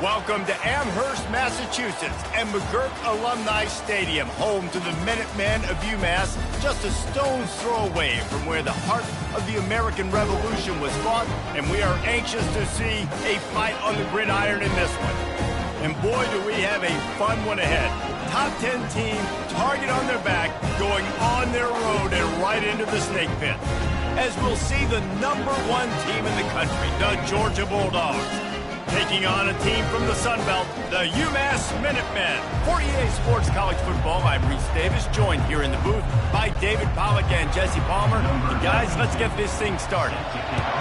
Welcome to Amherst, Massachusetts, and McGirt Alumni Stadium, home to the Minutemen of UMass, just a stone's throw away from where the heart of the American Revolution was fought, and we are anxious to see a fight on the gridiron in this one. And boy, do we have a fun one ahead. Top 10 team, target on their back, going on their road and right into the snake pit. As we'll see the #1 team in the country, the Georgia Bulldogs, taking on a team from the Sun Belt, the UMass Minutemen. For EA Sports College Football, I'm Reese Davis, joined here in the booth by David Pollock and Jesse Palmer. And guys, let's get this thing started.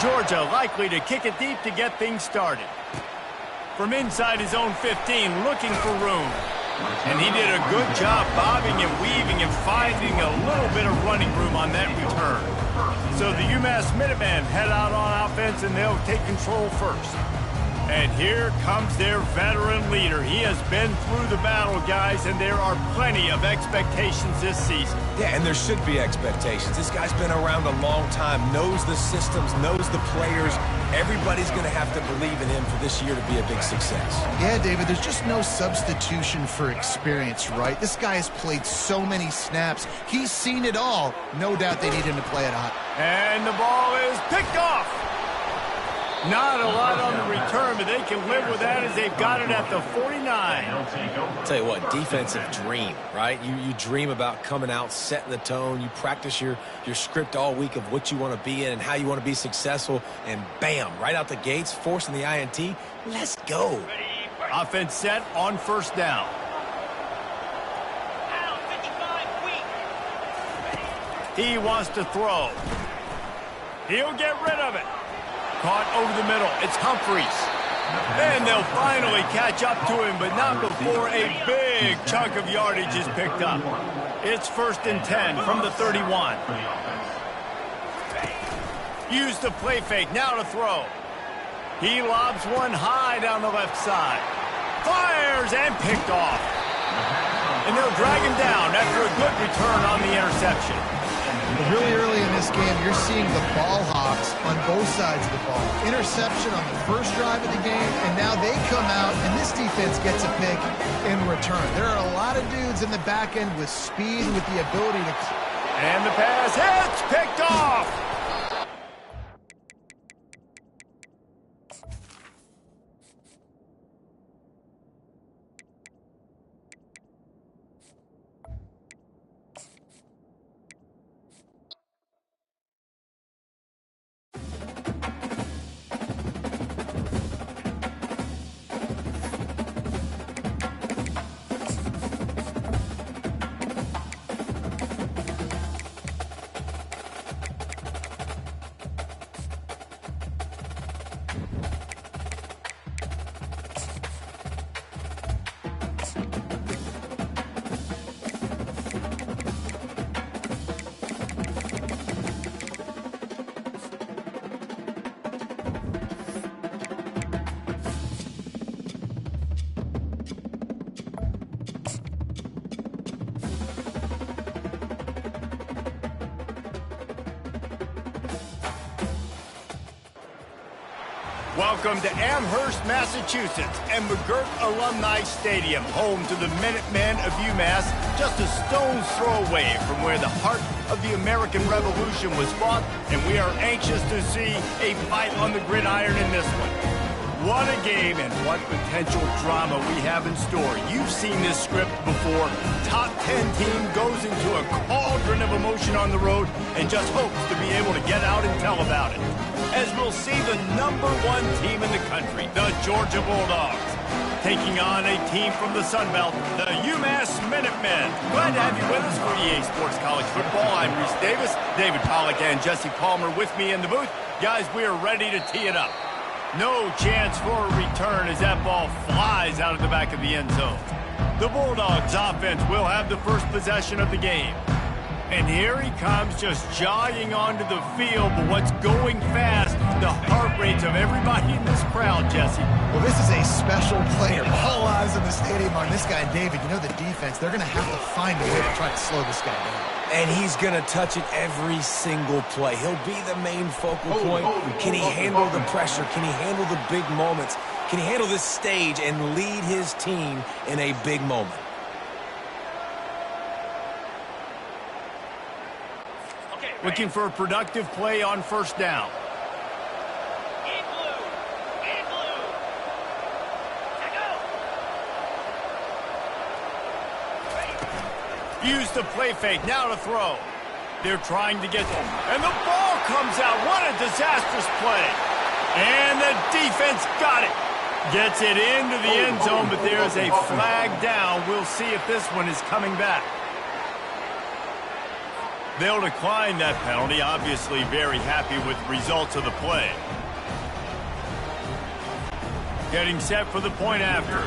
Georgia likely to kick it deep to get things started. From inside his own 15, looking for room. And he did a good job bobbing and weaving and finding a little bit of running room on that return. So the UMass Minutemen head out on offense, and they'll take control first. And here comes their veteran leader. He has been through the battle, guys, and there are plenty of expectations this season. Yeah, and there should be expectations. This guy's been around a long time, knows the systems, knows the players. Everybody's going to have to believe in him for this year to be a big success. Yeah, David, there's just no substitution for experience, right? This guy has played so many snaps. He's seen it all. No doubt they need him to play it hot. And the ball is picked off. Not a lot on the return, but they can live with that as they've got it at the 49. I'll tell you what, defensive dream, right? You dream about coming out, setting the tone. You practice your script all week of what you want to be in and how you want to be successful. And bam, right out the gates, forcing the INT. Let's go. Offense set on first down. He wants to throw. He'll get rid of it. Caught over the middle. It's Humphreys. And they'll finally catch up to him, but not before a big chunk of yardage is picked up. It's 1st and 10 from the 31. Use the play fake. Now to throw. He lobs one high down the left side. Fires and picked off. And they'll drag him down after a good return on the interception. Really early in this game, you're seeing the ball hawks on both sides of the ball. Interception on the first drive of the game, and now they come out, and this defense gets a pick in return. There are a lot of dudes in the back end with speed, with the ability to... And the pass hits, picked off! Welcome to Amherst, Massachusetts, and McGirt Alumni Stadium, home to the Minutemen of UMass, just a stone's throw away from where the heart of the American Revolution was fought, and we are anxious to see a fight on the gridiron in this one. What a game and what potential drama we have in store. You've seen this script before. Top 10 team goes into a cauldron of emotion on the road and just hopes to be able to get out and tell about it. As we'll see the #1 team in the country, the Georgia Bulldogs, taking on a team from the Sun Belt, the UMass Minutemen. Glad to have you with us for EA Sports College Football. I'm Reese Davis, David Pollock and Jesse Palmer with me in the booth. Guys, we are ready to tee it up. No chance for a return as that ball flies out of the back of the end zone. The Bulldogs offense will have the first possession of the game. And here he comes, just jogging onto the field, but what's going fast, the heart rates of everybody in this crowd, Jesse. Well, this is a special player. All eyes in the stadium on this guy, David. You know the defense, they're going to have to find a way to try to slow this guy down. And he's going to touch it every single play. He'll be the main focal point. Can he handle the pressure? Can he handle the big moments? Can he handle this stage and lead his team in a big moment? Looking for a productive play on first down. Use the play fake, now to throw. They're trying to get them. And the ball comes out. What a disastrous play. And the defense got it. Gets it into the end zone, but there's a flag down. We'll see if this one is coming back. They'll decline that penalty. Obviously very happy with the results of the play. Getting set for the point after.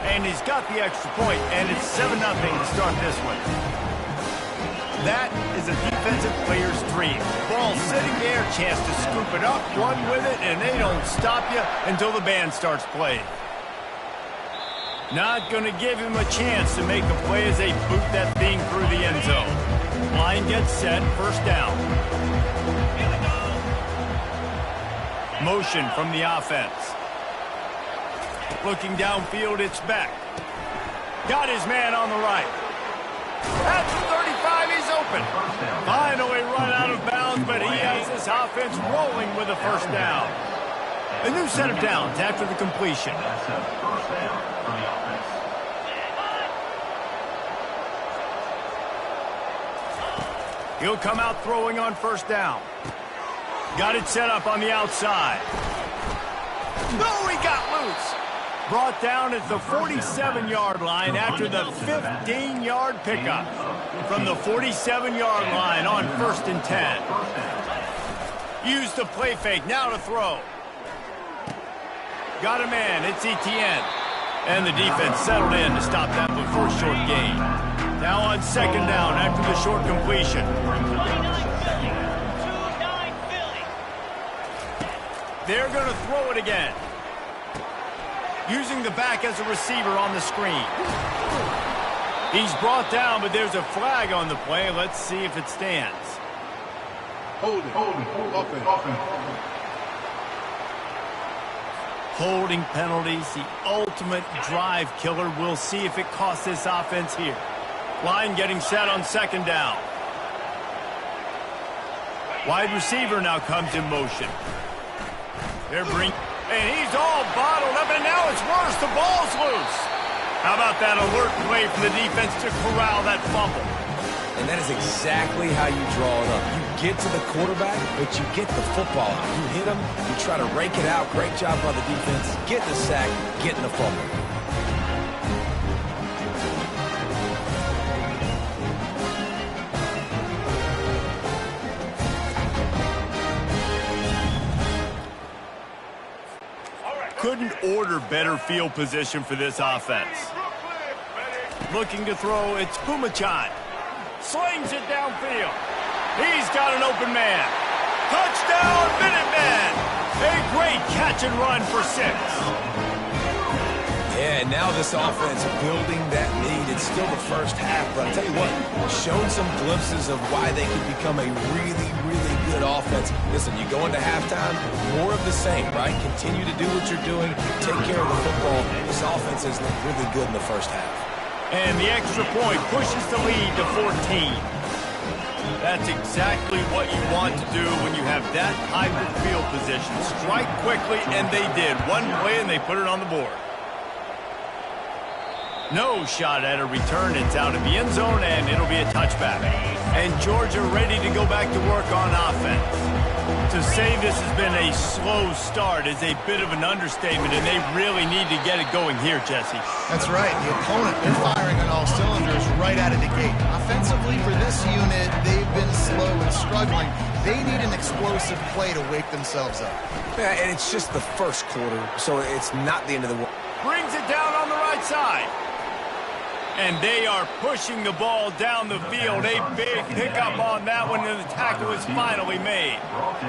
And he's got the extra point, and it's 7-0 to start this one. That is a defensive player's dream. Ball sitting there, chance to scoop it up, run with it, and they don't stop you until the band starts playing. Not going to give him a chance to make a play as they boot that thing through the end zone. Line gets set, first down. Motion from the offense. Looking downfield, it's Beck. Got his man on the right. At the 35, he's open. Finally run out of bounds, but he has this offense rolling with a first down. A new set of downs after the completion. He'll come out throwing on first down. Got it set up on the outside. No, he got loose. Brought down at the 47-yard line after the 15-yard pickup. From the 47-yard line on 1st and 10. Use the play fake, now to throw. Got a man, it's Etienne. And the defense settled in to stop that before a short gain. Now on second down after the short completion. They're going to throw it again. Using the back as a receiver on the screen. He's brought down, but there's a flag on the play. Let's see if it stands. Holding penalties, the ultimate drive killer. We'll see if it costs this offense here. Line getting set on second down. Wide receiver now comes in motion. They're bringing... And he's all bottled up, and now it's worse. The ball's loose. How about that alert play from the defense to corral that fumble? And that is exactly how you draw it up. You get to the quarterback, but you get the football. You hit him, you try to rake it out. Great job by the defense. Getting the sack, getting the fumble. Couldn't order better field position for this offense. Looking to throw, it's Pumachan. Slings it downfield. He's got an open man. Touchdown, Minutemen! A great catch and run for 6. Yeah, and now this offense building that lead. It's still the first half, but I'll tell you what, shown some glimpses of why they could become a really, really good offense. Listen, you go into halftime, more of the same, right? Continue to do what you're doing, take care of the football. This offense has looked really good in the first half. And the extra point pushes the lead to 14. That's exactly what you want to do when you have that type of field position. Strike quickly, and they did. One play, and they put it on the board. No shot at a return. It's out of the end zone, and it'll be a touchback. And Georgia ready to go back to work on offense. To say this has been a slow start is a bit of an understatement, and they really need to get it going here, Jesse. That's right. The opponent, they're firing on all cylinders right out of the gate. Offensively, for this unit, they've been slow and struggling. They need an explosive play to wake themselves up. Yeah, and it's just the first quarter, so it's not the end of the world. Brings it down on the right side. And they are pushing the ball down the field. A big pickup on that one, and the tackle is finally made.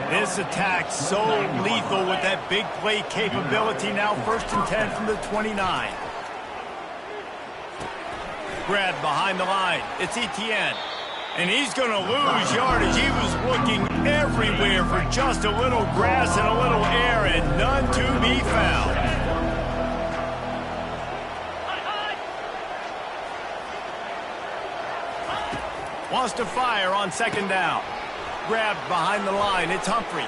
This attack so lethal with that big play capability. Now 1st and 10 from the 29. Grab behind the line. It's Etienne. And he's going to lose yardage. He was looking everywhere for just a little grass and a little air, and none to be found. Wants to fire on second down. Grabbed behind the line. It's Humphries.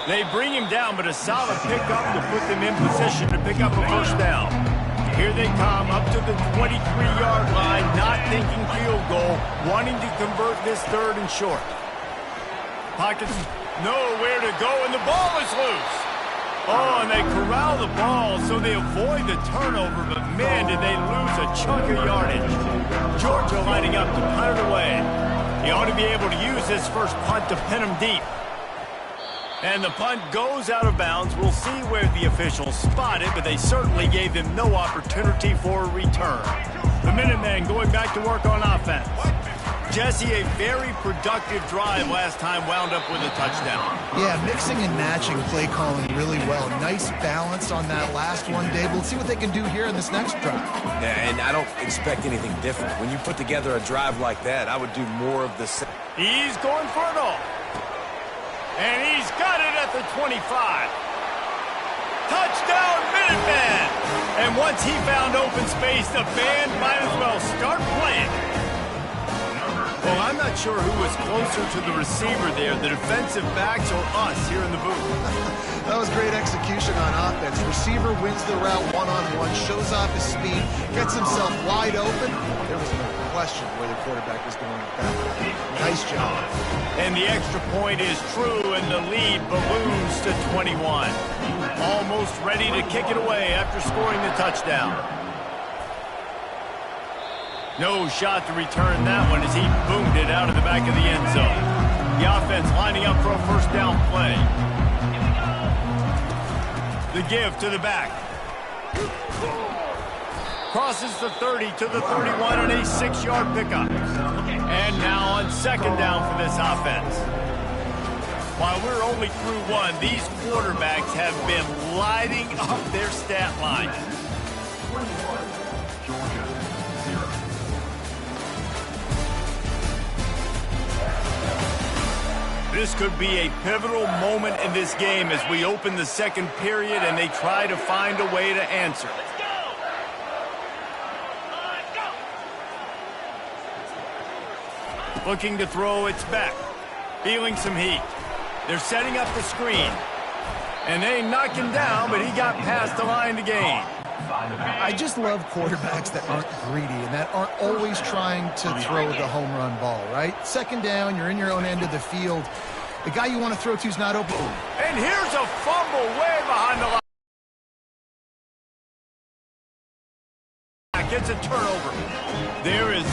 They bring him down, but a solid pickup to put them in position to pick up a first down. Here they come up to the 23-yard line, not thinking field goal, wanting to convert this third and short. Pockets nowhere to go, and the ball is loose. Oh, and they corral the ball, so they avoid the turnover, but man, did they lose a chunk of yardage. Georgia lining up to punt it away. He ought to be able to use this first punt to pin him deep. And the punt goes out of bounds. We'll see where the officials spot it, but they certainly gave them no opportunity for a return. The Minutemen going back to work on offense. Jesse, a very productive drive last time, wound up with a touchdown. Yeah, mixing and matching play calling really well. Nice balance on that last one, Dave. We'll see what they can do here in this next drive. Yeah, and I don't expect anything different. When you put together a drive like that, I would do more of the same. He's going for it all. And he's got it at the 25. Touchdown, Minutemen! And once he found open space, the band might as well start playing. Well, I'm not sure who was closer to the receiver there, the defensive backs or us here in the booth. That was great execution on offense. Receiver wins the route one-on-one, shows off his speed, gets himself wide open. There was no question where the quarterback was going with that. Nice job. And the extra point is true, and the lead balloons to 21. Almost ready to kick it away after scoring the touchdown. No shot to return that one as he boomed it out of the back of the end zone. The offense lining up for a first down play. The give to the back. Crosses the 30 to the 31 on a 6-yard pickup. And now on second down for this offense. While we're only through one, these quarterbacks have been lighting up their stat line. This could be a pivotal moment in this game as we open the second period and they try to find a way to answer. Looking to throw, it's back. Feeling some heat. They're setting up the screen. And they knock him down, but he got past the line to gain. I just love quarterbacks that aren't greedy and that aren't always trying to throw the home run ball, right? Second down, you're in your own end of the field. The guy you want to throw to is not open. And here's a fumble way behind the line. Gets a turnover. There is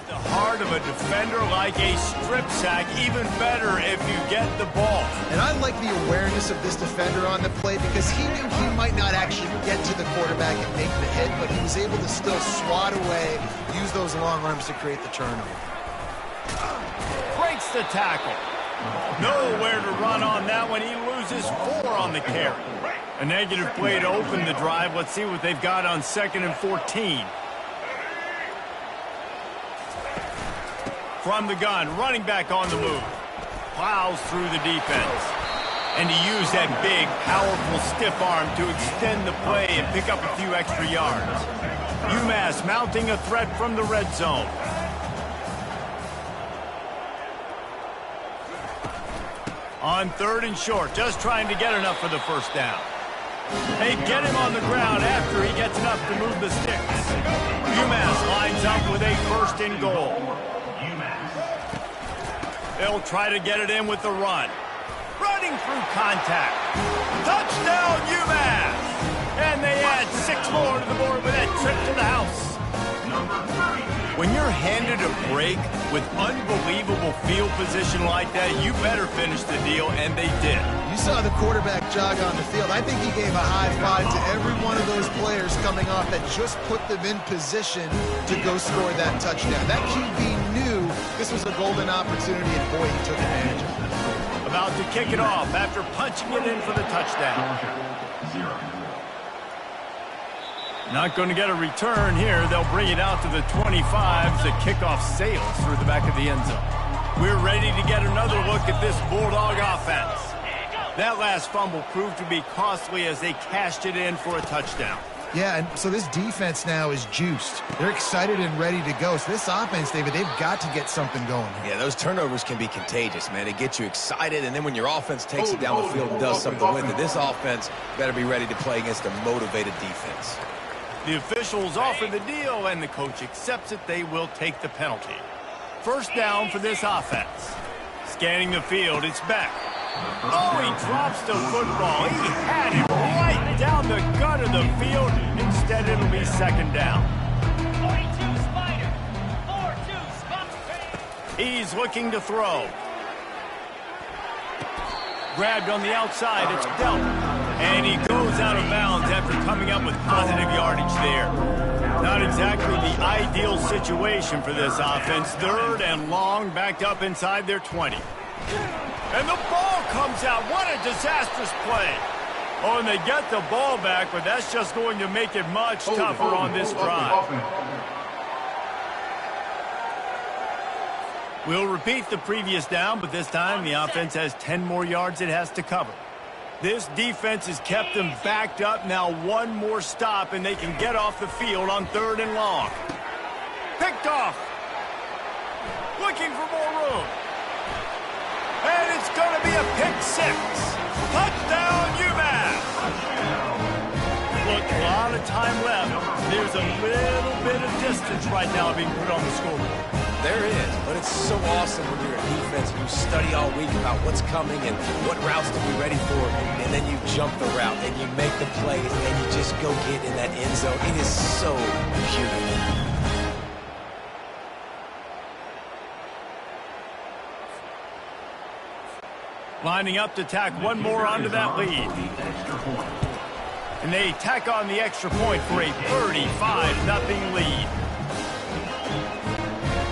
the heart of a defender, like a strip sack, even better if you get the ball. And I like the awareness of this defender on the play because he knew he might not actually get to the quarterback and make the hit, but he was able to still swat away, use those long arms to create the turnover. Breaks the tackle. Nowhere to run on that one. He loses 4 on the carry. A negative play to open the drive. Let's see what they've got on 2nd and 14. From the gun, running back on the move. Plows through the defense. And he used that big, powerful, stiff arm to extend the play and pick up a few extra yards. UMass mounting a threat from the red zone. On 3rd and short, just trying to get enough for the first down. They get him on the ground after he gets enough to move the sticks. UMass lines up with a 1st and goal. They'll try to get it in with the run. Running through contact. Touchdown, UMass! And they add 6 more to the board with that trip to the house. When you're handed a break with unbelievable field position like that, you better finish the deal, and they did. You saw the quarterback jog on the field. I think he gave a high five to every one of those players coming off that just put them in position to go score that touchdown. That QB knew this was a golden opportunity, and boy, he took advantage of it. About to kick it off after punching it in for the touchdown. Not going to get a return here. They'll bring it out to the 25. The kickoff sails through the back of the end zone. We're ready to get another look at this Bulldog offense. That last fumble proved to be costly as they cashed it in for a touchdown. Yeah, and so this defense now is juiced. They're excited and ready to go. So this offense, David, they've got to get something going here. Yeah, those turnovers can be contagious, man. They get you excited, and then when your offense takes it down the field and does something with it, this offense better be ready to play against a motivated defense. The officials offer the deal, and the coach accepts it. They will take the penalty. First down for this offense. Scanning the field, it's back. Oh, he drops the football. He had it right down the gut of the field. Instead, it'll be second down. 42 Spider. 4-2 Spider. He's looking to throw. Grabbed on the outside. It's dealt. And he goes out of bounds after coming up with positive yardage there. Not exactly the ideal situation for this offense. Third and long, backed up inside their 20. And the ball comes out. What a disastrous play. Oh, and they get the ball back, but that's just going to make it much tougher on this drive. We'll repeat the previous down, but this time the offense has 10 more yards it has to cover. This defense has kept them backed up. Now one more stop, and they can get off the field on third and long. Picked off. Looking for more room. And it's going to be a pick six. Touchdown, UMass. Look, a lot of time left. There's a little bit of distance right now being put on the scoreboard. There is, but it's so awesome when you're a defense and you study all week about what's coming and what routes to be ready for, and then you jump the route and you make the play and you just go get in that end zone. It is so beautiful. Lining up to tack one more onto that lead. And they tack on the extra point for a 35-0 lead.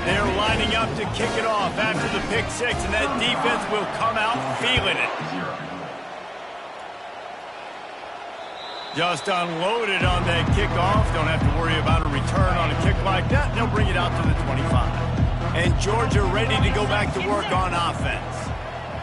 They're lining up to kick it off after the pick six, and that defense will come out feeling it. Just unloaded on that kickoff. Don't have to worry about a return on a kick like that. They'll bring it out to the 25. And Georgia ready to go back to work on offense.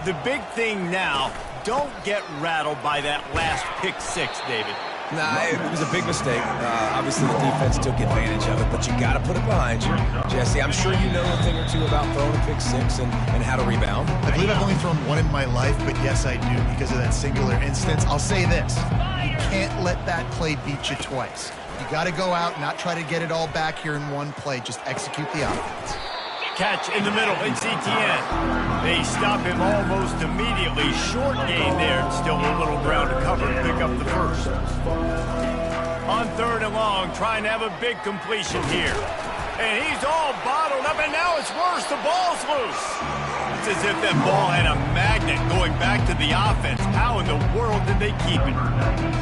The big thing now, don't get rattled by that last pick six, David. Nah, it was a big mistake. Obviously, the defense took advantage of it, but you got to put it behind you. Jesse, I'm sure you know a thing or two about throwing a pick six and how to rebound. I believe I've only thrown one in my life, but yes, I do because of that singular instance. I'll say this. You can't let that play beat you twice. You got to go out, not try to get it all back here in one play. Just execute the offense. Catch in the middle, it's ETN. They stop him almost immediately. Short gain there. Still a little ground to cover to pick up the first. On third and long, trying to have a big completion here. And he's all bottled up, and now it's worse. The ball's loose. It's as if that ball had a magnet going back to the offense. How in the world did they keep it?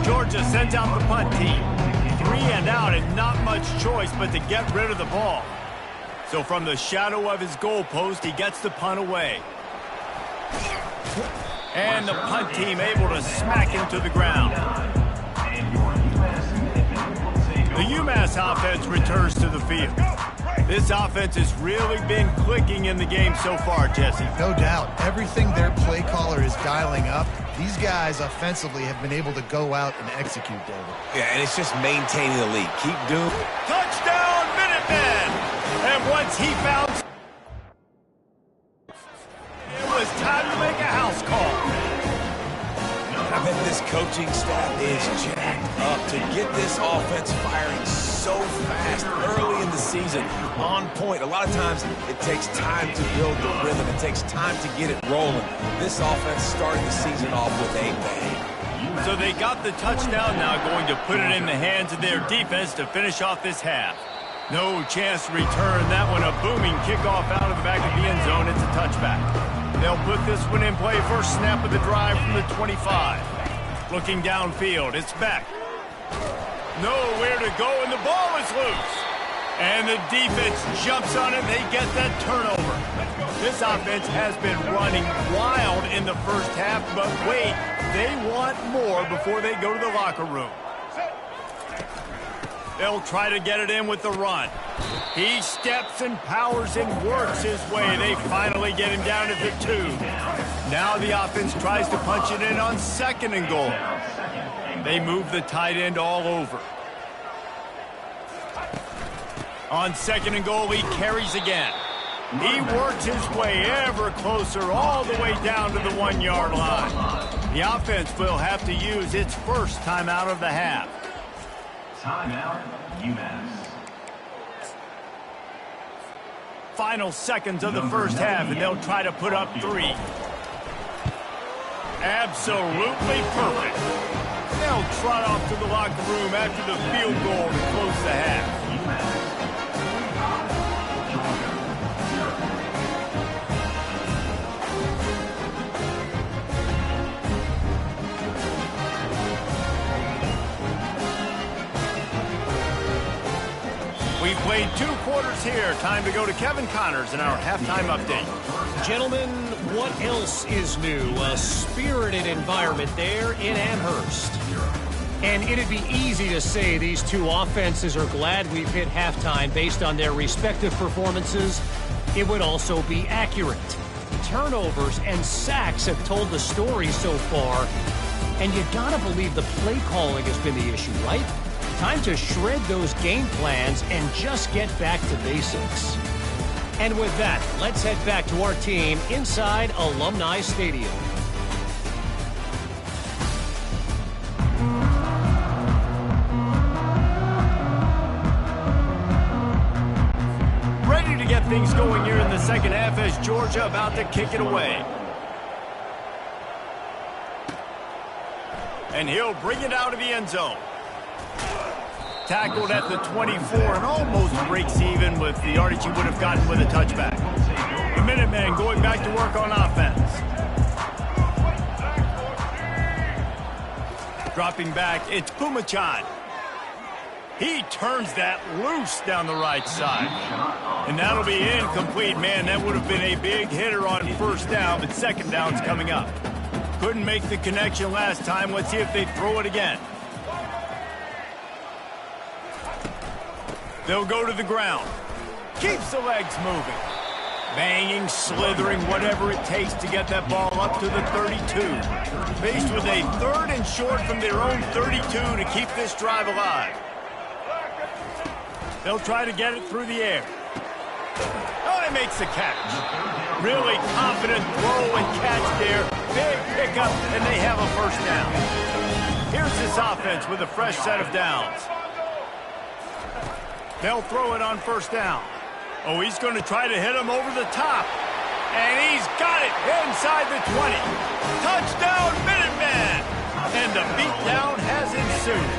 Georgia sends out the punt team. 3 and out, and not much choice but to get rid of the ball. So from the shadow of his goalpost, he gets the punt away. And the punt team able to smack him to the ground. The UMass offense returns to the field. This offense has really been clicking in the game so far, Jesse. No doubt. Everything their play caller is dialing up, these guys offensively have been able to go out and execute, David. Yeah, and it's just maintaining the lead. Keep doing. Touchdown, Minutemen! And once he found, it was time to make a house call. I bet this coaching staff is jacked up to get this offense firing so fast early in the season, on point. A lot of times it takes time to build the rhythm. It takes time to get it rolling. This offense started the season off with a bang. So they got the touchdown, now going to put it in the hands of their defense to finish off this half. No chance to return that one. A booming kickoff out of the back of the end zone. It's a touchback. They'll put this one in play. First snap of the drive from the 25. Looking downfield. It's back. Nowhere to go, and the ball is loose. And the defense jumps on it. They get that turnover. This offense has been running wild in the first half, but wait, they want more before they go to the locker room. They'll try to get it in with the run. He steps and powers and works his way. They finally get him down to the 2. Now the offense tries to punch it in on 2nd and goal. They move the tight end all over. On 2nd and goal, he carries again. He works his way ever closer all the way down to the 1-yard line. The offense will have to use its first timeout of the half. Timeout, UMass. Final seconds of the first half, and they'll try to put up 3. Absolutely perfect. They'll trot off to the locker room after the field goal to close the half. We played 2 quarters here. Time to go to Kevin Connors in our halftime update. Gentlemen, what else is new? A spirited environment there in Amherst. And it'd be easy to say these 2 offenses are glad we've hit halftime based on their respective performances. It would also be accurate. Turnovers and sacks have told the story so far. And you gotta believe the play calling has been the issue, right? Time to shred those game plans and just get back to basics. And with that, let's head back to our team inside Alumni Stadium. Ready to get things going here in the second half as Georgia about to kick it away. And he'll bring it out of the end zone. Tackled at the 24 and almost breaks even with the yardage he would have gotten with a touchback. The Minutemen going back to work on offense. Dropping back, it's Pumachan. He turns that loose down the right side. And that'll be incomplete. Man, that would have been a big hitter on first down, but second down's coming up. Couldn't make the connection last time. Let's see if they throw it again. They'll go to the ground. Keeps the legs moving. Banging, slithering, whatever it takes to get that ball up to the 32. Faced with a 3rd and short from their own 32 to keep this drive alive. They'll try to get it through the air. Oh, he makes the catch. Really confident throw and catch there. Big pickup, and they have a first down. Here's this offense with a fresh set of downs. They'll throw it on first down. Oh, he's going to try to hit him over the top. And he's got it inside the 20. Touchdown, Minutemen! And the beatdown has ensued.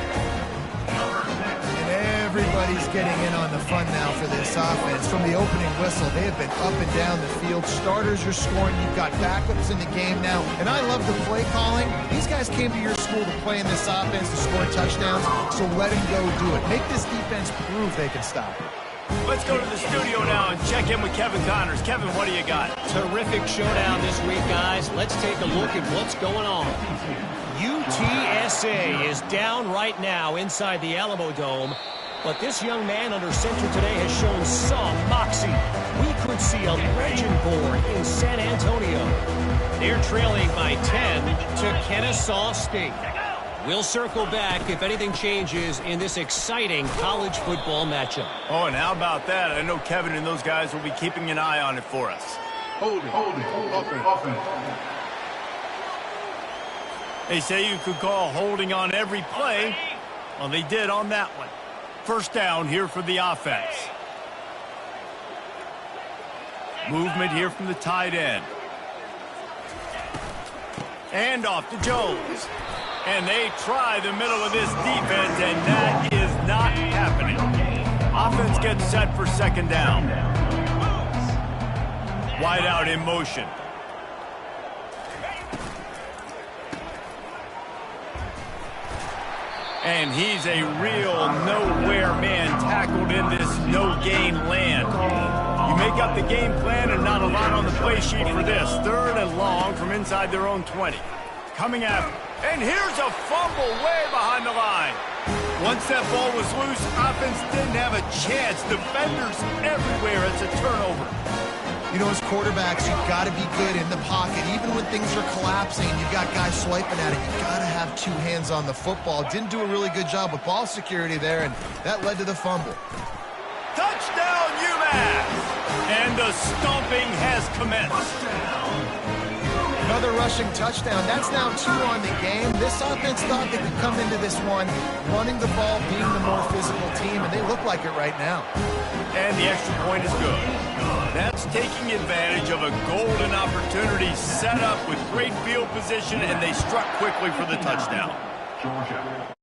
And everybody's getting in on the fun now for this offense. From the opening whistle, they have been up and down the field. Starters are scoring. You've got backups in the game now. And I love the play calling. These guys came to your school to play in this offense to score touchdowns, so let them go do it. Make this defense prove they can stop it. Let's go to the studio now and check in with Kevin Connors. Kevin, what do you got? Terrific showdown this week, guys. Let's take a look at what's going on. UTSA is down right now inside the Alamo Dome. But this young man under center today has shown some moxie. We could see a legend born in San Antonio. They're trailing by 10 to Kennesaw State. We'll circle back if anything changes in this exciting college football matchup. Oh, and how about that? I know Kevin and those guys will be keeping an eye on it for us. Holding. Offense. They say you could call holding on every play. Well, they did on that one. First down here for the offense. Movement here from the tight end. And off to Jones. And they try the middle of this defense, and that is not happening. Offense gets set for second down. Wide out in motion. And he's a real nowhere man tackled in this no-gain land. You make up the game plan and not a lot on the play sheet for this. 3rd and long from inside their own 20. Coming after. And here's a fumble way behind the line. Once that ball was loose, offense didn't have a chance. Defenders everywhere. It's a turnover. You know, as quarterbacks, you've got to be good in the pocket. Even when things are collapsing and you've got guys swiping at it, you've got to have two hands on the football. Didn't do a really good job with ball security there, and that led to the fumble. Touchdown, UMass! And the stomping has commenced. Another rushing touchdown. That's now 2 on the game. This offense thought they could come into this one running the ball, being the more physical team, and they look like it right now. And the extra point is good. That's taking advantage of a golden opportunity set up with great field position, and they struck quickly for the touchdown. Georgia.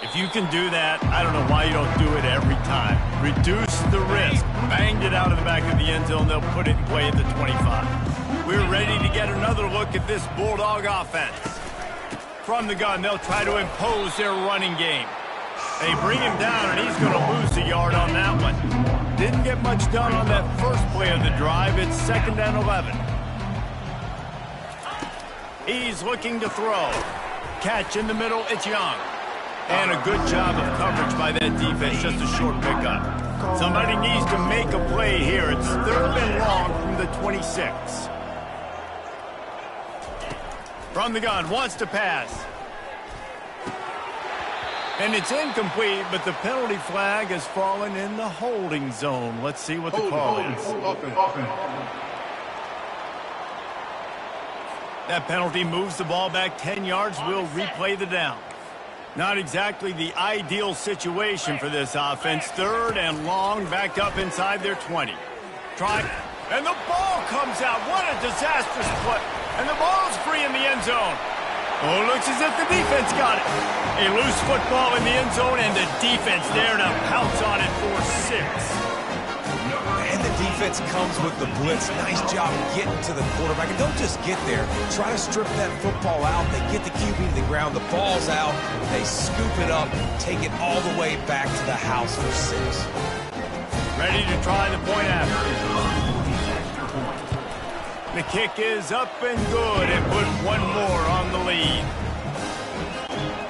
If you can do that, I don't know why you don't do it every time. Reduce the risk. Banged it out of the back of the end zone. They'll put it in play at the 25. We're ready to get another look at this Bulldog offense. From the gun, they'll try to impose their running game. They bring him down, and he's going to lose a yard on that one. Didn't get much done on that first play of the drive. It's 2nd and 11. He's looking to throw. Catch in the middle, it's Young. And a good job of coverage by that defense, just a short pickup. Somebody needs to make a play here. It's 3rd and long from the 26. From the gun, wants to pass. And it's incomplete, but the penalty flag has fallen in the holding zone. Let's see what the call is. That penalty moves the ball back 10 yards. We'll replay the down. Not exactly the ideal situation for this offense. 3rd and long, backed up inside their 20. Try, and the ball comes out. What a disastrous play. And the ball's free in the end zone. Oh, looks as if the defense got it. A loose football in the end zone, and the defense there to pounce on it for 6. And the defense comes with the blitz. Nice job getting to the quarterback. And don't just get there. Try to strip that football out. They get the QB to the ground. The ball's out. They scoop it up, take it all the way back to the house for 6. Ready to try the point after. The kick is up and good, and put one more on the lead.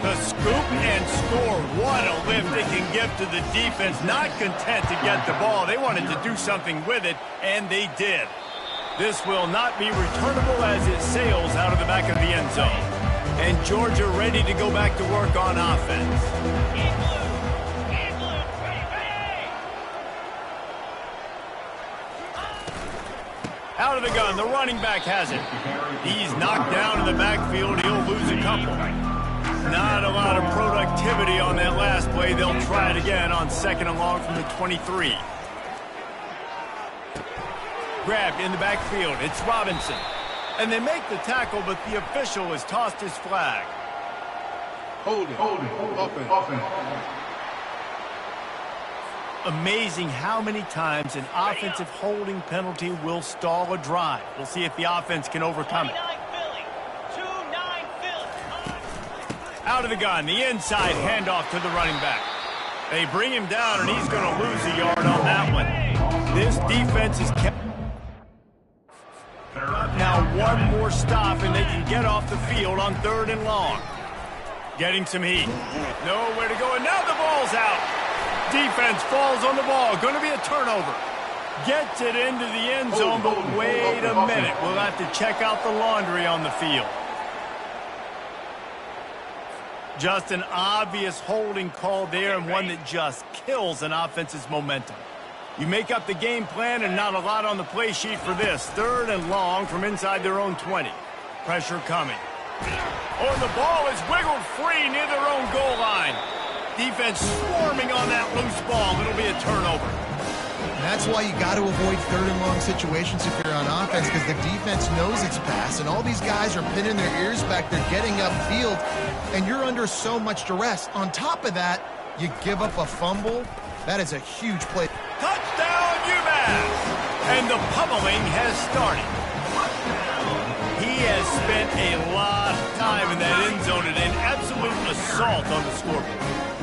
The scoop and score. What a lift they can give to the defense. Not content to get the ball. They wanted to do something with it, and they did. This will not be returnable as it sails out of the back of the end zone. And Georgia ready to go back to work on offense. Out of the gun, the running back has it. He's knocked down in the backfield. He'll lose a couple. Not a lot of productivity on that last play. play, they'll try it again on 2nd and long from the 23. Grabbed in the backfield. It's Robinson. And they make the tackle, but the official has tossed his flag. Holding. Offense. Amazing how many times an offensive holding penalty will stall a drive. We'll see if the offense can overcome it. 2-9 Philly. Out of the gun, the inside handoff to the running back. They bring him down, and he's going to lose a yard on that one. This defense is kept. Now one more stop, and they can get off the field on 3rd and long. Getting some heat. Nowhere to go, and now the ball's out. Defense falls on the ball. Going to be a turnover. Gets it into the end zone, but wait a minute. We'll have to check out the laundry on the field. Just an obvious holding call there, and one that just kills an offense's momentum. You make up the game plan, and not a lot on the play sheet for this. 3rd and long from inside their own 20. Pressure coming. Oh, and the ball is wiggled free near their own goal line. Defense swarming on that loose ball. It'll be a turnover. And that's why you got to avoid 3rd and long situations if you're on offense, because the defense knows it's pass, and all these guys are pinning their ears back. They're getting upfield, and you're under so much duress. On top of that, you give up a fumble. That is a huge play. Touchdown, UMass! And the pummeling has started. He has spent a lot of time in that end zone and an absolute assault on the scoreboard.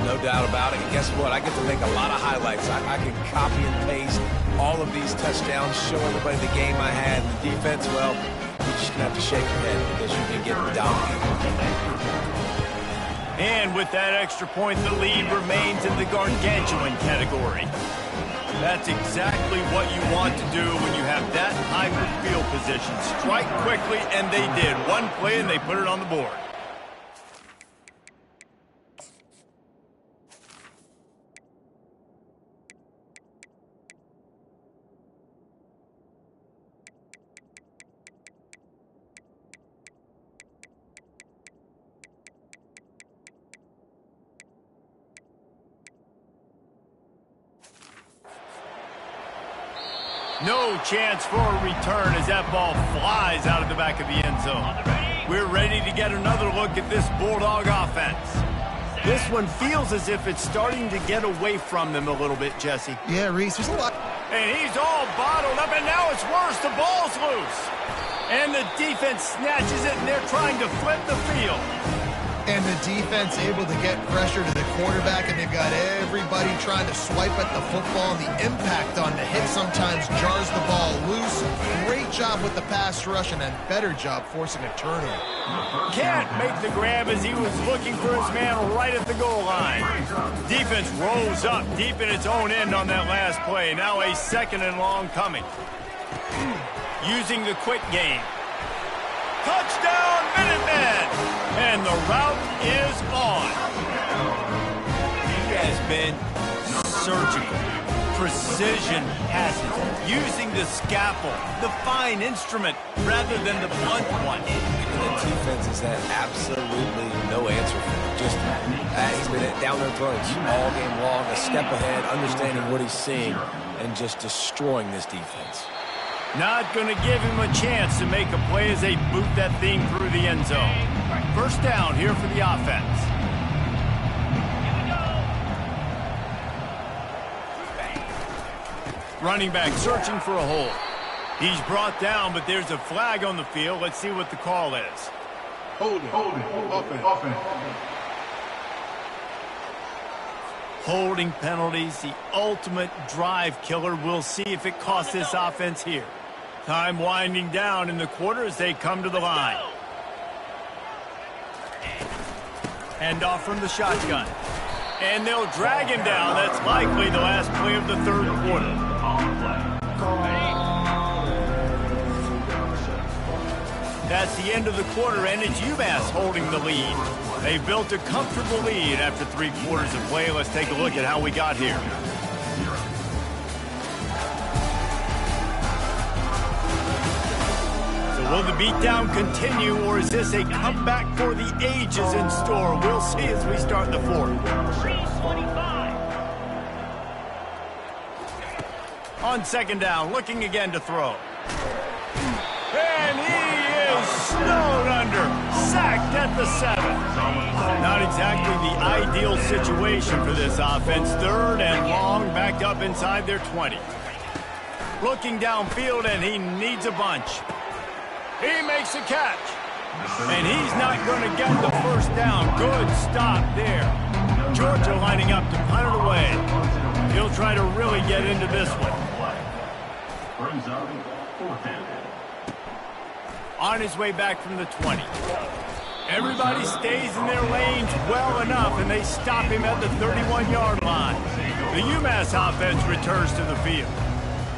No doubt about it. And guess what? I get to make a lot of highlights. I can copy and paste all of these touchdowns, show everybody the game I had. And the defense, well, you just have to shake your head because you can get dominated. And with that extra point, the lead remains in the gargantuan category. That's exactly what you want to do when you have that type of field position. Strike quickly, and they did. One play, and they put it on the board. No chance for a return as that ball flies out of the back of the end zone. We're ready to get another look at this Bulldog offense. This one feels as if it's starting to get away from them a little bit, Jesse. Yeah, Reese, there's a lot. And he's all bottled up, and now it's worse. The ball's loose. And the defense snatches it, and they're trying to flip the field. And the defense able to get pressure to the quarterback, and they've got everybody trying to swipe at the football. And the impact on the hit sometimes jars the ball loose. Great job with the pass rush, and a better job forcing a turnover. Can't make the grab as he was looking for his man right at the goal line. Defense rose up deep in its own end on that last play. Now a 2nd and long coming. Using the quick game. Touchdown, Minutemen! And the route is on. He has been surgical. Precision passes. Using the scalpel, the fine instrument, rather than the blunt one. The defense has had absolutely no answer for him. Just, he's been down their throats all game long, a step ahead, understanding what he's seeing, and just destroying this defense. Not going to give him a chance to make a play as they boot that thing through the end zone. 1st down here for the offense. Running back searching for a hole. He's brought down, but there's a flag on the field. Let's see what the call is. Holding. Offense. Holding penalties, the ultimate drive killer. We'll see if it costs this offense here. Time winding down in the quarter as they come to the line. Hand off from the shotgun. And they'll drag him down. That's likely the last play of the 3rd quarter. That's the end of the quarter, and it's UMass holding the lead. They built a comfortable lead after 3 quarters of play. Let's take a look at how we got here. Will the beatdown continue, or is this a comeback for the ages in store? We'll see as we start the 4th. 25. On second down, looking again to throw. And he is snowed under. Sacked at the 7. Not exactly the ideal situation for this offense. Third and long, backed up inside their 20. Looking downfield, and he needs a bunch. He makes a catch. And he's not going to get the first down. Good stop there. Georgia lining up to punt it away. He'll try to really get into this one. On his way back from the 20. Everybody stays in their lanes well enough, and they stop him at the 31-yard line. The UMass offense returns to the field.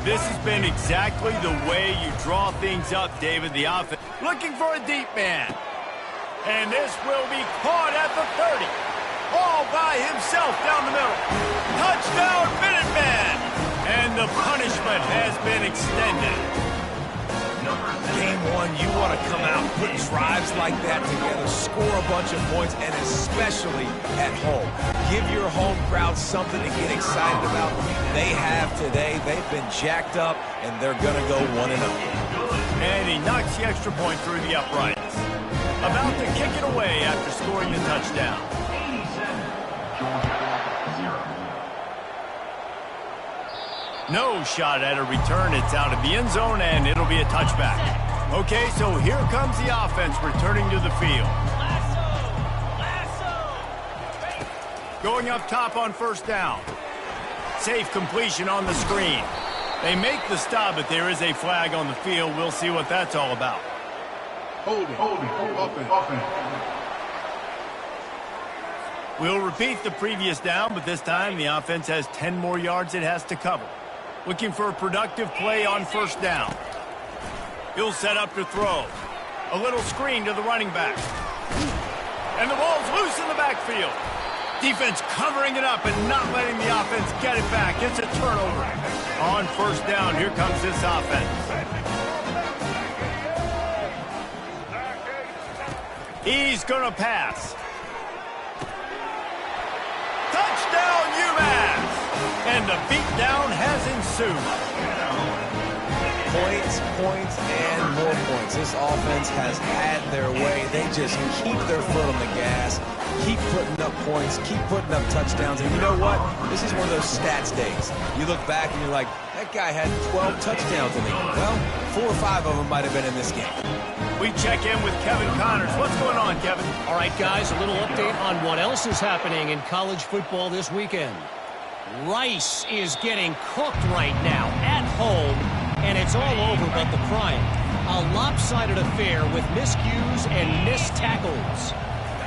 This has been exactly the way you draw things up, David. The offense looking for a deep man. And this will be caught at the 30. All by himself down the middle. Touchdown, Minuteman! And the punishment has been extended. Game one, you want to come out, put drives like that together, score a bunch of points, and especially at home. Give your home crowd something to get excited about. They have today. They've been jacked up, and they're going to go 1-0. And he knocks the extra point through the uprights. About to kick it away after scoring the touchdown. No shot at a return. It's out of the end zone, and it'll be a touchback. Okay, so here comes the offense returning to the field. Going up top on first down. Safe completion on the screen. They make the stop, but there is a flag on the field. We'll see what that's all about. Holding, offense. We'll repeat the previous down, but this time the offense has 10 more yards it has to cover. Looking for a productive play on first down. He'll set up to throw. A little screen to the running back. And the ball's loose in the backfield. Defense covering it up and not letting the offense get it back. It's a turnover. On first down, here comes this offense. He's going to pass. Touchdown, UMass! And the beatdown has ensued. Points, and more points. This offense has had their way. They just keep their foot on the gas, keep putting up points, keep putting up touchdowns. And you know what? This is one of those stats days. You look back and you're like, that guy had 12 touchdowns in the game. Well, 4 or 5 of them might have been in this game. We check in with Kevin Connors. What's going on, Kevin? All right, guys, a little update on what else is happening in college football this weekend. Rice is getting cooked right now at home, and it's all over but the crying. A lopsided affair with miscues and missed tackles.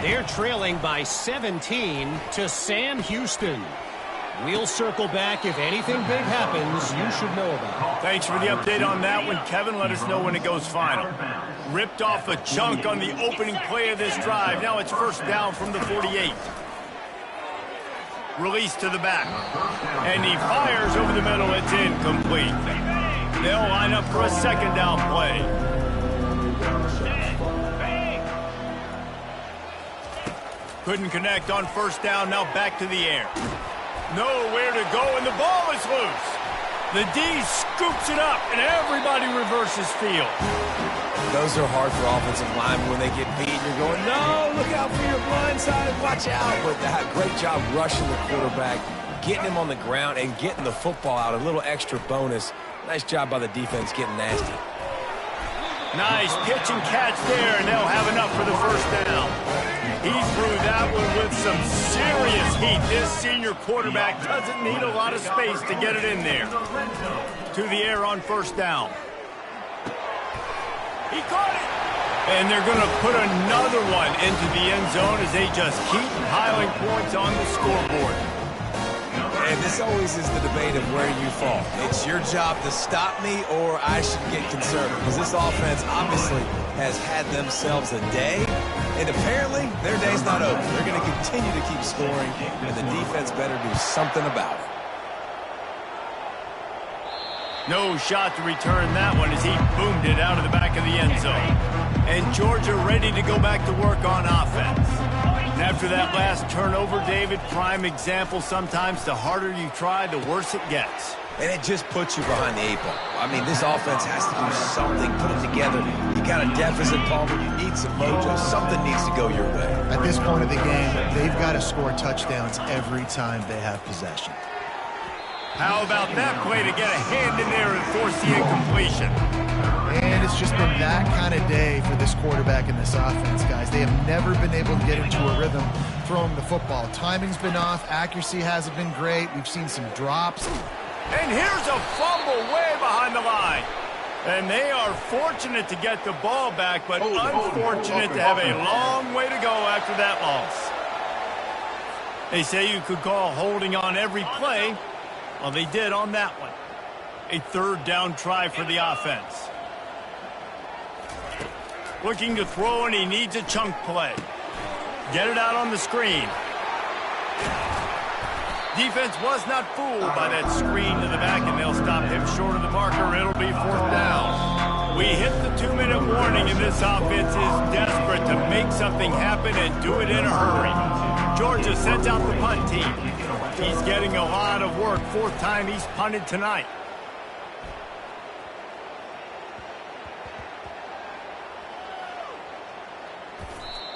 They're trailing by 17 to Sam Houston. We'll circle back. If anything big happens, you should know about it. Thanks for the update on that one, Kevin. Let us know when it goes final. Ripped off a chunk on the opening play of this drive. Now it's first down from the 48. Release to the back. And he fires over the middle. It's incomplete. They'll line up for a second down play. Couldn't connect on first down. Now back to the air. Nowhere to go, and the ball is loose. The D scoops it up, and everybody reverses field. Those are hard for offensive linemen when they get beat. You're going, no, look out for your blind side, watch out. But great job rushing the quarterback, getting him on the ground, and getting the football out. A little extra bonus. Nice job by the defense getting nasty. Nice pitch and catch there, and they'll have enough for the first down. He threw that one with some serious heat. This senior quarterback doesn't need a lot of space to get it in there. To the air on first down. He caught it. And they're going to put another one into the end zone as they just keep piling points on the scoreboard. And this always is the debate of where you fall. It's your job to stop me, or I should get conservative. Because this offense obviously has had themselves a day, and apparently their day's not over. They're going to continue to keep scoring, and the defense better do something about it. No shot to return that one as he boomed it out of the back of the end zone. And Georgia ready to go back to work on offense. After that last turnover, David, prime example, sometimes the harder you try, the worse it gets. And it just puts you behind the 8 ball. I mean, this offense has to do something, put it together. You got a deficit, Palmer. You need some mojo. Something needs to go your way. At this point of the game, they've got to score touchdowns every time they have possession. How about that play to get a hand in there and force the incompletion? And it's just been that kind of day for this quarterback and this offense, guys. They have never been able to get into a rhythm throwing the football. Timing's been off. Accuracy hasn't been great. We've seen some drops. And here's a fumble way behind the line. And they are fortunate to get the ball back, but unfortunate to have a long way to go after that loss. They say you could call holding on every play. Well, they did on that one. A third down try for the offense. Looking to throw, and he needs a chunk play. Get it out on the screen. Defense was not fooled by that screen to the back, and they'll stop him short of the marker. It'll be 4th down. We hit the 2-minute warning, and this offense is desperate to make something happen and do it in a hurry. Georgia sends out the punt team. He's getting a lot of work. 4th time he's punted tonight.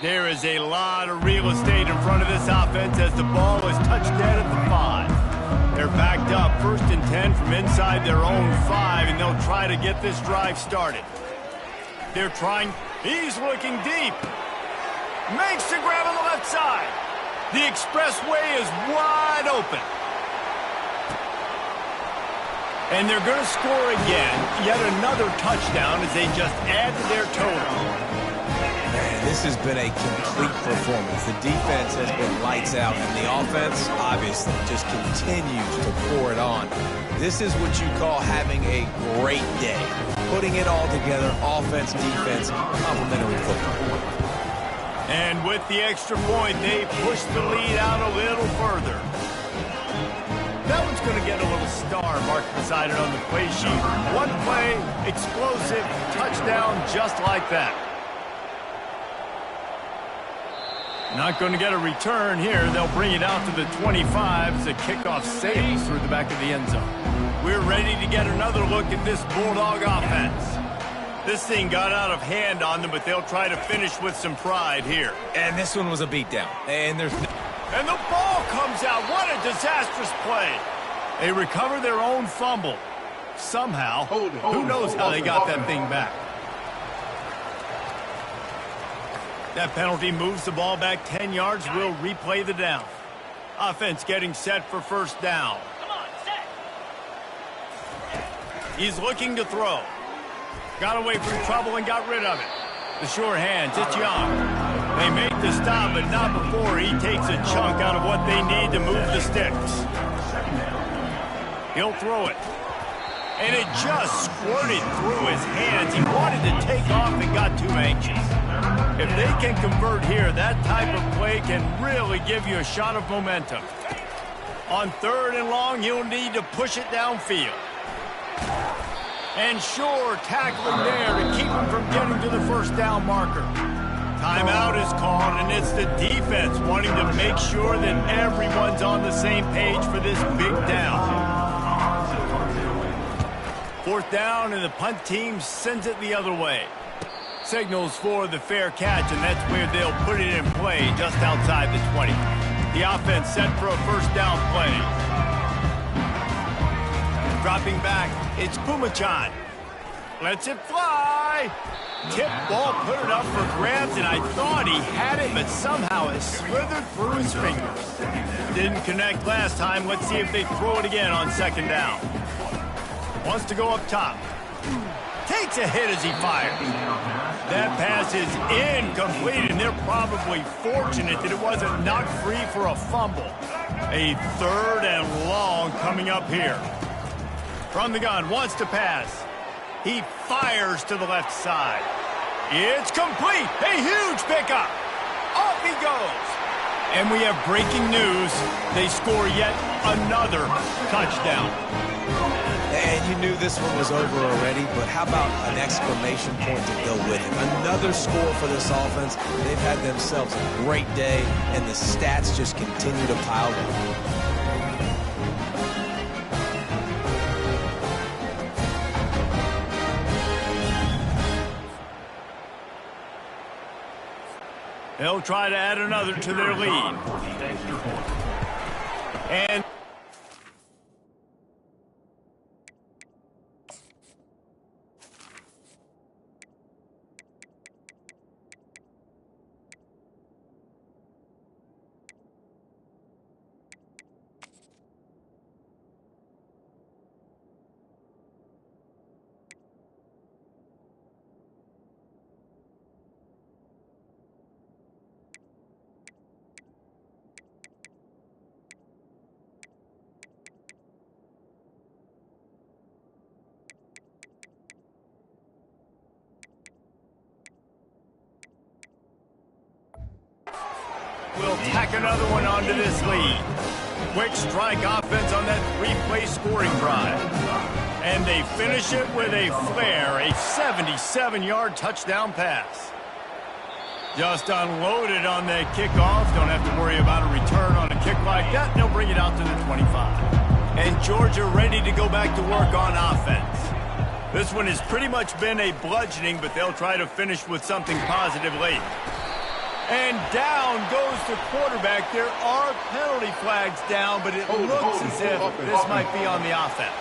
There is a lot of real estate in front of this offense as the ball is touched dead at the 5. They're backed up 1st and 10 from inside their own 5, and they'll try to get this drive started. They're trying. He's looking deep. Makes the grab on the left side. The expressway is wide open. And they're going to score again. Yet another touchdown as they just add to their total. This has been a complete performance. The defense has been lights out, and the offense, obviously, just continues to pour it on. This is what you call having a great day. Putting it all together, offense, defense, complementary football. And with the extra point, they push the lead out a little further. That one's going to get a little star marked beside it on the play sheet. One play, explosive, touchdown just like that. Not going to get a return here. They'll bring it out to the 25 as the kickoff sails through the back of the end zone. We're ready to get another look at this Bulldog offense. This thing got out of hand on them, but they'll try to finish with some pride here. And this one was a beatdown. And there's... And the ball comes out. What a disastrous play. They recover their own fumble. Somehow. Who knows how they got that thing back. That penalty moves the ball back 10 yards. We'll replay the down. Offense getting set for 1st down. Come on, set. He's looking to throw. Got away from trouble and got rid of it. The sure hands, it's Young. They make the stop, but not before he takes a chunk out of what they need to move the sticks. He'll throw it. And it just squirted through his hands. He wanted to take off and got too anxious. If they can convert here, that type of play can really give you a shot of momentum. On 3rd and long, he'll need to push it downfield. And sure, tackling there to keep him from getting to the 1st down marker. Timeout is called, and it's the defense wanting to make sure that everyone's on the same page for this big down. 4th down, and the punt team sends it the other way. Signals for the fair catch, and that's where they'll put it in play just outside the 20. The offense set for a 1st down play. Dropping back, it's Pumachan. Lets it fly. Tip ball, put it up for grabs, and I thought he had it, but somehow it slithered through his fingers. Didn't connect last time. Let's see if they throw it again on 2nd down. Wants to go up top. Takes a hit as he fires. That pass is incomplete, and they're probably fortunate that it wasn't knocked free for a fumble. A 3rd and long coming up here. From the gun, wants to pass. He fires to the left side. It's complete. A huge pickup. Off he goes. And we have breaking news. They score yet another touchdown. And you knew this one was over already, but how about an exclamation point to go with it? Another score for this offense. They've had themselves a great day, and the stats just continue to pile up. They'll try to add another to their lead. And we'll tack another one onto this lead. Quick strike offense on that three-play scoring drive. And they finish it with a flair, a 77-yard touchdown pass. Just unloaded on that kickoff. Don't have to worry about a return on a kick like that. They'll bring it out to the 25. And Georgia ready to go back to work on offense. This one has pretty much been a bludgeoning, but they'll try to finish with something positive late. And down goes the quarterback. There are penalty flags down, but it looks as if this might be on the offense.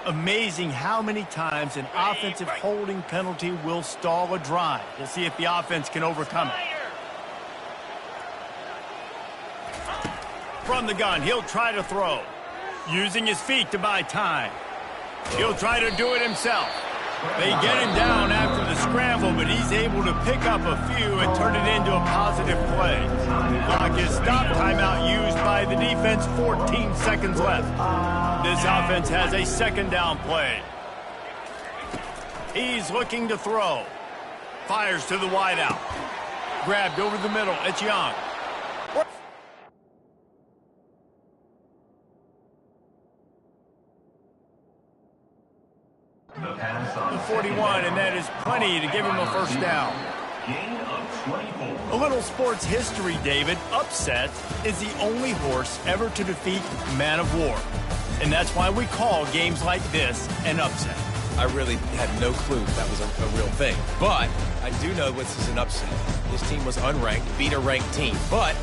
Amazing how many times an offensive holding penalty will stall a drive. We'll see if the offense can overcome it. From the gun, he'll try to throw. Using his feet to buy time. He'll try to do it himself. They get him down after the scramble, but he's able to pick up a few and turn it into a positive play. Clock is stopped. Timeout used by the defense. 14 seconds left. This offense has a second down play. He's looking to throw. Fires to the wideout. Grabbed over the middle. It's Young. The 41, and that is plenty to give him a first down. A little sports history, David. Upset is the only horse ever to defeat Man of War. And that's why we call games like this an upset. I really had no clue that was a real thing. But I do know this is an upset. This team was unranked, beat a ranked team. But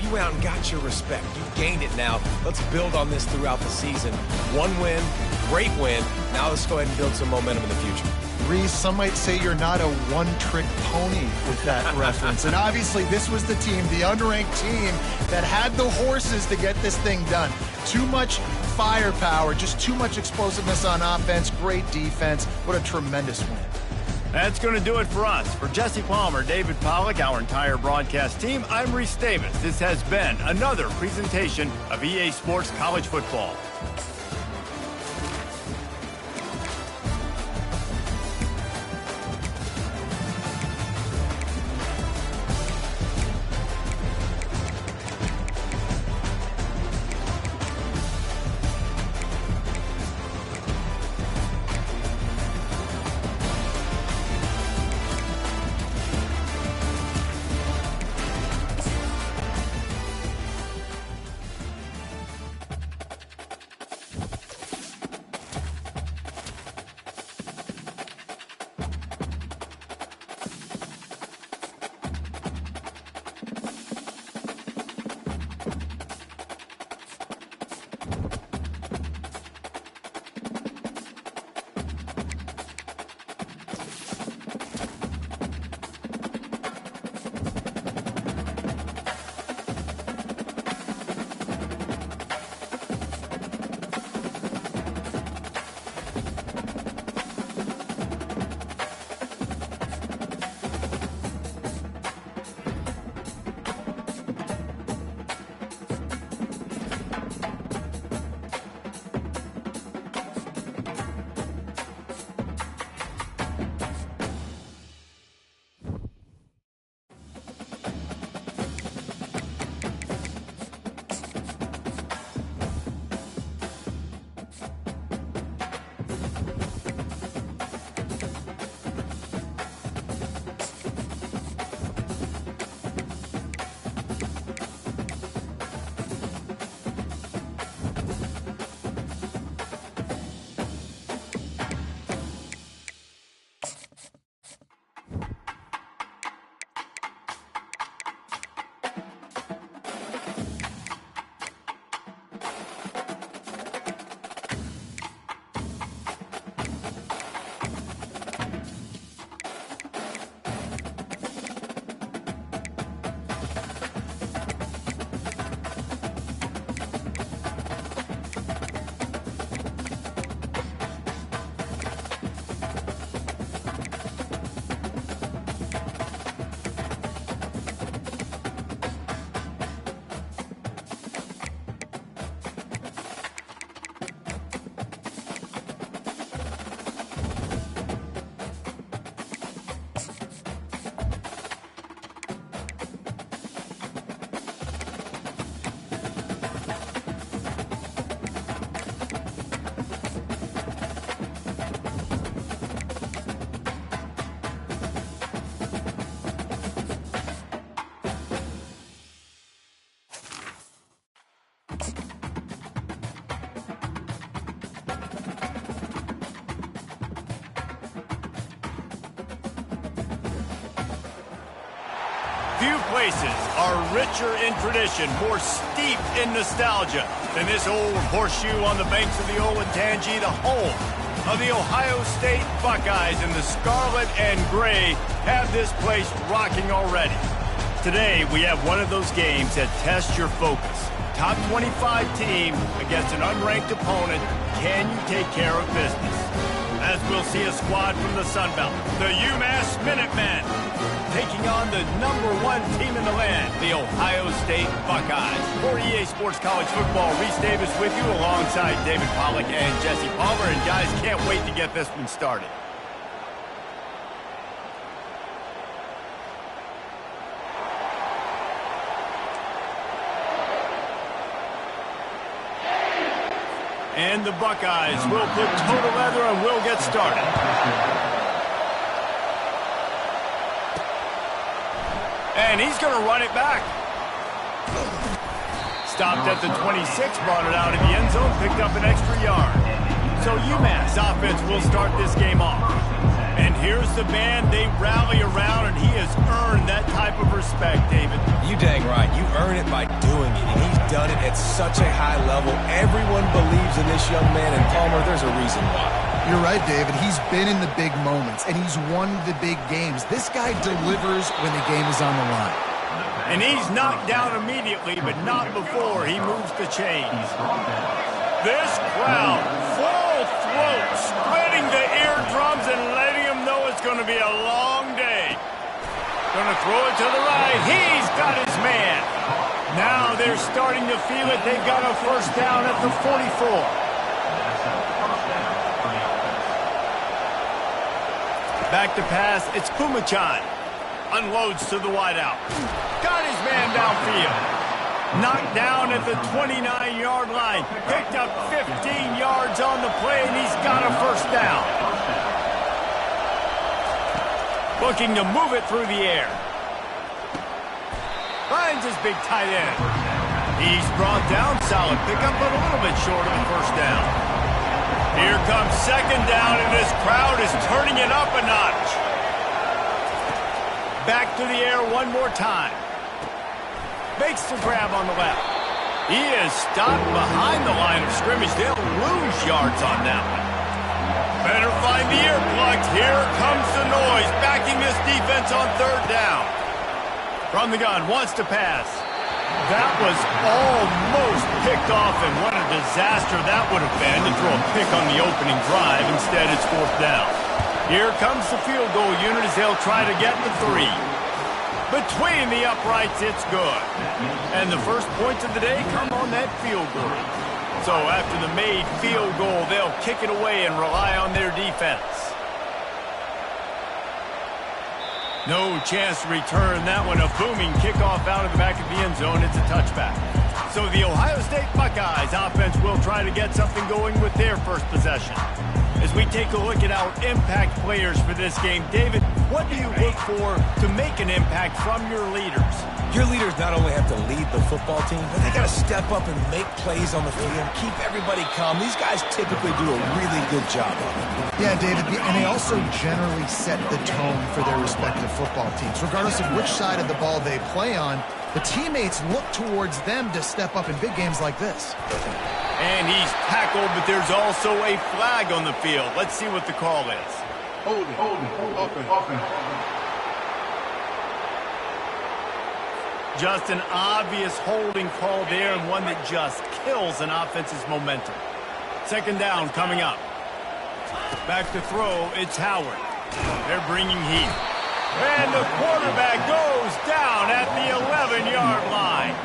you went out and got your respect. You've gained it now. Let's build on this throughout the season. One win, great win. Now let's go ahead and build some momentum in the future. Reese, some might say you're not a one-trick pony with that reference. And obviously this was the team, the unranked team, that had the horses to get this thing done. Too much firepower, just too much explosiveness on offense, great defense. What a tremendous win. That's going to do it for us. For Jesse Palmer, David Pollack, our entire broadcast team, I'm Reese Davis. This has been another presentation of EA Sports College Football. yards. Few places are richer in tradition, more steeped in nostalgia than this old horseshoe on the banks of the Olentangy, the home of the Ohio State Buckeyes. And the scarlet and gray have this place rocking already. Today, we have one of those games that tests your focus. Top 25 team against an unranked opponent. Can you take care of business? As we'll see a squad from the Sun Belt, the UMass Minutemen, taking on the #1 team in the land, the Ohio State Buckeyes. For EA Sports College Football, Reese Davis with you alongside David Pollack and Jesse Palmer. And guys, can't wait to get this one started. And the Buckeyes will put total leather and will get started. And he's going to run it back. Stopped at the 26, brought it out of the end zone, picked up an extra yard. So UMass offense will start this game off. And here's the band they rally around, and he has earned that type of respect, David. You dang right. You earn it by doing it, and he's done it at such a high level. Everyone believes in this young man, and Palmer, there's a reason why. You're right, David. He's been in the big moments, and he's won the big games. This guy delivers when the game is on the line. And he's knocked down immediately, but not before he moves the chains. This crowd, full throat, spreading the eardrums and letting them know it's going to be a long day. Going to throw it to the right. He's got his man. Now they're starting to feel it. They've got a first down at the 44. Back to pass, it's Pumachan. Unloads to the wideout. Got his man downfield. Knocked down at the 29-yard line. Picked up 15 yards on the play, and he's got a first down. Looking to move it through the air. Finds his big tight end. He's brought down, solid pickup, but a little bit short of the first down. Here comes second down, and this crowd is turning it up a notch. Back to the air one more time. Makes the grab on the left. He is stopped behind the line of scrimmage. They'll lose yards on that one. Better find the earplugs. Here comes the noise, backing this defense on third down. From the gun, wants to pass. That was almost picked off, and what a disaster that would have been to throw a pick on the opening drive. Instead, it's fourth down. Here comes the field goal unit as they'll try to get the 3. Between the uprights, it's good. And the first points of the day come on that field goal. So after the made field goal, they'll kick it away and rely on their defense. No chance to return that one. A booming kickoff out of the back of the end zone. It's a touchback. So the Ohio State Buckeyes offense will try to get something going with their first possession. As we take a look at our impact players for this game, David, what do you look for to make an impact from your leaders? Your leaders not only have to lead the football team, but they got to step up and make plays on the field, keep everybody calm. These guys typically do a really good job of it. Yeah, David, and they also generally set the tone for their respective football teams. Regardless of which side of the ball they play on, the teammates look towards them to step up in big games like this. And he's tackled, but there's also a flag on the field. Let's see what the call is. Hold it. Just an obvious holding call there, and one that just kills an offense's momentum. Second down coming up. Back to throw, it's Howard. They're bringing heat. And the quarterback goes down at the 11-yard line.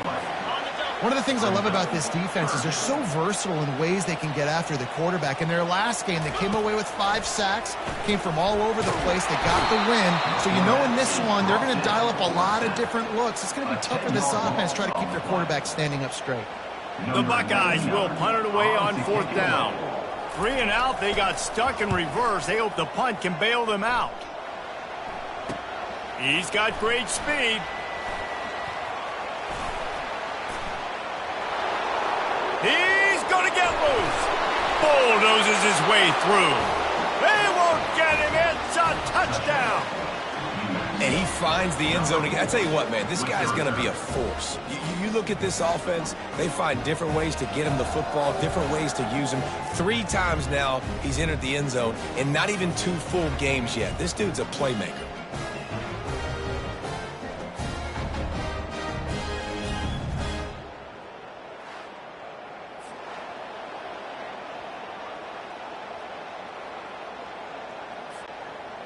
One of the things I love about this defense is they're so versatile in ways they can get after the quarterback. In their last game, they came away with 5 sacks, came from all over the place. They got the win. So you know in this one, they're going to dial up a lot of different looks. It's going to be tough for this offense to try to keep their quarterback standing up straight. The Buckeyes will punt it away on fourth down. 3 and out, they got stuck in reverse. They hope the punt can bail them out. He's got great speed. He's going to get loose. Bulldozes his way through. They won't get him. It's a touchdown. And he finds the end zone again. I tell you what, man, this guy's going to be a force. You look at this offense, they find different ways to get him the football, different ways to use him. 3 times now he's entered the end zone, and not even 2 full games yet. This dude's a playmaker.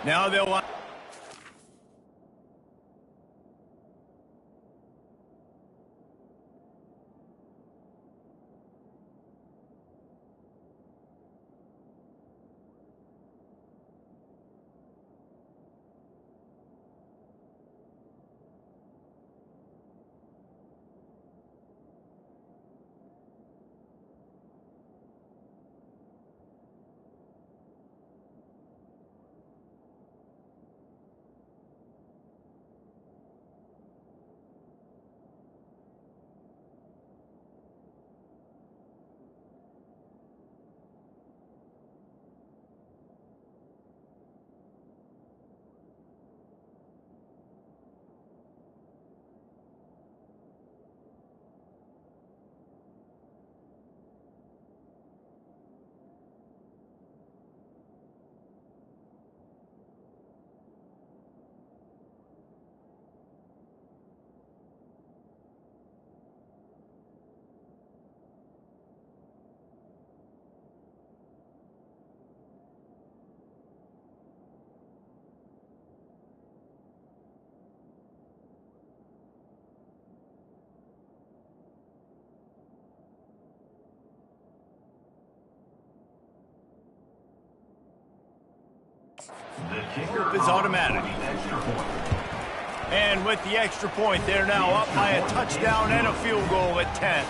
Now they'll... It's automatic. And with the extra point, they're now up by a touchdown and a field goal at 10.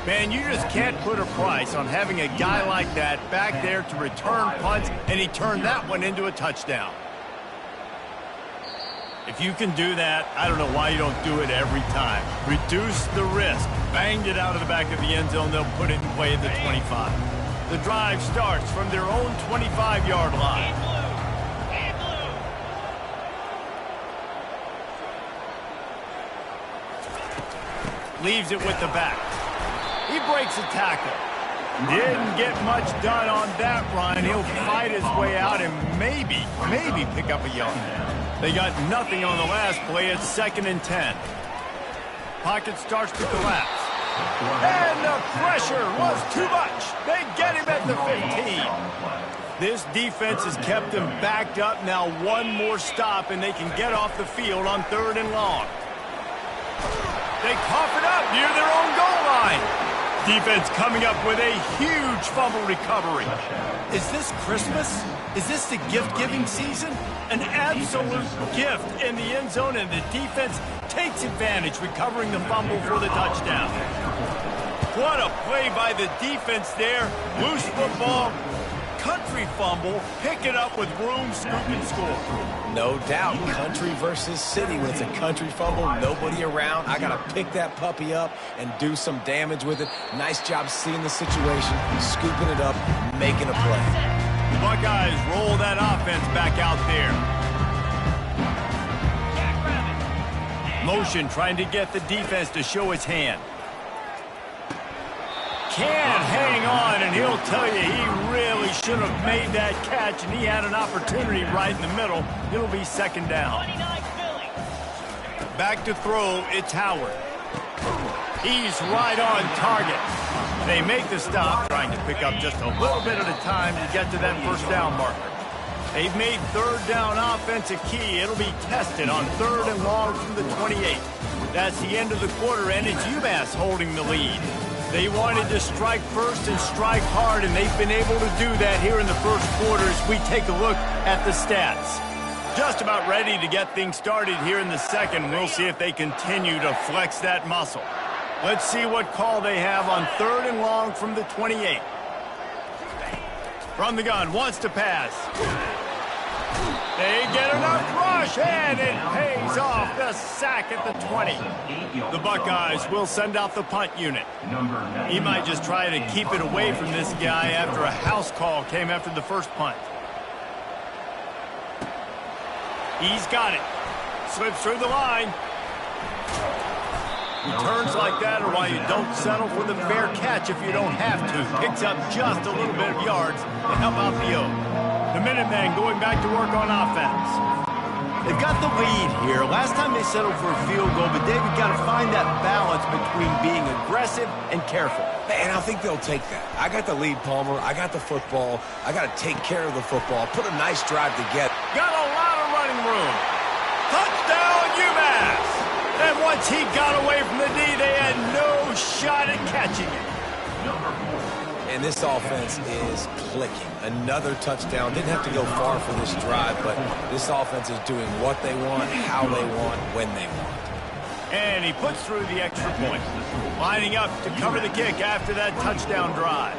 Man, you just can't put a price on having a guy like that back there to return punts, and he turned that one into a touchdown. If you can do that, I don't know why you don't do it every time. Reduce the risk. Banged it out of the back of the end zone. They'll put it in play at the 25. The drive starts from their own 25-yard line. Leaves it with the back. He breaks a tackle. Didn't get much done on that run. He'll fight his way out and maybe pick up a yard. They got nothing on the last play. It's 2nd and 10. Pocket starts to collapse. And the pressure was too much. They get him at the 15. This defense has kept them backed up. Now one more stop, and they can get off the field on 3rd and long. They cough it up near their own goal line. Defense coming up with a huge fumble recovery. Is this Christmas? Is this the gift-giving season? An absolute gift in the end zone, and the defense takes advantage, recovering the fumble for the touchdown. What a play by the defense there. Loose football, country fumble, pick it up with room, scoop, and score. No doubt, country versus city. When it's a country fumble, nobody around. I got to pick that puppy up and do some damage with it. Nice job seeing the situation, scooping it up, making a play. The Buckeyes roll that offense back out there. Motion trying to get the defense to show its hand. Can't hang on, and he'll tell you he really should have made that catch, and he had an opportunity right in the middle. It'll be 2nd down. Back to throw, it's Howard. He's right on target. They make the stop, trying to pick up just a little bit at a time to get to that 1st down marker. They've made 3rd down offense a key. It'll be tested on 3rd and long from the 28. That's the end of the quarter, and it's UMass holding the lead. They wanted to strike first and strike hard, and they've been able to do that here in the 1st quarter as we take a look at the stats. Just about ready to get things started here in the 2nd. We'll see if they continue to flex that muscle. Let's see what call they have on 3rd and long from the 28. From the gun, wants to pass. They get enough rush, and it pays off. The a sack at the 20. The Buckeyes will send out the punt unit. He might just try to keep it away from this guy after a house call came after the first punt. He's got it. Slips through the line. Returns like that are why you don't settle for the fair catch if you don't have to. Picks up just a little bit of yards to help out the O. The Minutemen going back to work on offense. They've got the lead here. Last time they settled for a field goal, but David got to find that balance between being aggressive and careful. And I think they'll take that. I got the lead, Palmer. I got the football. I got to take care of the football. Put a nice drive together. Got a lot of running room. Touchdown, UMass! And once he got away from the D, they had no shot at catching it. And this offense is clicking. Another touchdown. Didn't have to go far for this drive, but this offense is doing what they want, how they want, when they want. And he puts through the extra point. Lining up to cover the kick after that touchdown drive.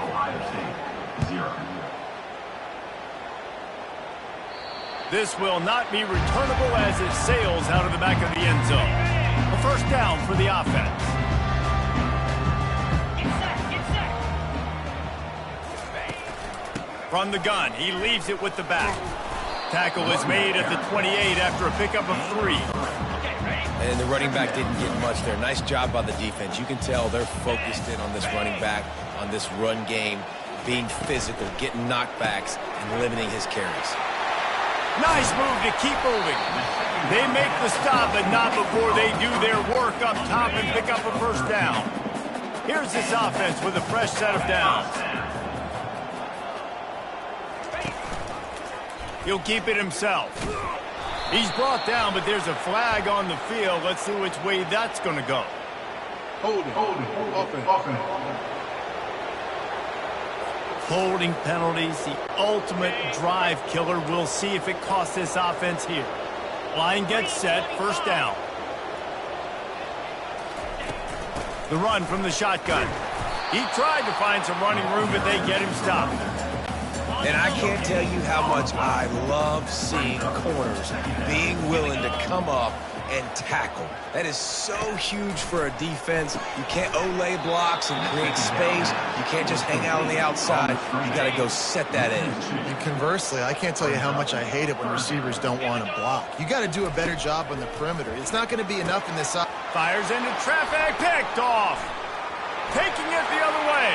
This will not be returnable as it sails out of the back of the end zone. A first down for the offense. Get set. From the gun, he leaves it with the back. Tackle is made at the 28 after a pickup of 3. And the running back didn't get much there. Nice job by the defense. You can tell they're focused in on this running back, on this run game, being physical, getting knockbacks, and limiting his carries. Nice move to keep moving. They make the stop, but not before they do their work up top and pick up a first down. Here's this offense with a fresh set of downs. He'll keep it himself. He's brought down, but there's a flag on the field. Let's see which way that's going to go. Holding, offense. Holding penalties, the ultimate drive killer. We'll see if it costs this offense here. Line gets set, first down. The run from the shotgun. He tried to find some running room, but they get him stopped. And I can't tell you how much I love seeing corners being willing to come up and tackle. That is so huge for a defense. You can't olay blocks and create space. You can't just hang out on the outside. You got to go set that edge. And conversely, I can't tell you how much I hate it when receivers don't want to block. You got to do a better job on the perimeter. It's not going to be enough in this. Fires into traffic, picked off. Taking it the other way.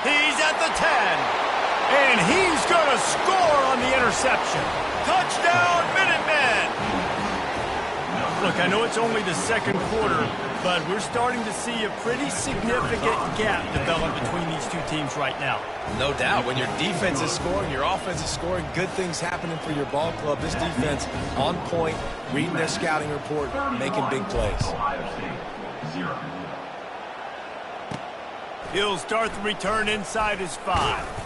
He's at the 10. And he's going to score on the interception. Touchdown, Minutemen! Look, I know it's only the second quarter, but we're starting to see a pretty significant gap develop between these two teams right now. No doubt. When your defense is scoring, your offense is scoring, good things happening for your ball club. This defense on point, reading their scouting report, making big plays. He'll start the return inside his 5.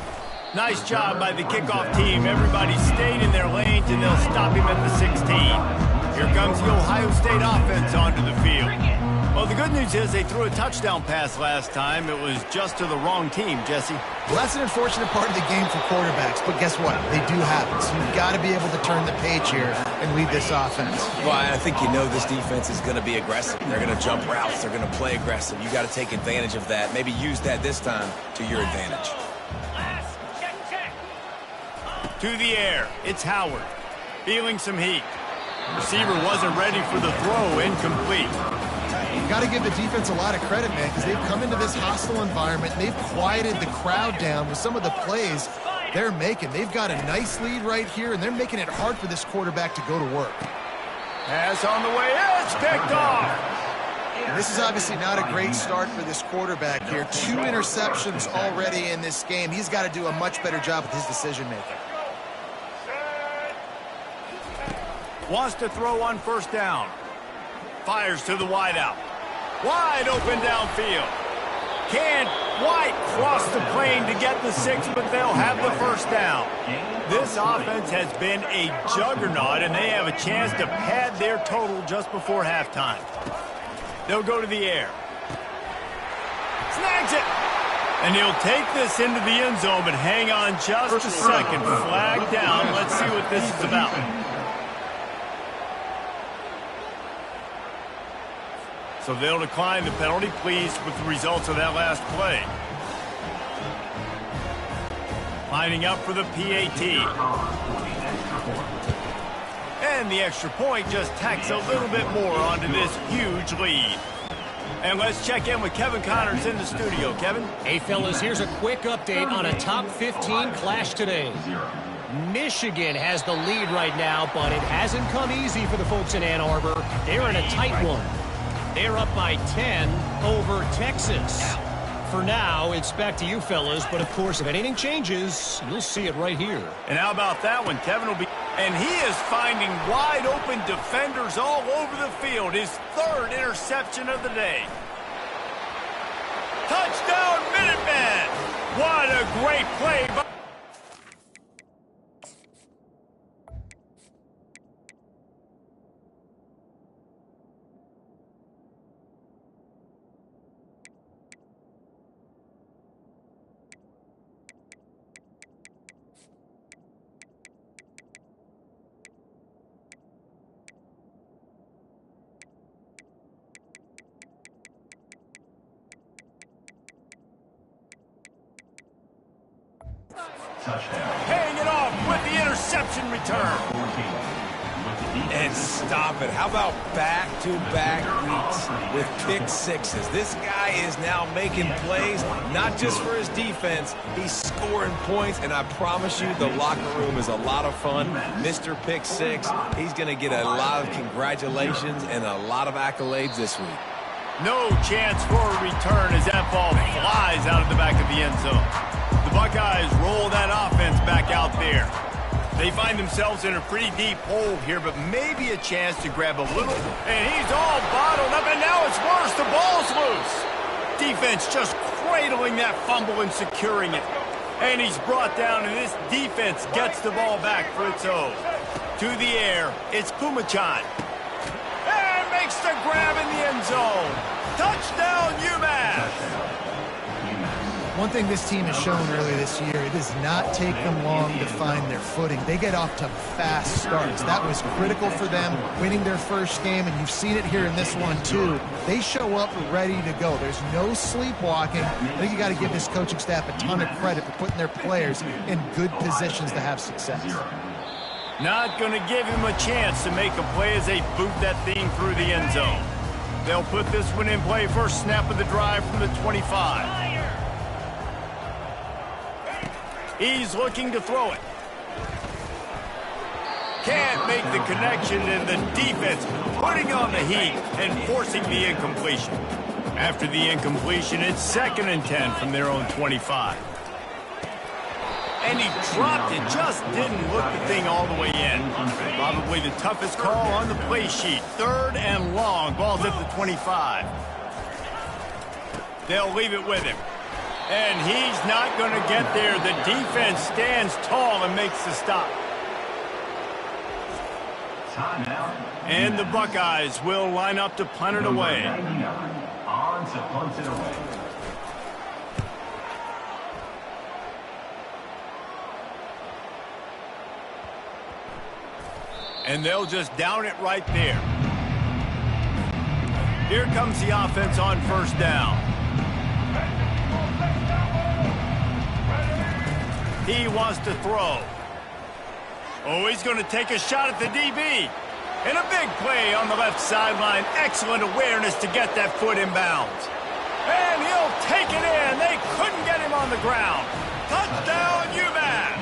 Nice job by the kickoff team. Everybody stayed in their lanes, and they'll stop him at the 16. Here comes the Ohio State offense onto the field. Well, the good news is they threw a touchdown pass last time. It was just to the wrong team, Jesse. Well, that's an unfortunate part of the game for quarterbacks, but guess what? They do have it, so you've got to be able to turn the page here and lead this offense. Well, I think you know this defense is going to be aggressive. They're going to jump routes. They're going to play aggressive. You got to take advantage of that. Maybe use that this time to your advantage. To the air, it's Howard. Feeling some heat. Receiver wasn't ready for the throw, incomplete. You've got to give the defense a lot of credit, man, because they've come into this hostile environment, and they've quieted the crowd down with some of the plays they're making. They've got a nice lead right here, and they're making it hard for this quarterback to go to work. Pass on the way, it's picked off. And this is obviously not a great start for this quarterback here. 2 interceptions already in this game. He's got to do a much better job with his decision-making. Wants to throw on first down. Fires to the wideout. Wide open downfield. Can White cross the plane to get the 6, but they'll have the first down. This offense has been a juggernaut, and they have a chance to pad their total just before halftime. They'll go to the air. Snags it. And he'll take this into the end zone, but hang on just a second. Flag down. Let's see what this is about. So they'll decline the penalty, pleased with the results of that last play. Lining up for the PAT. And the extra point just tacks a little bit more onto this huge lead. And let's check in with Kevin Connors in the studio. Kevin? Hey, fellas, here's a quick update on a top 15 clash today. Michigan has the lead right now, but it hasn't come easy for the folks in Ann Arbor. They're in a tight one. They're up by 10 over Texas. For now, it's back to you fellas, but of course, if anything changes, you'll see it right here. And how about that one? Kevin will be... And he is finding wide open defenders all over the field. His third interception of the day. Touchdown, Minutemen! What a great play by... Paying it off with the interception return. And stop it. How about back-to-back weeks with pick sixes? This guy is now making plays, not just for his defense. He's scoring points, and I promise you the locker room is a lot of fun. Mr. Pick Six, he's going to get a lot of congratulations and a lot of accolades this week. No chance for a return as that ball flies out of the back of the end zone. The Buckeyes roll that offense back out there. They find themselves in a pretty deep hole here, but maybe a chance to grab a little. And he's all bottled up, and now it's worse. The ball's loose. Defense just cradling that fumble and securing it. And he's brought down, and this defense gets the ball back for its own. To the air, it's Kumachan. And makes the grab in the end zone. Touchdown, UMass. One thing this team has shown earlier this year, it does not take them long to find their footing. They get off to fast starts. That was critical for them, winning their first game, and you've seen it here in this one too. They show up ready to go. There's no sleepwalking. I think you got to give this coaching staff a ton of credit for putting their players in good positions to have success. Not going to give him a chance to make a play as they boot that thing through the end zone. They'll put this one in play, first snap of the drive from the 25. He's looking to throw it. Can't make the connection, and the defense putting on the heat and forcing the incompletion. After the incompletion, it's 2nd and 10 from their own 25. And he dropped it, just didn't look the thing all the way in. Probably the toughest call on the play sheet. 3rd and long, ball's at the 25. They'll leave it with him. And he's not going to get there. The defense stands tall and makes the stop. And the Buckeyes will line up to punt it away. And they'll just down it right there. Here comes the offense on first down. He wants to throw. Oh, he's going to take a shot at the DB. And a big play on the left sideline. Excellent awareness to get that foot in bounds. And he'll take it in. They couldn't get him on the ground. Touchdown, UMass.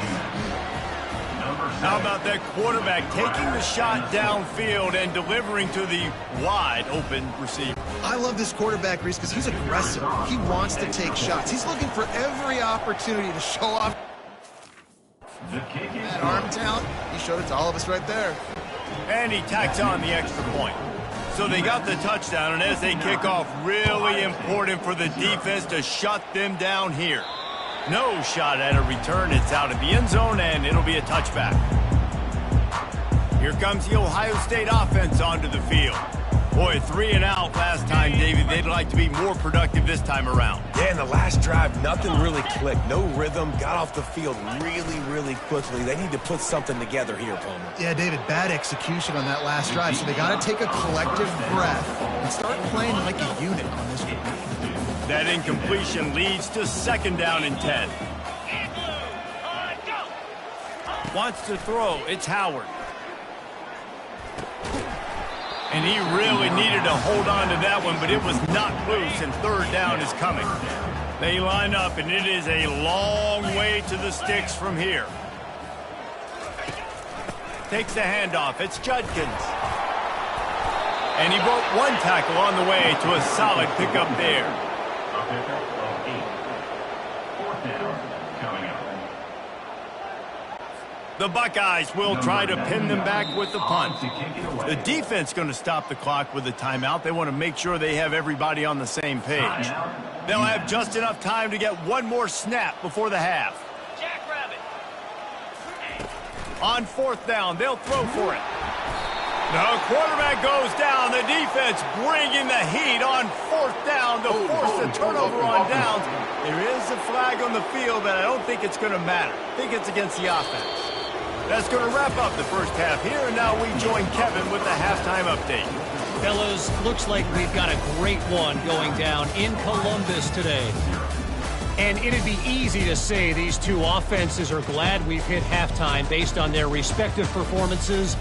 How about that quarterback taking the shot downfield and delivering to the wide open receiver? I love this quarterback, Reese, because he's aggressive. He wants to take shots. He's looking for every opportunity to show off that arm talent. He showed it to all of us right there. And he tacks on the extra point. So they got the touchdown, and as they kick off, really important for the defense to shut them down here. No shot at a return. It's out of the end zone, and it'll be a touchback. Here comes the Ohio State offense onto the field. Boy, 3 and out last time, David. They'd like to be more productive this time around. Yeah, in the last drive, nothing really clicked. No rhythm, got off the field really quickly. They need to put something together here, Palmer. Yeah, David, bad execution on that last drive, so they got to take a collective breath and start playing like a unit on this one. That incompletion leads to 2nd down and 10. Wants to throw. It's Howard. And he really needed to hold on to that one, but it was knocked loose, and 3rd down is coming. They line up, and it is a long way to the sticks from here. Takes the handoff. It's Judkins. And he broke 1 tackle on the way to a solid pickup there. The Buckeyes will try to pin them back with the punt. The defense going to stop the clock with a timeout. They want to make sure they have everybody on the same page. They'll have just enough time to get 1 more snap before the half. On 4th down, they'll throw for it. The quarterback goes down. The defense bringing the heat on 4th down to force the turnover on downs. There is a flag on the field, but I don't think it's going to matter. I think it's against the offense. That's going to wrap up the first half here, and now we join Kevin with the halftime update. Fellas, looks like we've got a great one going down in Columbus today. And it'd be easy to say these two offenses are glad we've hit halftime based on their respective performances.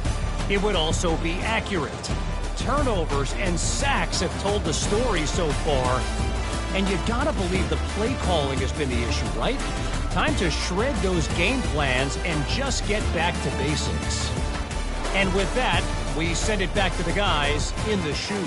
It would also be accurate. Turnovers and sacks have told the story so far. And you gotta believe the play calling has been the issue, right? Time to shred those game plans and just get back to basics. And with that, we send it back to the guys in the shoe.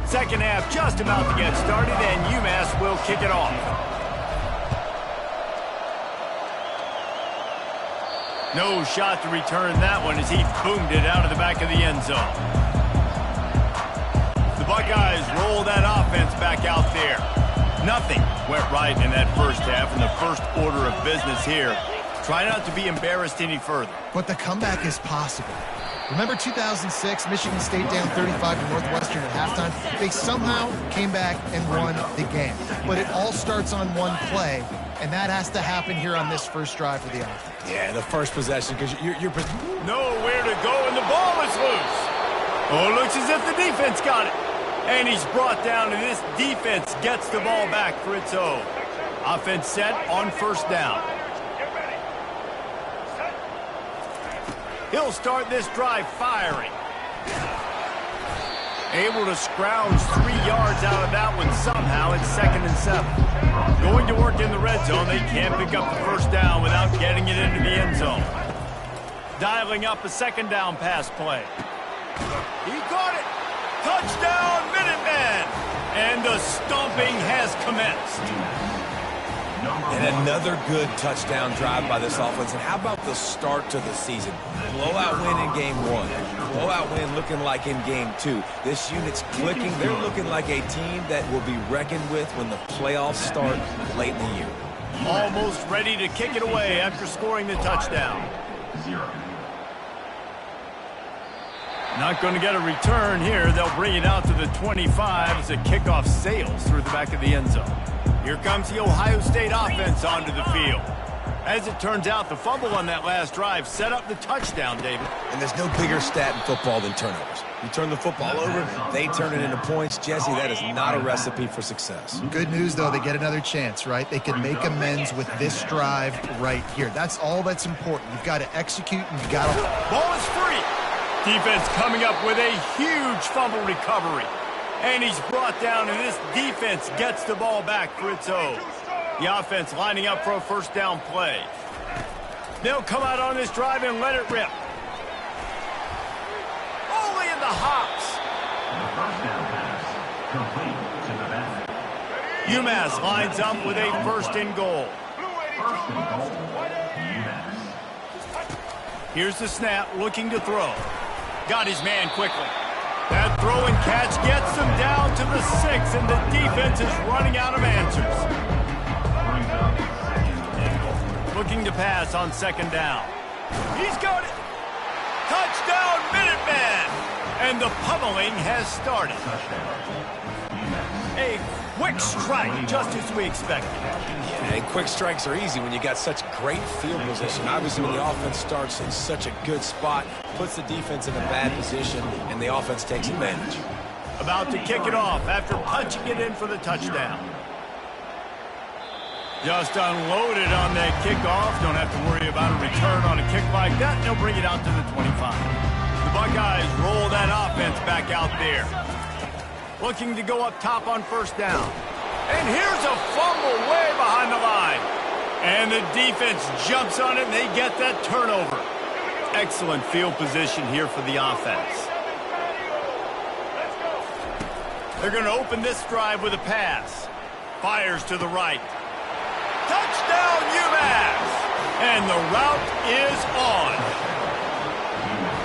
Second half just about to get started, and UMass will kick it off. No shot to return that one as he boomed it out of the back of the end zone. The Buckeyes roll that offense back out there. Nothing went right in that first half, and the first order of business here. Try not to be embarrassed any further. But the comeback is possible. Remember 2006, Michigan State down 35 to Northwestern at halftime? They somehow came back and won the game. But it all starts on one play, and that has to happen here on this first drive for the offense. Yeah, the first possession, because you're nowhere to go, and the ball is loose. Oh, it looks as if the defense got it. And he's brought down, and this defense gets the ball back for its own. Offense set on 1st down. He'll start this drive firing. Able to scrounge 3 yards out of that one somehow. It's 2nd and 7. Going to work in the red zone. They can't pick up the first down without getting it into the end zone. Dialing up a 2nd down pass play. He caught it. Touchdown, Minutemen. And the stomping has commenced. And another good touchdown drive by this offense. And how about the start to the season? Blowout win in game 1. Blowout win looking like in game 2. This unit's clicking. They're looking like a team that will be reckoned with when the playoffs start late in the year. Almost ready to kick it away after scoring the touchdown. Not going to get a return here. They'll bring it out to the 25 as the kickoff sails through the back of the end zone. Here comes the Ohio State offense onto the field. As it turns out, the fumble on that last drive set up the touchdown, David. And there's no bigger stat in football than turnovers. You turn the football over, they turn it into points. Jesse, that is not a recipe for success. Good news, though, they get another chance, right? They can make amends with this drive right here. That's all that's important. You've got to execute, and you've got to... Ball is free. Defense coming up with a huge fumble recovery. And he's brought down, and this defense gets the ball back for its own. The offense lining up for a first down play. They'll come out on this drive and let it rip. Only in the hops. UMass lines up with a 1st and goal. Here's the snap, looking to throw. Got his man quickly. That throw and catch gets him down to the 6, and the defense is running out of answers. Looking to pass on second down. He's got it. Touchdown, Minuteman! And the pummeling has started. A quick strike, just as we expected. Yeah, and quick strikes are easy when you got such great field position. Obviously, when the offense starts in such a good spot, puts the defense in a bad position, and the offense takes advantage. About to kick it off after punching it in for the touchdown. Just unloaded on that kickoff. Don't have to worry about a return on a kick like that. They'll bring it out to the 25. The Buckeyes roll that offense back out there. Looking to go up top on first down. And here's a fumble way behind the line. And the defense jumps on it, and they get that turnover. Excellent field position here for the offense. They're going to open this drive with a pass. Fires to the right. Touchdown, UMass! And the route is on.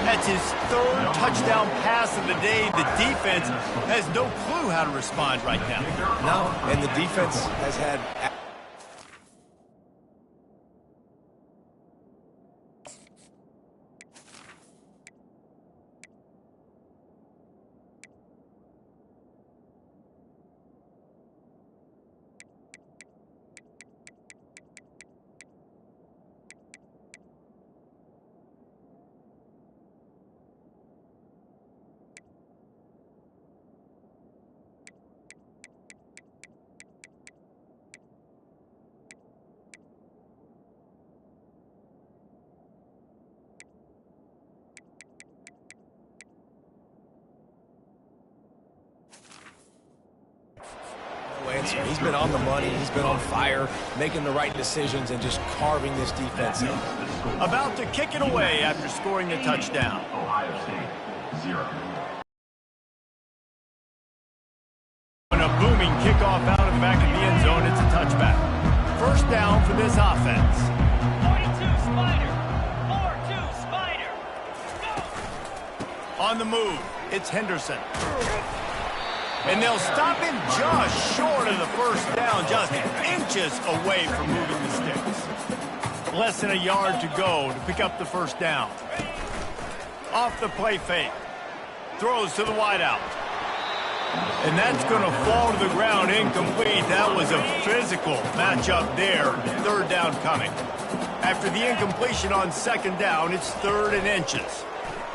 That's his third touchdown pass of the day. The defense has no clue how to respond right now. No, and the defense has had... He's been on the money. He's been on fire, making the right decisions and just carving this defense up. About to kick it away after scoring the touchdown. Ohio State, 0. And a booming kickoff out of the back of the end zone. It's a touchback. First down for this offense. 42 Spider. 4-2 Spider. Go. On the move, it's Henderson. And they'll stop him just short of the first down, just inches away from moving the sticks. Less than a yard to go to pick up the first down. Off the play fake. Throws to the wideout. And that's going to fall to the ground incomplete. That was a physical matchup there. Third down coming. After the incompletion on second down, it's 3rd and inches.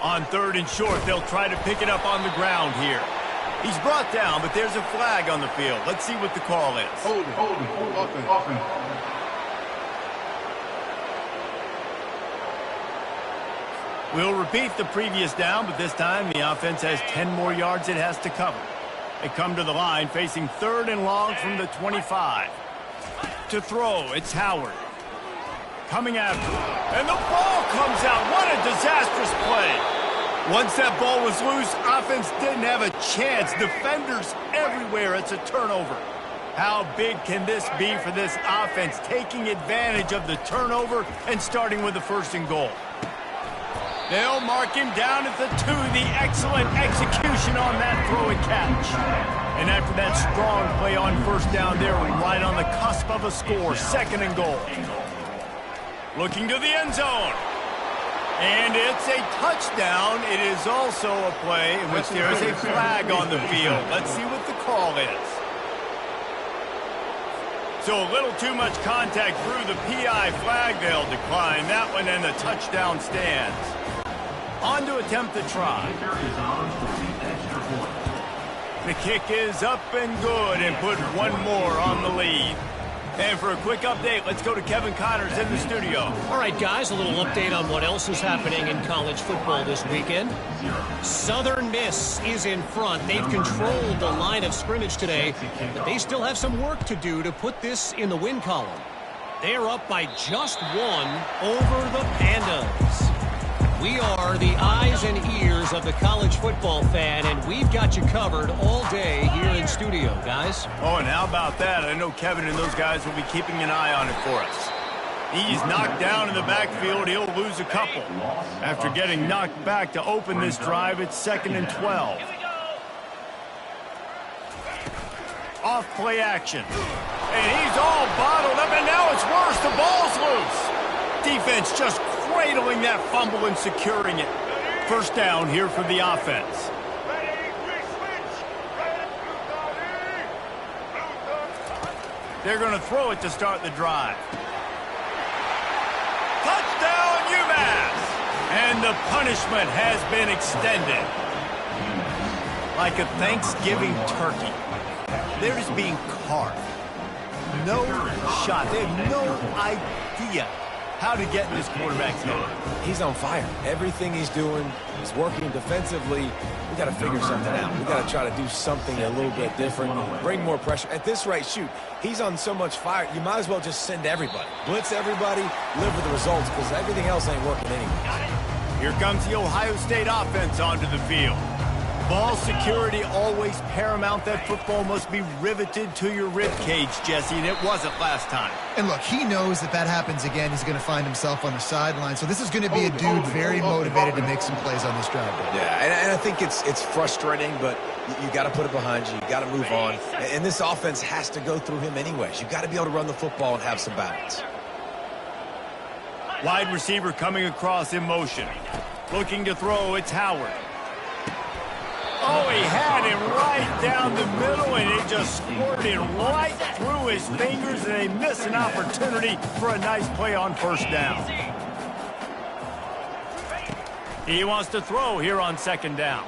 On 3rd and short, they'll try to pick it up on the ground here. He's brought down, but there's a flag on the field. Let's see what the call is. Hold it. We'll repeat the previous down, but this time the offense has 10 more yards it has to cover. They come to the line facing 3rd and long from the 25. To throw, it's Howard. Coming after him. And the ball comes out. What a disastrous play. Once that ball was loose, offense didn't have a chance. Defenders everywhere. It's a turnover. How big can this be for this offense, taking advantage of the turnover and starting with the 1st and goal? They'll mark him down at the 2. The excellent execution on that throw and catch. And after that strong play on first down, they're right on the cusp of a score. 2nd and goal. Looking to the end zone. And it's a touchdown. It is also a play in which there is a flag on the field. Let's see what the call is. So a little too much contact through the PI flag. They'll decline that one, and the touchdown stands. On to attempt the try. The kick is up and good and put one more on the lead. And for a quick update, let's go to Kevin Connors in the studio. All right, guys, a little update on what else is happening in college football this weekend. Southern Miss is in front. They've controlled the line of scrimmage today, but they still have some work to do to put this in the win column. They're up by just 1 over the Pandas. We are the eyes and ears of the college football fan, and we've got you covered all day here in studio, guys. Oh, and how about that? I know Kevin and those guys will be keeping an eye on it for us. He's knocked down in the backfield. He'll lose a couple. After getting knocked back to open this drive, it's 2nd and 12. Off play action. And he's all bottled up, and now it's worse. The ball's loose. Defense just cradling that fumble and securing it. First down here for the offense. They're going to throw it to start the drive. Touchdown, UMass! And the punishment has been extended. Like a Thanksgiving turkey. They're just being carved. No shot. They have no idea how to get in this quarterback's head. He's on fire. Everything he's doing is working defensively. We got to figure something out. We got to try to do something a little bit different, bring more pressure. At this rate, shoot, he's on so much fire, you might as well just send everybody. Blitz everybody, live with the results, because everything else ain't working anyway. Here comes the Ohio State offense onto the field. Ball security always paramount. That football must be riveted to your rib cage, Jesse, and it wasn't last time. And look, he knows that happens again, he's going to find himself on the sideline. So this is going to be a dude very motivated to make some plays on this drive. Yeah, and I think it's frustrating, but you got to put it behind you. You got to move on. And this offense has to go through him anyways. You got to be able to run the football and have some balance. Wide receiver coming across in motion. Looking to throw, it's Howard. Oh, he had him right down the middle, and it just squirted right through his fingers, and they miss an opportunity for a nice play on first down. He wants to throw here on 2nd down.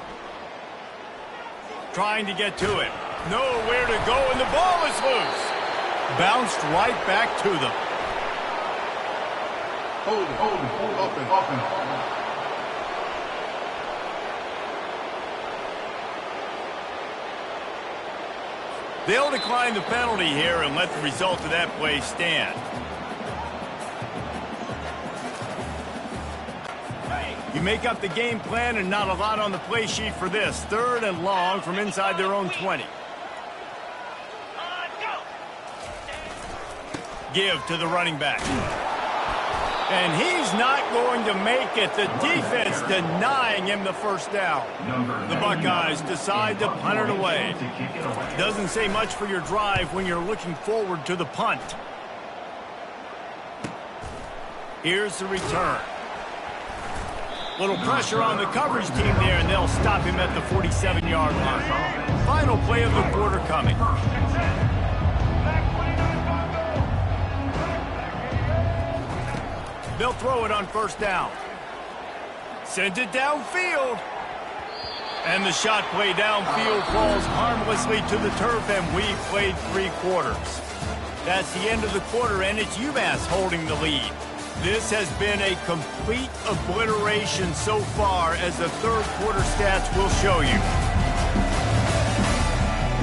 Trying to get to it. Nowhere to go, and the ball is loose. Bounced right back to them. Hold it, offense. They'll decline the penalty here and let the result of that play stand. You make up the game plan and not a lot on the play sheet for this. 3rd and long from inside their own 20. Give to the running back. And he's not going to make it. The defense denying him the first down. The Buckeyes decide to punt it away. Doesn't say much for your drive when you're looking forward to the punt. Here's the return. Little pressure on the coverage team there, and they'll stop him at the 47-yard line. Final play of the quarter coming. They'll throw it on first down. Sends it downfield. And the shot play downfield falls harmlessly to the turf, and we've played 3 quarters. That's the end of the quarter, and it's UMass holding the lead. This has been a complete obliteration so far, as the 3rd quarter stats will show you.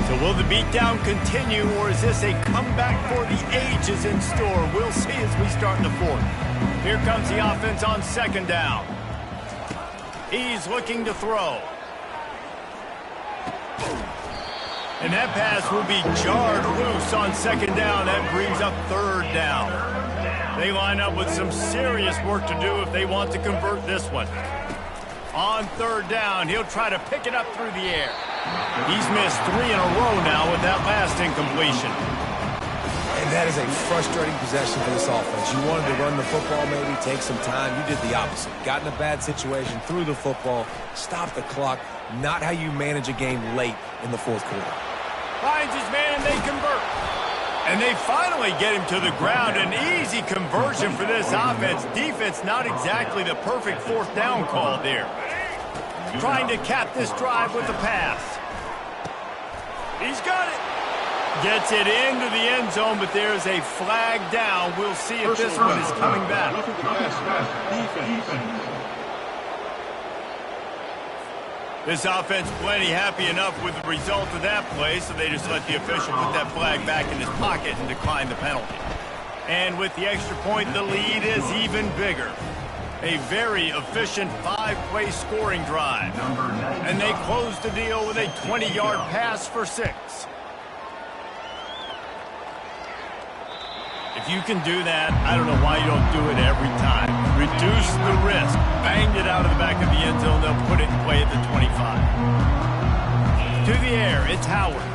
So will the beatdown continue, or is this a comeback for the ages in store? We'll see as we start in the 4th. Here comes the offense on 2nd down. He's looking to throw. And that pass will be jarred loose on 2nd down. That brings up 3rd down. They line up with some serious work to do if they want to convert this one. On 3rd down, he'll try to pick it up through the air. He's missed 3 in a row now with that last incompletion. And that is a frustrating possession for this offense. You wanted to run the football, maybe take some time. You did the opposite. Got in a bad situation, threw the football, stopped the clock. Not how you manage a game late in the 4th quarter. Finds his man, and they convert. And they finally get him to the ground. An easy conversion for this offense. Defense not exactly the perfect 4th down call there. Trying to cap this drive with a pass. He's got it. Gets it into the end zone, but there's a flag down. We'll see if this one is coming back. This offense plenty happy enough with the result of that play, so they just let the official put that flag back in his pocket and decline the penalty. And with the extra point, the lead is even bigger. A very efficient 5-play scoring drive. And they close the deal with a 20-yard pass for 6. If you can do that, I don't know why you don't do it every time. Reduce the risk. Banged it out of the back of the end zone. They'll put it in play at the 25. To the air, it's Howard.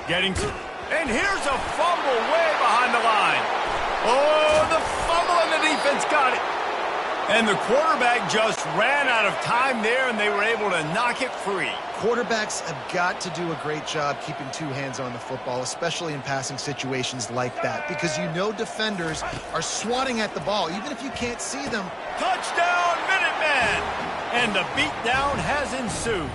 Getting to... And here's a fumble way behind the line. Oh, the fumble and the defense got it. And the quarterback just ran out of time there, and they were able to knock it free. Quarterbacks have got to do a great job keeping two hands on the football, especially in passing situations like that, because you know defenders are swatting at the ball, even if you can't see them. Touchdown, Minutemen! And the beatdown has ensued.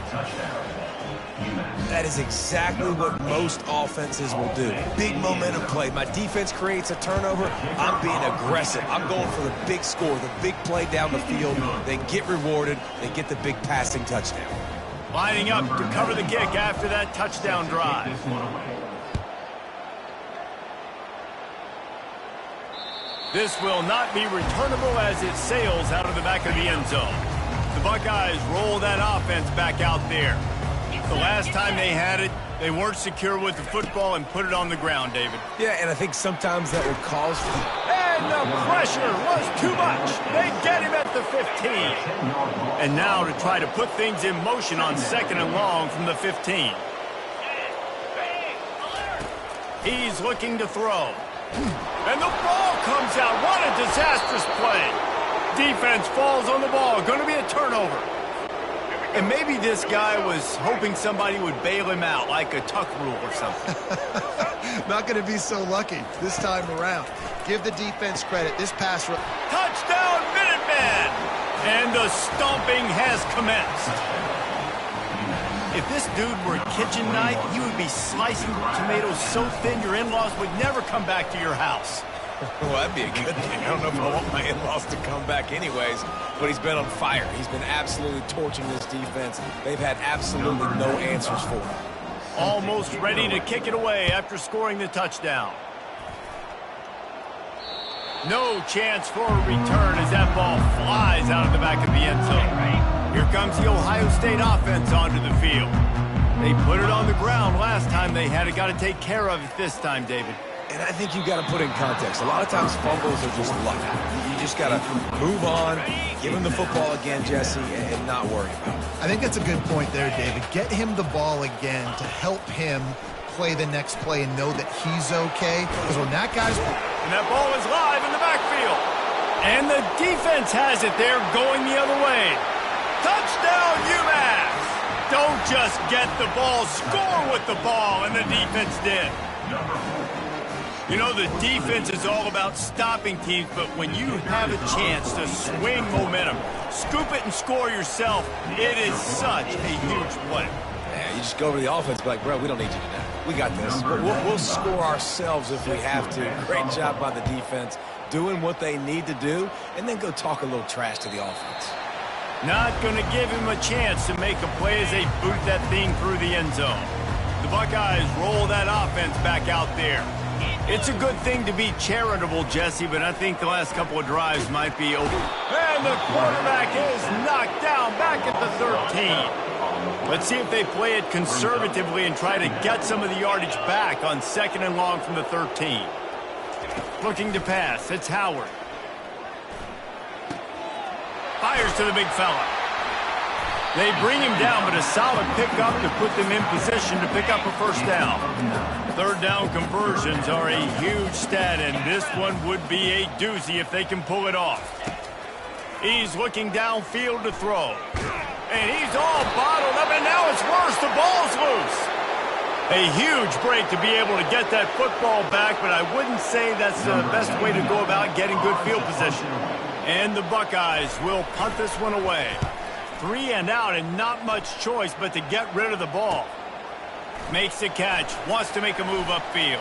That is exactly what most offenses will do. Big momentum play. My defense creates a turnover. I'm being aggressive. I'm going for the big score, the big play down the field. They get rewarded. They get the big passing touchdown. Lining up to cover the kick after that touchdown drive. This will not be returnable as it sails out of the back of the end zone. The Buckeyes roll that offense back out there. The last time they had it, they weren't secure with the football and put it on the ground, David. Yeah, and I think sometimes that will cause... And the pressure was too much. They get him at the 15. And now to try to put things in motion on 2nd and long from the 15. He's looking to throw. And the ball comes out. What a disastrous play. Defense falls on the ball. Going to be a turnover. And maybe this guy was hoping somebody would bail him out, like a tuck rule or something. Not going to be so lucky this time around. Give the defense credit. This pass... Touchdown, Minutemen! And the stomping has commenced. If this dude were a kitchen knife, you would be slicing tomatoes so thin your in-laws would never come back to your house. Well, that'd be a good thing. I don't know if I want my in-laws to come back anyways, but he's been on fire. He's been absolutely torching this defense. They've had absolutely no answers for him. Almost ready to kick it away after scoring the touchdown. No chance for a return as that ball flies out of the back of the end zone. Here comes the Ohio State offense onto the field. They put it on the ground last time they had it. Got to take care of it this time, David. And I think you've got to put in context. A lot of times fumbles are just luck. You just got to move on, give him the football again, Jesse, and not worry about it. I think that's a good point there, David. Get him the ball again to help him play the next play and know that he's okay. Because when that guy's... And that ball is live in the backfield. And the defense has it there going the other way. Touchdown, UMass! Don't just get the ball, score with the ball, and the defense did. You know, the defense is all about stopping teams, but when you have a chance to swing momentum, scoop it and score yourself, it is such a huge play. Yeah, you just go over to the offense and be like, bro, we don't need you today. We got this. We'll score ourselves if we have to. Great job by the defense doing what they need to do, and then go talk a little trash to the offense. Not going to give him a chance to make a play as they boot that thing through the end zone. The Buckeyes roll that offense back out there. It's a good thing to be charitable, Jesse, but I think the last couple of drives might be over. And the quarterback is knocked down back at the 13. Let's see if they play it conservatively and try to get some of the yardage back on 2nd and long from the 13. Looking to pass, it's Howard. Fires to the big fella. They bring him down, but a solid pickup to put them in position to pick up a first down. 3rd down conversions are a huge stat, and this one would be a doozy if they can pull it off. He's looking downfield to throw. And he's all bottled up, and now it's worse. The ball's loose. A huge break to be able to get that football back, but I wouldn't say that's the best way to go about getting good field position. And the Buckeyes will punt this one away. 3 and out, and not much choice but to get rid of the ball. Makes the catch, wants to make a move upfield.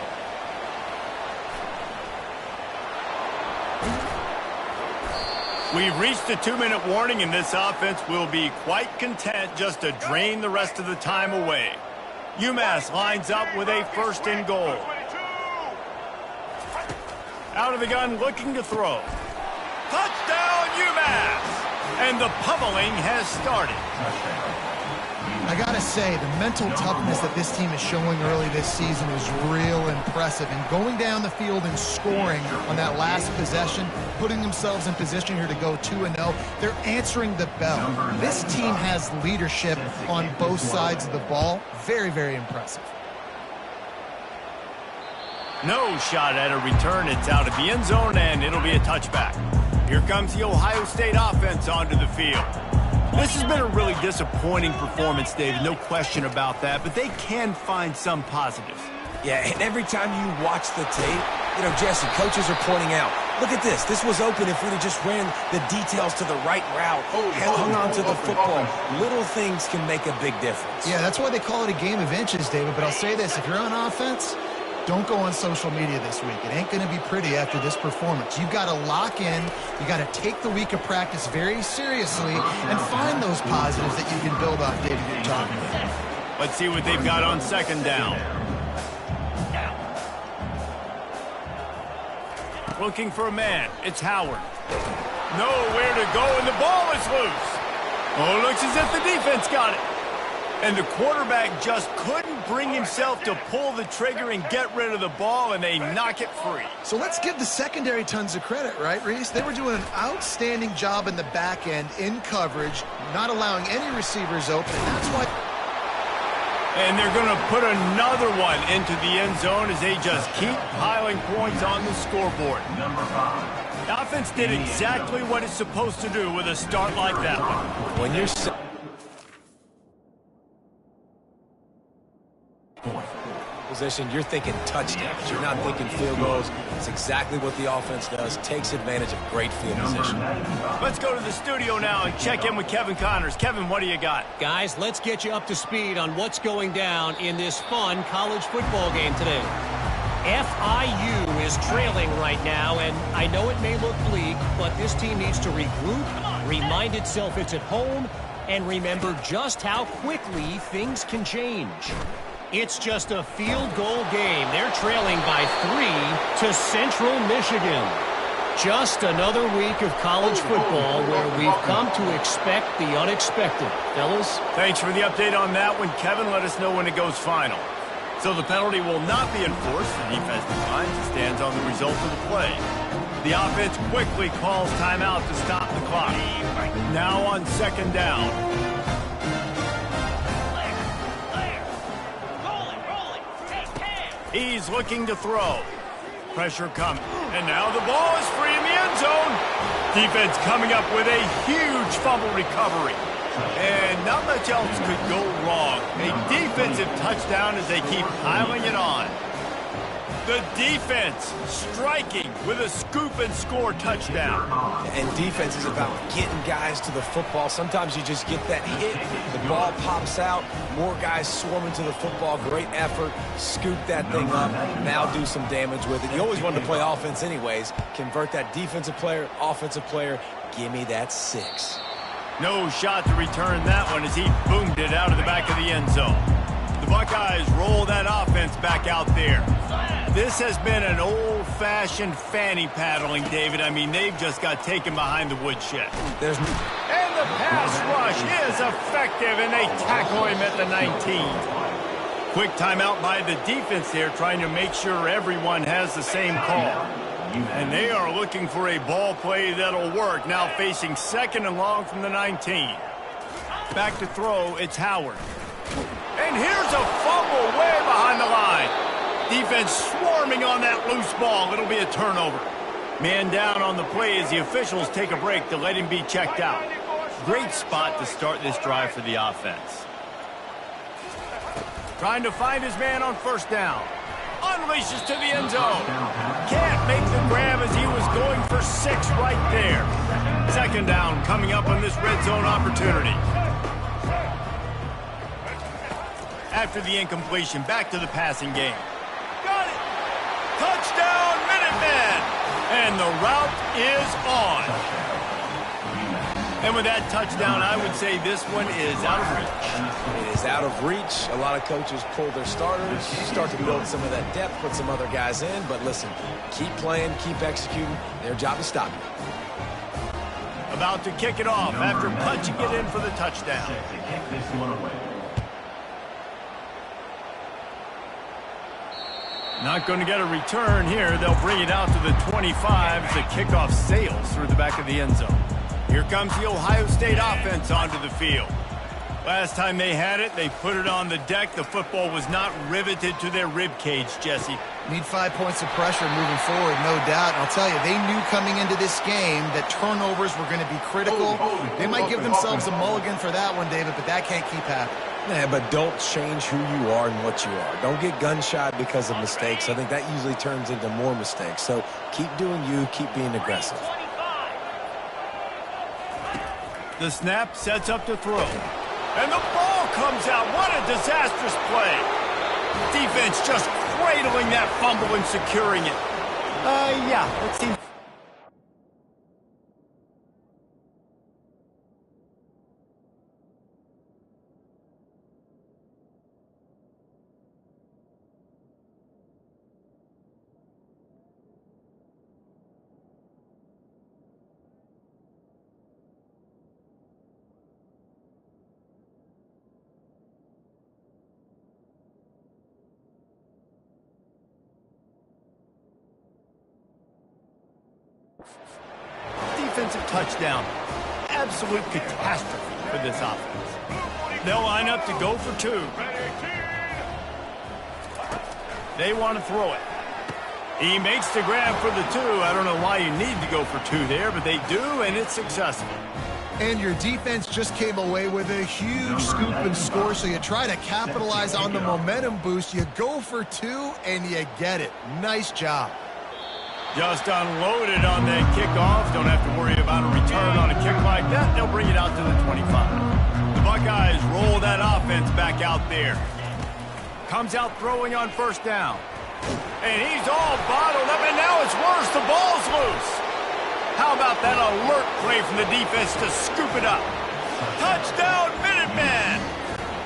We've reached the 2-minute warning, and this offense will be quite content just to drain the rest of the time away. UMass lines up with a 1st and goal. Out of the gun, looking to throw. Touchdown, UMass! And the pummeling has started. I gotta say, the mental toughness that this team is showing early this season is real impressive. And going down the field and scoring on that last possession, putting themselves in position here to go 2-0, they're answering the bell. This team has leadership on both sides of the ball. Very, very impressive. No shot at a return. It's out of the end zone, and it'll be a touchback. Here comes the Ohio State offense onto the field. This has been a really disappointing performance, David, no question about that, but they can find some positives. Yeah, and every time you watch the tape, Jesse, coaches are pointing out, look at this. This was open if we'd have just ran the details to the right route, hung on to the football. Little things can make a big difference. Yeah, that's why they call it a game of inches, David, but I'll say this. If you're on offense, don't go on social media this week. It ain't going to be pretty after this performance. You've got to lock in. You got to take the week of practice very seriously and find those positives that you can build off, David, you're talking about. Let's see what they've got on second down. Looking for a man. It's Howard. Nowhere to go, and the ball is loose. Oh, looks as if the defense got it. And the quarterback just couldn't bring himself to pull the trigger and get rid of the ball, and they knock it free. So let's give the secondary tons of credit, right, Reese? They were doing an outstanding job in the back end, in coverage, not allowing any receivers open, and that's why... And they're going to put another one into the end zone as they just keep piling points on the scoreboard. The offense did exactly what it's supposed to do with a start like that one. When you're... Position, you're thinking touchdowns. You're not thinking field goals. It's exactly what the offense does. Takes advantage of great field position. Let's go to the studio now and check in with Kevin Connors. Kevin, what do you got? Guys, let's get you up to speed on what's going down in this fun college football game today. FIU is trailing right now, and I know it may look bleak, but this team needs to regroup, remind itself it's at home, and remember just how quickly things can change. It's just a field goal game. They're trailing by 3 to Central Michigan. Just another week of college football where we've come to expect the unexpected. Fellas? Thanks for the update on that one, Kevin. Let us know when it goes final. So the penalty will not be enforced. The defense declines and stands on the result of the play. The offense quickly calls timeout to stop the clock. Now on second down. He's looking to throw. Pressure coming. And now the ball is free in the end zone. Defense coming up with a huge fumble recovery. And not much else could go wrong. A defensive touchdown as they keep piling it on. The defense striking with a scoop and score touchdown. And defense is about getting guys to the football. Sometimes you just get that hit, the ball pops out, more guys swarming to the football. Great effort, scoop that thing up, now do some damage with it. You always wanted to play offense anyways. Convert that defensive player, offensive player, give me that 6. No shot to return that one as he boomed it out of the back of the end zone. The Buckeyes roll that offense back out there. This has been an old-fashioned fanny paddling, David. I mean, they've just got taken behind the woodshed. And the pass rush is effective, and they tackle him at the 19. Quick timeout by the defense there, trying to make sure everyone has the same call. And they are looking for a ball play that'll work, now facing second and long from the 19. Back to throw, it's Howard. And here's a fumble way behind the line. Defense swarming on that loose ball. It'll be a turnover. Man down on the play as the officials take a break to let him be checked out. Great spot to start this drive for the offense. Trying to find his man on first down. Unleashes to the end zone. Can't make the grab as he was going for 6 right there. Second down coming up on this red zone opportunity. After the incompletion, back to the passing game. Got it! Touchdown, Minutemen! And the route is on. And with that touchdown, I would say this one is out of reach. It is out of reach. A lot of coaches pull their starters, start to build some of that depth, put some other guys in. But listen, keep playing, keep executing. Their job is stopping. About to kick it off after punching it in for the touchdown. Not going to get a return here. They'll bring it out to the 25 as the kickoff sails through the back of the end zone. Here comes the Ohio State offense onto the field. Last time they had it, they put it on the deck. The football was not riveted to their rib cage, Jesse. Need 5 points of pressure moving forward, no doubt. And I'll tell you, they knew coming into this game that turnovers were going to be critical. They might give themselves a mulligan for that one, David, but that can't keep happening. Yeah, but don't change who you are and what you are. Don't get gun-shy because of mistakes. I think that usually turns into more mistakes. So keep doing you, keep being aggressive. The snap sets up to throw. And the ball comes out. What a disastrous play. Defense just cradling that fumble and securing it. Yeah, that seems... Defensive touchdown. Absolute catastrophe for this offense. They'll line up to go for 2. They want to throw it. He makes the grab for the 2. I don't know why you need to go for 2 there, but they do, and it's successful. And your defense just came away with a huge scoop and score, so you try to capitalize on the momentum boost. You go for 2, and you get it. Nice job. Just unloaded on that kickoff. Don't have to worry about a return on a kick like that. They'll bring it out to the 25. The Buckeyes roll that offense back out there. Comes out throwing on first down. And he's all bottled up, and now it's worse. The ball's loose. How about that alert play from the defense to scoop it up? Touchdown, Minutemen!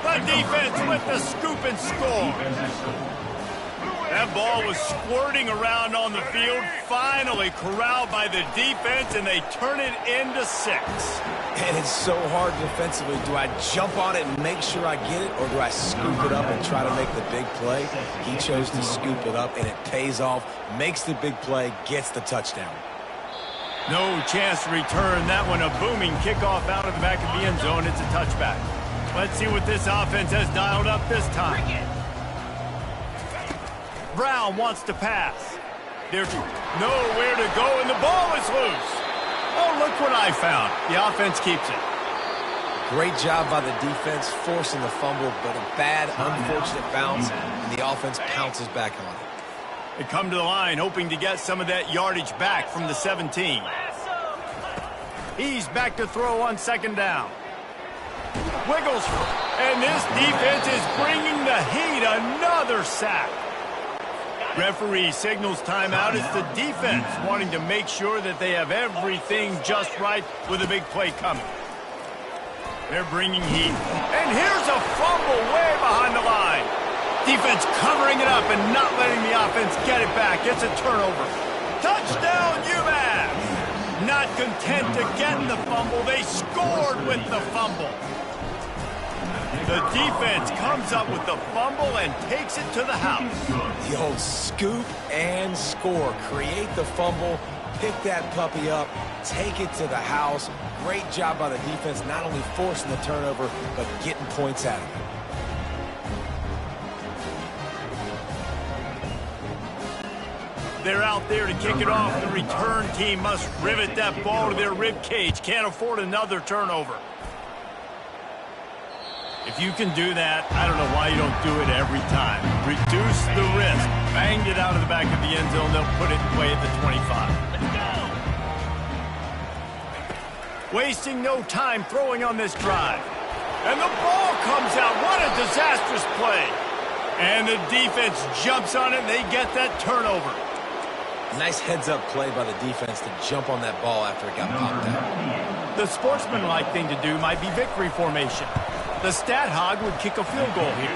The defense with the scoop and score. That ball was squirting around on the field, finally corralled by the defense, and they turn it into 6. And it's so hard defensively. Do I jump on it and make sure I get it, or do I scoop it up and try to make the big play? He chose to scoop it up, and it pays off, makes the big play, gets the touchdown. No chance to return that one. A booming kickoff out of the back of the end zone. It's a touchback. Let's see what this offense has dialed up this time. Brown wants to pass. There's nowhere to go, and the ball is loose. Oh, look what I found. The offense keeps it. Great job by the defense forcing the fumble, but a bad, unfortunate bounce, and the offense pounces back on it. They come to the line hoping to get some of that yardage back from the 17. He's back to throw on second down. Wiggles, and this defense is bringing the heat. Another sack. Referee signals timeout. It's the defense wanting to make sure that they have everything just right with a big play coming. They're bringing heat. And here's a fumble way behind the line. Defense covering it up and not letting the offense get it back. It's a turnover. Touchdown, UMass! Not content to get the fumble, they scored with the fumble. The defense comes up with the fumble and takes it to the house. The old scoop and score. Create the fumble, pick that puppy up, take it to the house. Great job by the defense, not only forcing the turnover, but getting points out of it. They're out there to kick it off. The return team must rivet that ball to their rib cage. Can't afford another turnover. If you can do that, I don't know why you don't do it every time. Reduce the risk. Banged it out of the back of the end zone. They'll put it in play at the 25. Wasting no time throwing on this drive. And the ball comes out. What a disastrous play. And the defense jumps on it, and they get that turnover. Nice heads-up play by the defense to jump on that ball after it got popped out. The sportsmanlike thing to do might be victory formation. The stat hog would kick a field goal here.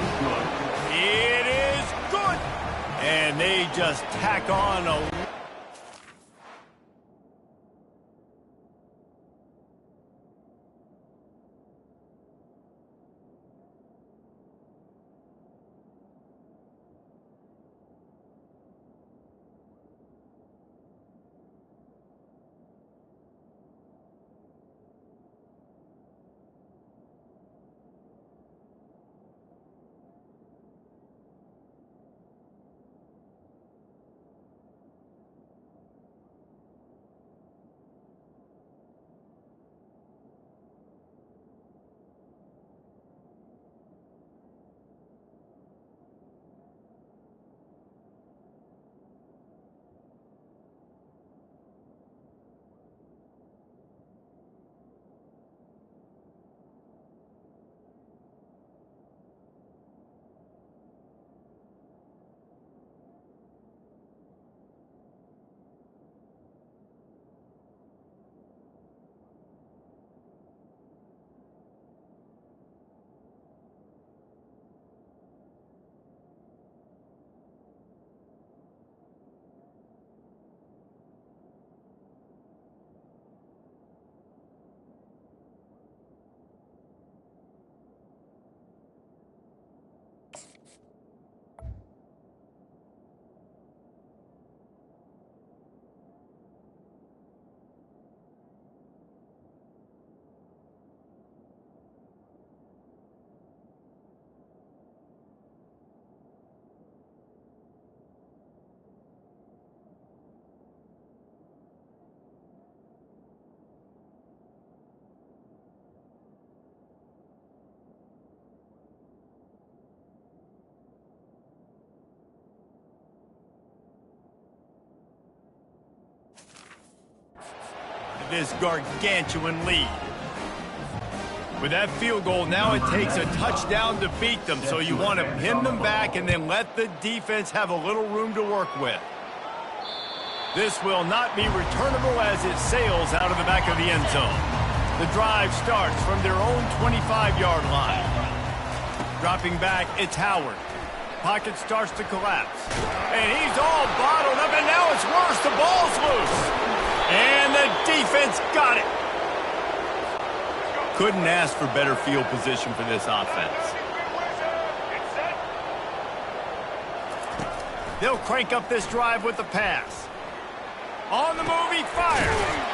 It is good. And they just tack on a... this gargantuan lead. With that field goal, now it takes a touchdown to beat them, so you want to pin them back and then let the defense have a little room to work with. This will not be returnable as it sails out of the back of the end zone. The drive starts from their own 25-yard line. Dropping back, it's Howard. Pocket starts to collapse. And he's all bottled up, and now it's worse. The ball's loose. And the defense got it. Couldn't ask for better field position for this offense. They'll crank up this drive with the pass. On the move, he fires.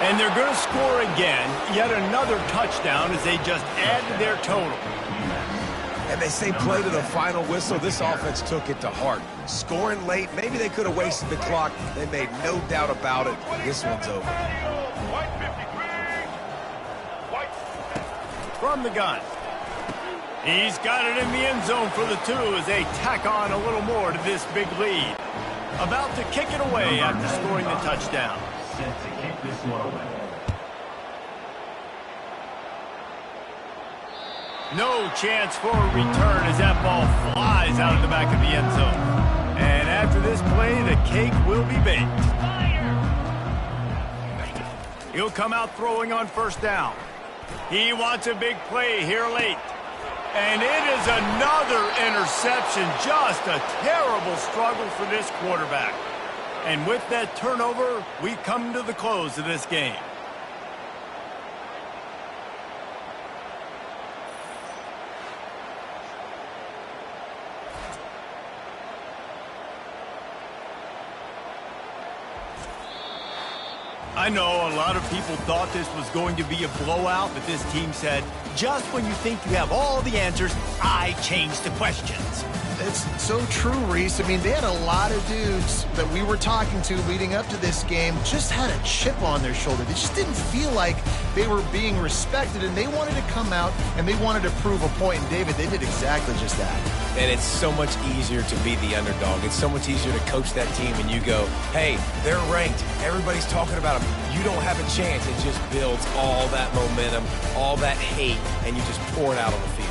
And they're going to score again. Yet another touchdown as they just add to their total. And they say play to the final whistle. This offense took it to heart. Scoring late, maybe they could have wasted the clock. They made no doubt about it. This one's over. From the gun. He's got it in the end zone for the 2 as they tack on a little more to this big lead. About to kick it away after scoring the touchdown. Set to kick this one away. No chance for a return as that ball flies out of the back of the end zone. And after this play, the cake will be baked. He'll come out throwing on first down. He wants a big play here late. And it is another interception. Just a terrible struggle for this quarterback. And with that turnover, we come to the close of this game. I know a lot of people thought this was going to be a blowout, but this team said, just when you think you have all the answers, I change the questions. It's so true, Reese. I mean, they had a lot of dudes that we were talking to leading up to this game just had a chip on their shoulder. They just didn't feel like they were being respected, and they wanted to come out and they wanted to prove a point. And, David, they did exactly just that. And it's so much easier to be the underdog. It's so much easier to coach that team and you go, hey, they're ranked. Everybody's talking about them. You don't have a chance. It just builds all that momentum, all that hate, and you just pour it out on the field.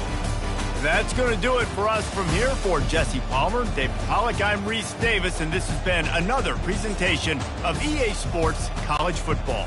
That's going to do it for us from here. For Jesse Palmer, David Pollack, I'm Reese Davis, and this has been another presentation of EA Sports College Football.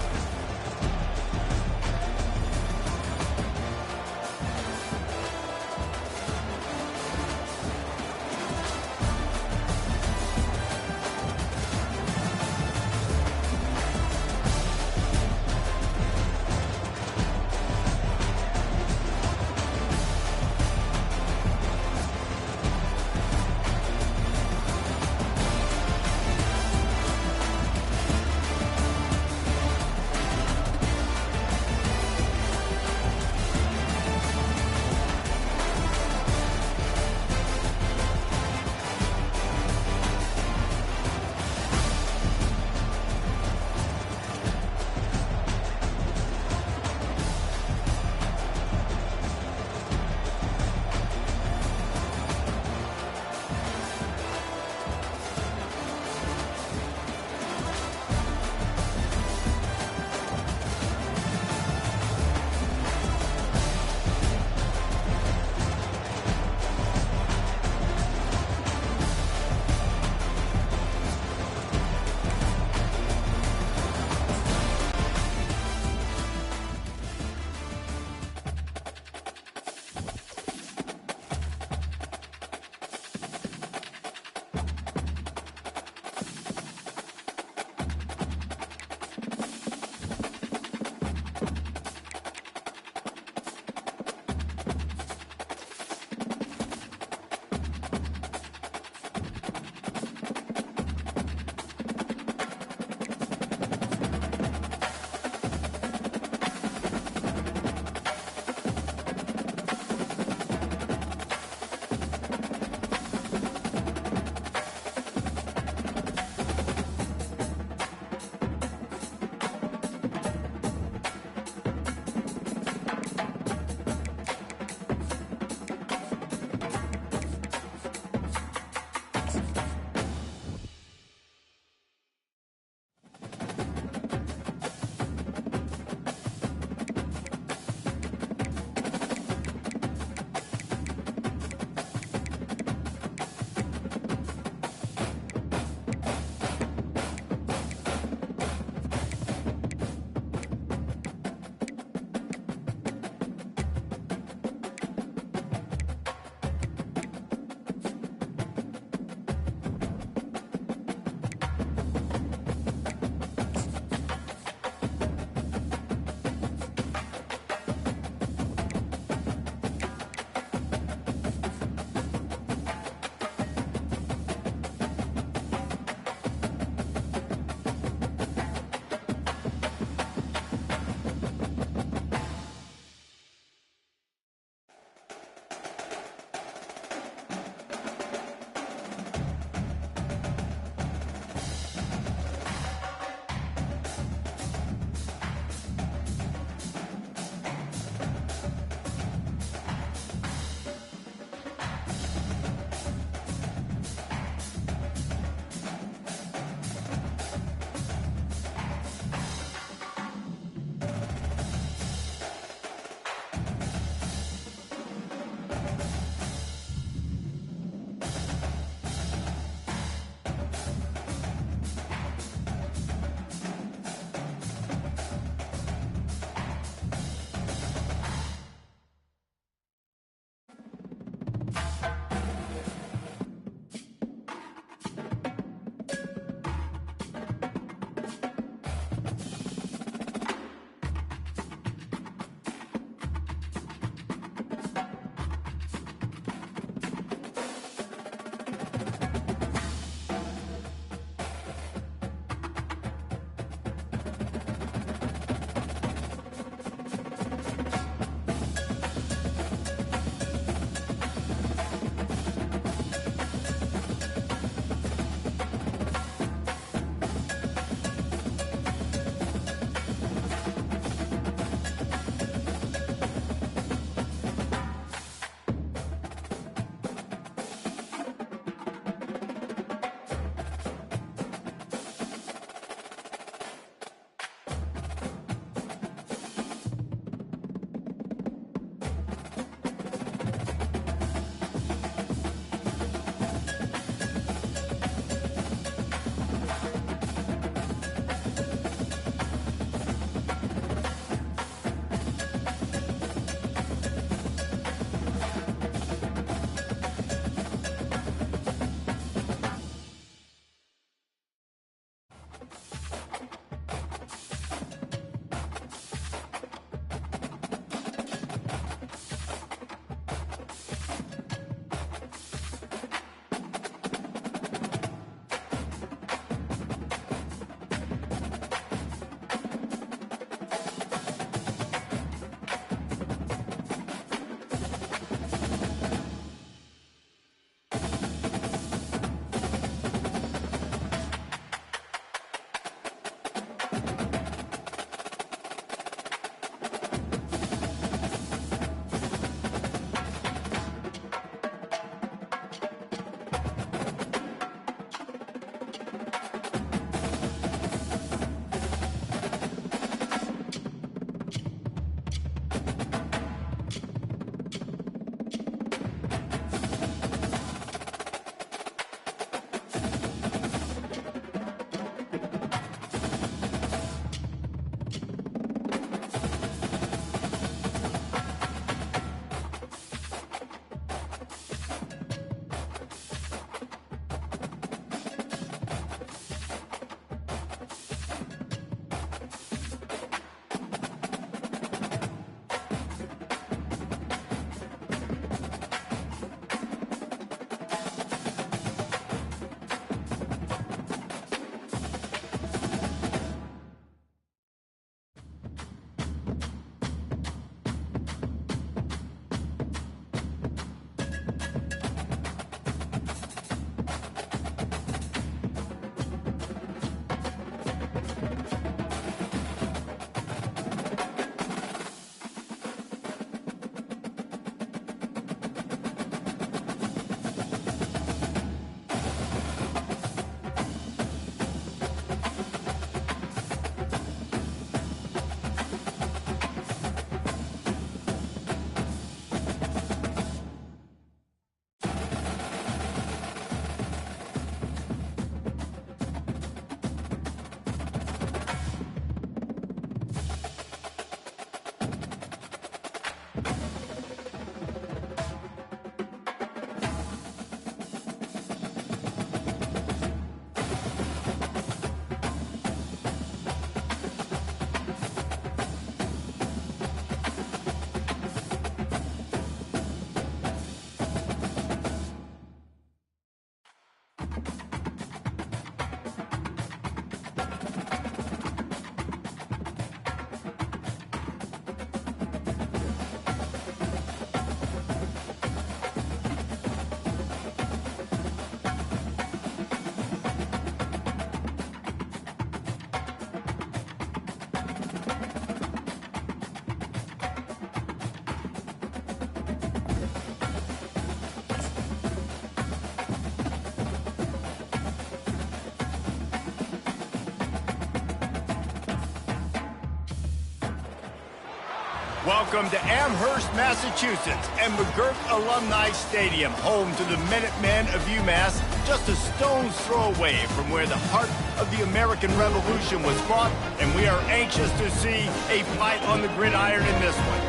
Welcome to Amherst, Massachusetts, and McGirt Alumni Stadium, home to the Minutemen of UMass, just a stone's throw away from where the heart of the American Revolution was fought, and we are anxious to see a fight on the gridiron in this one.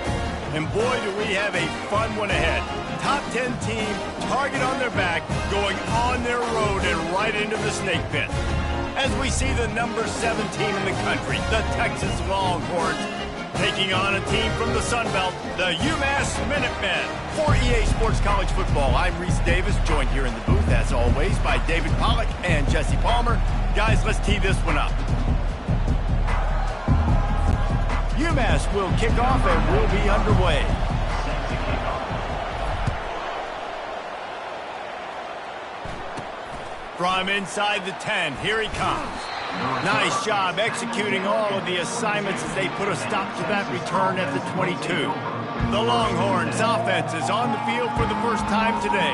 And boy, do we have a fun one ahead. Top 10 team, target on their back, going on their road and right into the snake pit. As we see the number 7 team in the country, the Texas Longhorns, taking on a team from the Sun Belt, the UMass Minutemen. For EA Sports College Football, I'm Reese Davis, joined here in the booth, as always, by David Pollack and Jesse Palmer. Guys, let's tee this one up. UMass will kick off and we'll be underway. From inside the 10, here he comes. Nice job executing all of the assignments as they put a stop to that return at the 22. The Longhorns offense is on the field for the first time today.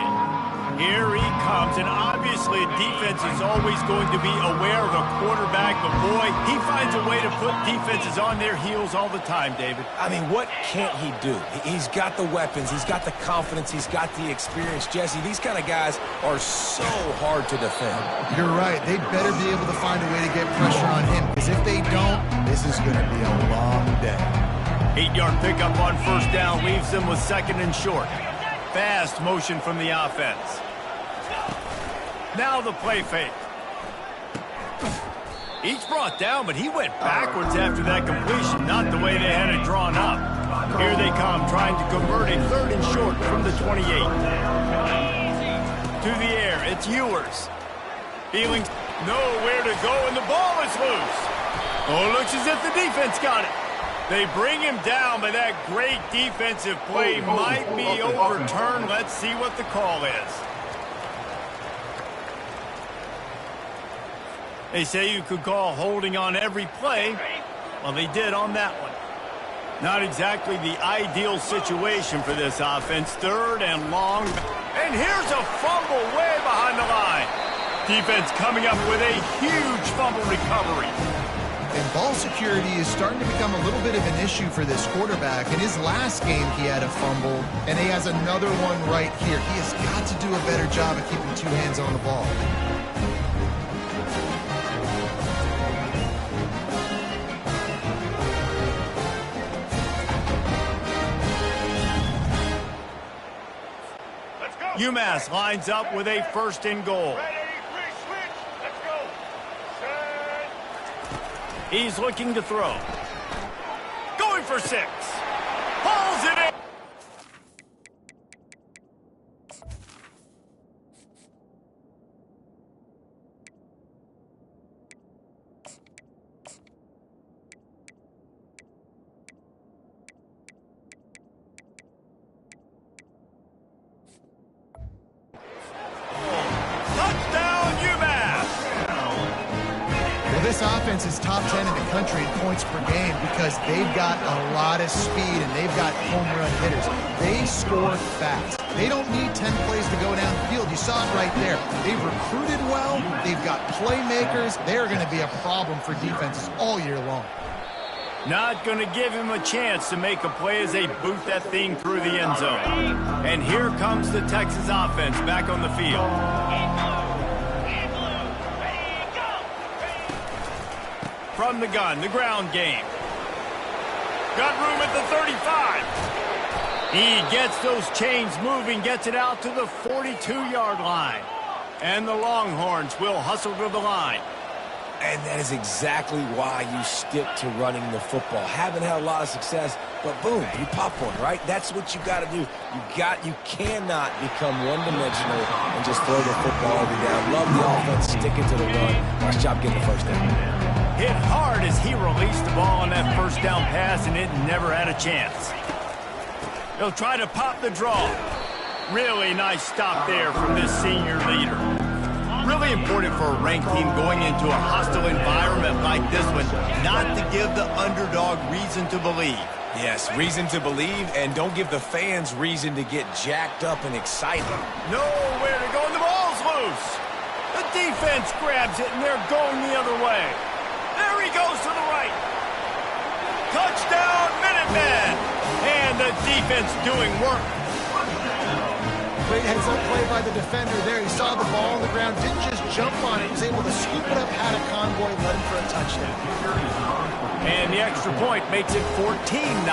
Here he comes, and obviously defense is always going to be aware of a quarterback, but boy, he finds a way to put defenses on their heels all the time, David. I mean, what can't he do? He's got the weapons, he's got the confidence, he's got the experience. Jesse, these kind of guys are so hard to defend. You're right. They better be able to find a way to get pressure on him, because if they don't, this is going to be a long day. 8-yard pickup on first down leaves them with second and short. Fast motion from the offense. Now the play fake. Each brought down, but he went backwards after that completion, not the way they had it drawn up. Here they come, trying to convert a third and short from the 28. To the air, it's Ewers. Feeling nowhere to go, and the ball is loose. Oh, looks as if the defense got it. They bring him down, but that great defensive play might be overturned. Let's see what the call is. They say you could call holding on every play. Well, they did on that one. Not exactly the ideal situation for this offense. Third and long. And here's a fumble way behind the line. Defense coming up with a huge fumble recovery. And ball security is starting to become a little bit of an issue for this quarterback. In his last game, he had a fumble, and he has another one right here. He has got to do a better job of keeping two hands on the ball. UMass lines up with a first and goal. He's looking to throw. Going for 6. Pulls it in. This offense is top 10 in the country in points per game because they've got a lot of speed and they've got home run hitters. They score fast. They don't need 10 plays to go down the field. You saw it right there. They've recruited well. They've got playmakers. They're going to be a problem for defenses all year long. Not going to give him a chance to make a play as they boot that thing through the end zone. And here comes the Texas offense back on the field. From the gun, the ground game. Got room at the 35. He gets those chains moving, gets it out to the 42-yard line. And the Longhorns will hustle to the line. And that is exactly why you stick to running the football. Haven't had a lot of success, but boom, you pop one, right? That's what you got to do. You cannot become one-dimensional and just throw the football every down. Love the offense, sticking to the run. Nice job getting the first down. Hit hard as he released the ball on that first down pass, and it never had a chance. He'll try to pop the draw. Really nice stop there from this senior leader. Really important for a ranked team going into a hostile environment like this one, not to give the underdog reason to believe. Yes, reason to believe, and don't give the fans reason to get jacked up and excited. Nowhere to go, and the ball's loose. The defense grabs it, and they're going the other way. There he goes to the right. Touchdown, Minutemen! Defense doing work. Great heads-up play by the defender there. He saw the ball on the ground, didn't just jump on it. He was able to scoop it up, had a convoy, led him for a touchdown. And the extra point makes it 14-0.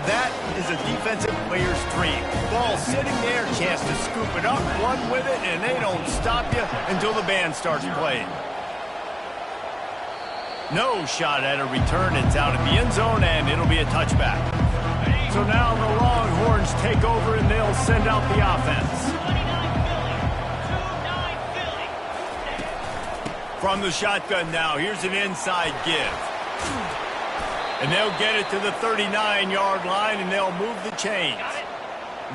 That is a defensive player's dream. Ball sitting there, chance to scoop it up, run with it, and they don't stop you until the band starts playing. No shot at a return. It's out of the end zone, and it'll be a touchback. So now the Longhorns take over, and they'll send out the offense. 29 Philly. From the shotgun now, here's an inside give. And they'll get it to the 39-yard line, and they'll move the chains.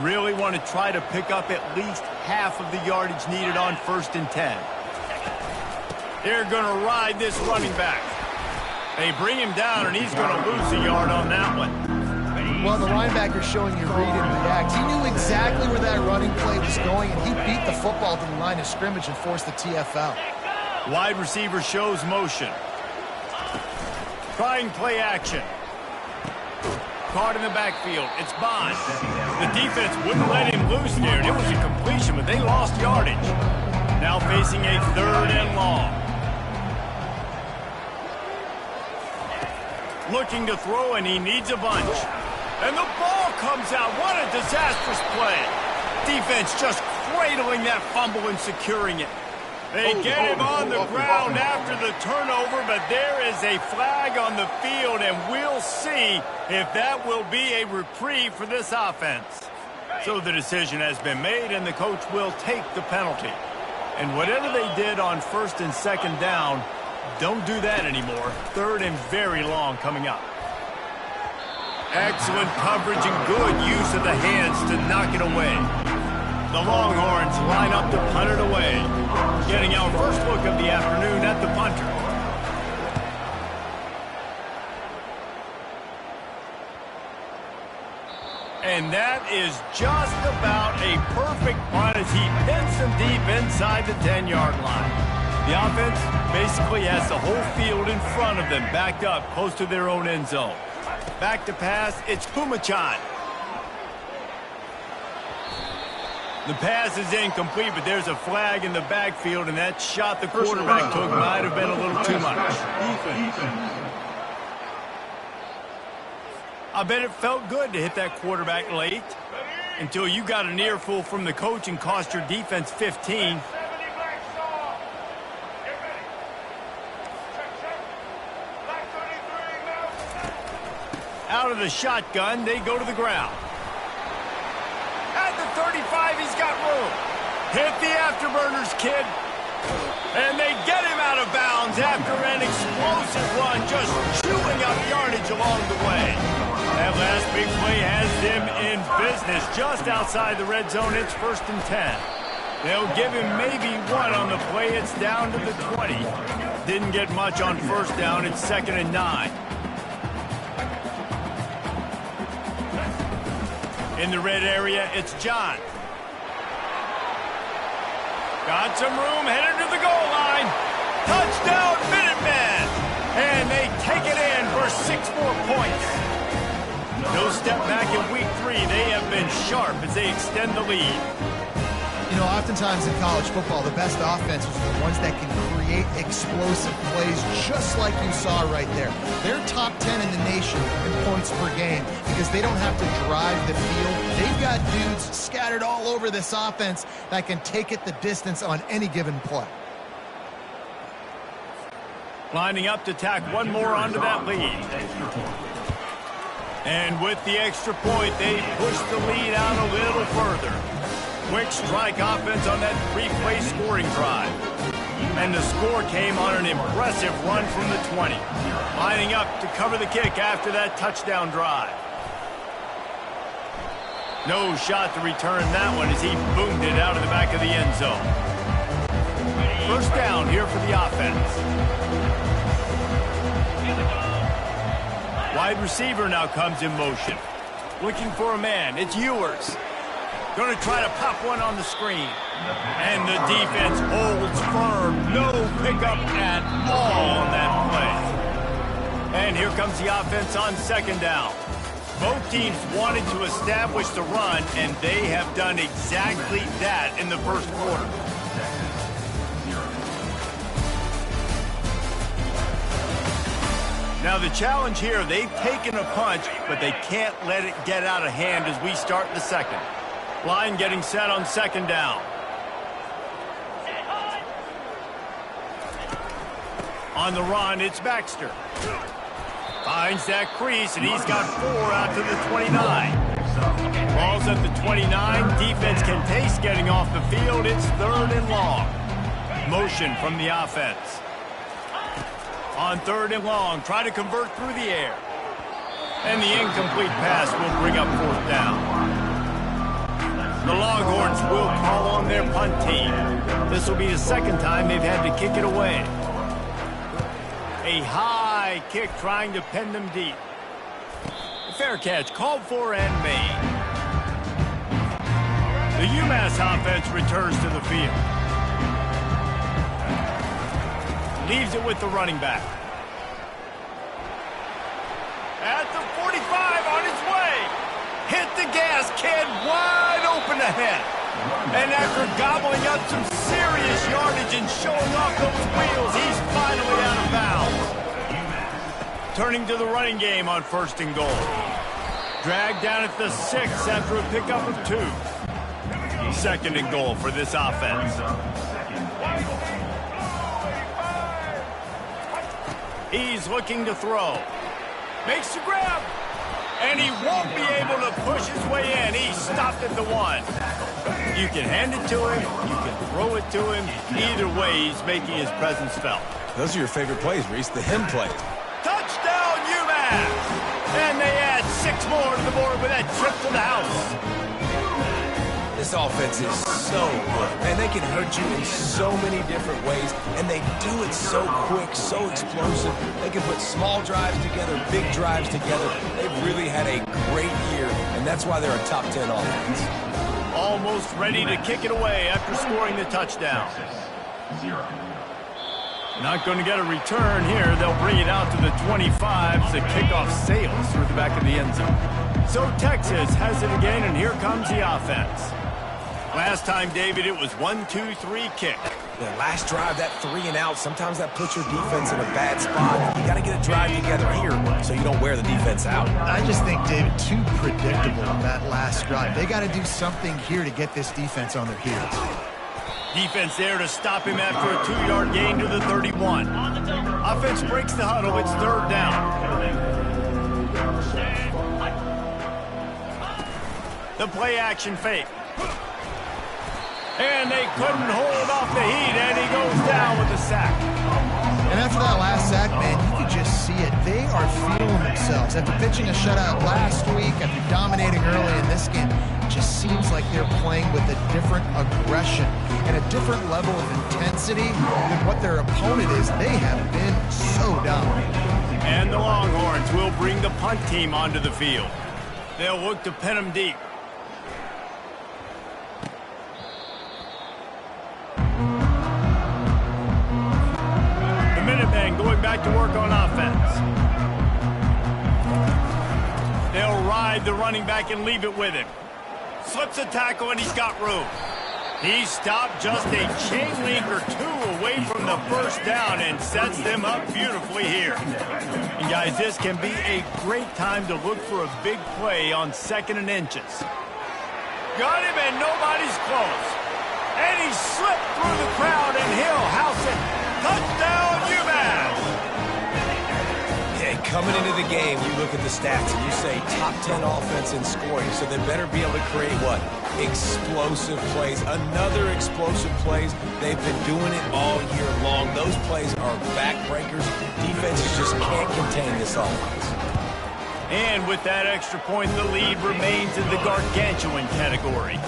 Really want to try to pick up at least half of the yardage needed on 1st and 10. They're going to ride this running back. They bring him down, and he's going to lose a yard on that one. Well, the linebacker's showing you read and react. He knew exactly where that running play was going, and he beat the football to the line of scrimmage and forced the TFL. Wide receiver shows motion. Trying play action. Caught in the backfield. It's Bond. The defense wouldn't let him loose there, and it was a completion, but they lost yardage. Now facing a 3rd and long. Looking to throw, and he needs a bunch. And the ball comes out. What a disastrous play. Defense just cradling that fumble and securing it. They get him on the ground after the turnover, but there is a flag on the field, and we'll see if that will be a reprieve for this offense. So the decision has been made, and the coach will take the penalty. And whatever they did on 1st and 2nd down, don't do that anymore. 3rd and very long coming up. Excellent coverage and good use of the hands to knock it away. The Longhorns line up to punt it away. Getting our first look of the afternoon at the punter. And that is just about a perfect punt as he pins them deep inside the 10-yard line. The offense basically has the whole field in front of them, backed up close to their own end zone. Back to pass, it's Kumachan. The pass is incomplete, but there's a flag in the backfield, and that shot the quarterback took might have been a little too much. I bet it felt good to hit that quarterback late until you got an earful from the coach and cost your defense 15. Out of the shotgun, they go to the ground. At the 35, he's got room. Hit the afterburners, kid. And they get him out of bounds after an explosive run, just chewing up yardage along the way. That last big play has them in business just outside the red zone. It's 1st and 10. They'll give him maybe one on the play. It's down to the 20. Didn't get much on 1st down. It's 2nd and 9. In the red area, it's John. Got some room, headed to the goal line. Touchdown, Minutemen! And they take it in for 6 more points. No step back in week 3. They have been sharp as they extend the lead. You know, oftentimes in college football, the best offenses are the ones that can create explosive plays just like you saw right there. They're top 10 in the nation in points per game because they don't have to drive the field. They've got dudes scattered all over this offense that can take it the distance on any given play. Lining up to tack one more onto that lead. And with the extra point, they push the lead out a little further. Quick strike offense on that 3-play scoring drive. And the score came on an impressive run from the 20. Lining up to cover the kick after that touchdown drive. No shot to return that one as he boomed it out of the back of the end zone. 1st down here for the offense. Wide receiver now comes in motion. Looking for a man. It's Ewers. Going to try to pop one on the screen. And the defense holds firm. No pickup at all on that play. And here comes the offense on 2nd down. Both teams wanted to establish the run, and they have done exactly that in the first quarter. Now the challenge here, they've taken a punch, but they can't let it get out of hand as we start the second. Line getting set on second down. On the run, it's Baxter. Finds that crease, and he's got 4 out to the 29. Ball's at the 29. Defense can taste getting off the field. It's 3rd and long. Motion from the offense. On 3rd and long, try to convert through the air. And the incomplete pass will bring up 4th down. The Longhorns will call on their punt team. This will be the second time they've had to kick it away. A high kick trying to pin them deep. Fair catch called for and made. The UMass offense returns to the field. Leaves it with the running back. At the 45 on his way. Hit the gas, kid, wide open ahead. And after gobbling up some serious yardage and showing off those wheels, he's finally out of bounds. Turning to the running game on 1st and goal. Dragged down at the 6 after a pickup of 2. 2nd and goal for this offense. He's looking to throw. Makes the grab. And he won't be able to push his way in. He's stopped at the 1. You can hand it to him. You can throw it to him. Either way, he's making his presence felt. Those are your favorite plays, Reese, the him plays. Touchdown, UMass! And they add 6 more to the board with that trip to the house. This offense is so good, and they can hurt you in so many different ways, and they do it so quick, so explosive. They can put small drives together, big drives together. They've really had a great year, and that's why they're a top 10 offense. Almost ready to kick it away after scoring the touchdown. Not going to get a return here. They'll bring it out to the 25 as the kickoff sails through the back of the end zone. So Texas has it again, and here comes the offense. Last time, David, it was 1-2-3 kick. Yeah, last drive, that 3 and out, sometimes that puts your defense in a bad spot. You got to get a drive together here so you don't wear the defense out. I just think, David, too predictable on that last drive. They got to do something here to get this defense on their heels. Defense there to stop him after a 2-yard gain to the 31. Offense breaks the huddle. It's 3rd down. The play action fake. And they couldn't hold off the heat, and he goes down with a sack. And after that last sack, man, you could just see it. They are feeling themselves. After pitching a shutout last week, after dominating early in this game, it just seems like they're playing with a different aggression and a different level of intensity than what their opponent is. They have been so dominant. And the Longhorns will bring the punt team onto the field. They'll look to pin them deep. Minutemen going back to work on offense. They'll ride the running back and leave it with him. Slips a tackle and he's got room. He stopped just a chain link or 2 away from the first down and sets them up beautifully here. And guys, this can be a great time to look for a big play on 2nd and inches. Got him and nobody's close. And he slipped through the crowd and he'll house it. Touchdown, UMass! Yeah, coming into the game, you look at the stats and you say top 10 offense in scoring, so they better be able to create what? Explosive plays. Another explosive plays. They've been doing it all year long. Those plays are backbreakers. Defenses just can't contain this offense. And with that extra point, the lead remains in the gargantuan category.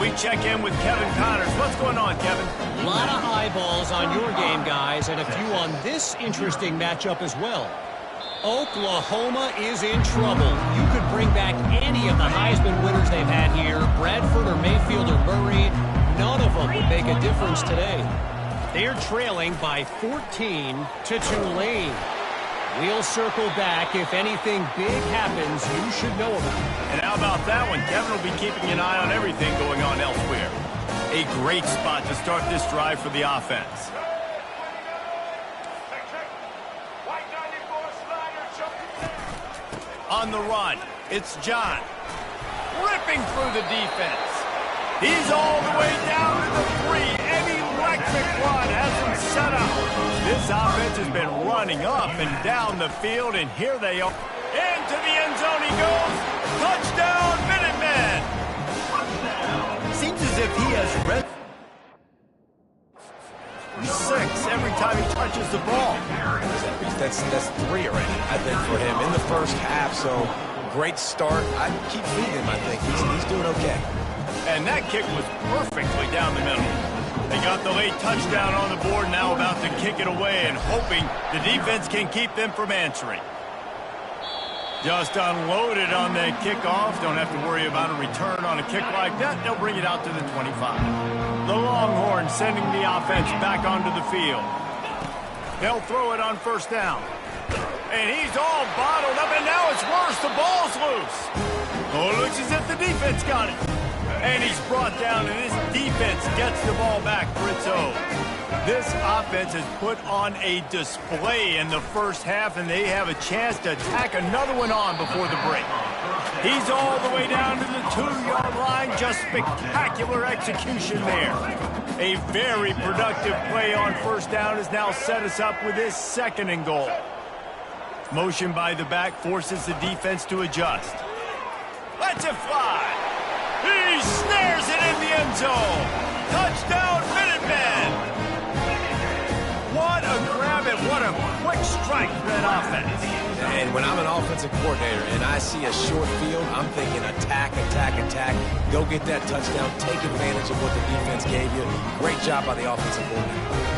We check in with Kevin Connors. What's going on, Kevin? A lot of eyeballs on your game, guys, and a few on this interesting matchup as well. Oklahoma is in trouble. You could bring back any of the Heisman winners they've had here, Bradford or Mayfield or Murray. None of them would make a difference today. They're trailing by 14 to Tulane. We'll circle back. If anything big happens, you should know about it. And how about that one? Kevin will be keeping an eye on everything going on elsewhere. A great spot to start this drive for the offense. On the run, it's John. Ripping through the defense. He's all the way down to the 3. An electric run has him set up. This offense has been running up and down the field, and here they are. Into the end zone he goes. Touchdown, Minutemen. Seems as if he has read 6 every time he touches the ball. That's 3 already, I think, for him in the first half. So great start. I keep feeding him, I think. He's doing okay. And that kick was perfectly down the middle. They got the late touchdown on the board, now about to kick it away and hoping the defense can keep them from answering. Just unloaded on that kickoff. Don't have to worry about a return on a kick like that. They'll bring it out to the 25. The Longhorns sending the offense back onto the field. They'll throw it on first down. And he's all bottled up, and now it's worse. The ball's loose. Oh, it looks as if the defense got it. And he's brought down, and this defense gets the ball back for its own. This offense has put on a display in the first half, and they have a chance to tack another one on before the break. He's all the way down to the 2-yard line. Just spectacular execution there. A very productive play on first down has now set us up with this 2nd and goal. Motion by the back forces the defense to adjust. Lets it fly. He snares it in the end zone. Touchdown, Minutemen. What a grab and what a quick strike for that offense. And when I'm an offensive coordinator and I see a short field, I'm thinking attack, attack, attack. Go get that touchdown. Take advantage of what the defense gave you. Great job by the offensive coordinator.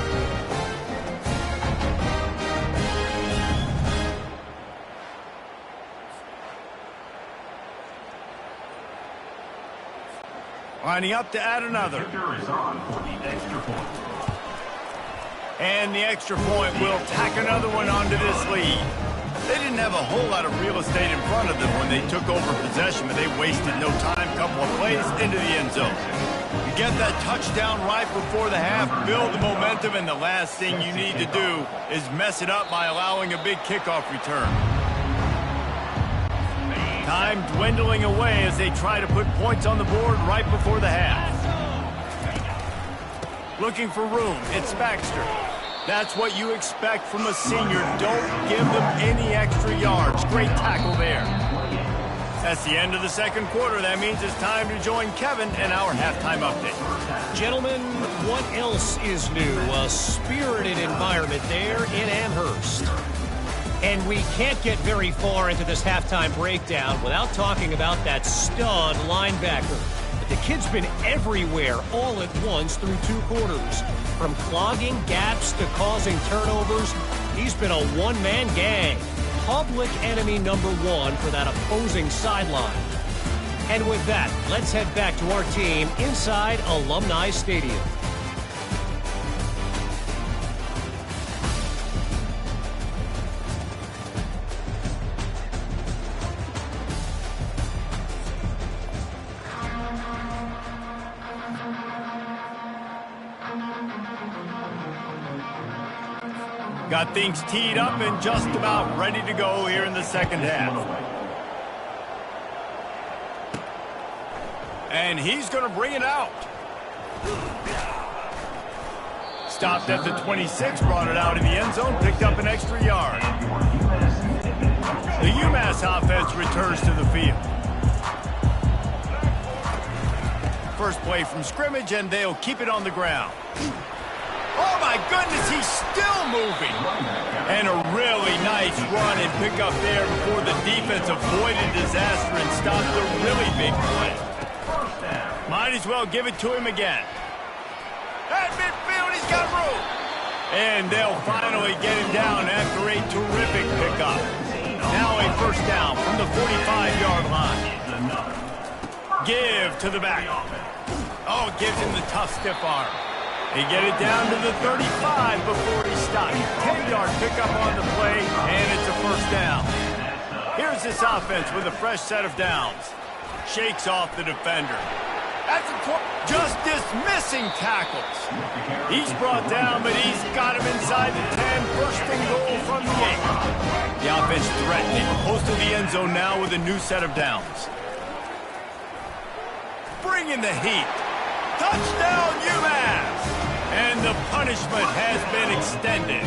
Lining up to add another. And the extra point will tack another one onto this lead. They didn't have a whole lot of real estate in front of them when they took over possession, but they wasted no time. Couple of plays into the end zone. You get that touchdown right before the half, build the momentum, and the last thing you need to do is mess it up by allowing a big kickoff return. Time dwindling away as they try to put points on the board right before the half. Looking for room, it's Baxter. That's what you expect from a senior. Don't give them any extra yards. Great tackle there. That's the end of the 2nd quarter. That means it's time to join Kevin in our halftime update. Gentlemen, what else is new? A spirited environment there in Amherst. And we can't get very far into this halftime breakdown without talking about that stud linebacker. But the kid's been everywhere all at once through 2 quarters. From clogging gaps to causing turnovers, he's been a one-man gang. Public enemy number 1 for that opposing sideline. And with that, let's head back to our team inside Alumni Stadium. Got things teed up and just about ready to go here in the 2nd half. And he's going to bring it out. Stopped at the 26, brought it out in the end zone, picked up an extra yard. The UMass offense returns to the field. First play from scrimmage, and they'll keep it on the ground. Oh, my goodness, he's still moving. And a really nice run and pick up there before the defense avoided disaster and stopped a really big play. Might as well give it to him again. At midfield, he's got room. And they'll finally get him down after a terrific pickup. Now a first down from the 45-yard line. Give to the back. Oh, gives him the tough stiff arm. They get it down to the 35 before he stops. 10-yard pickup on the play, and it's a this offense with a fresh set of downs. Shakes off the defender. That's just dismissing tackles. He's brought down, but he's got him inside the 10. First and goal from the 8. The offense threatening. Close to the end zone now with a new set of downs. Bringing the heat. Touchdown, UMass! And the punishment has been extended.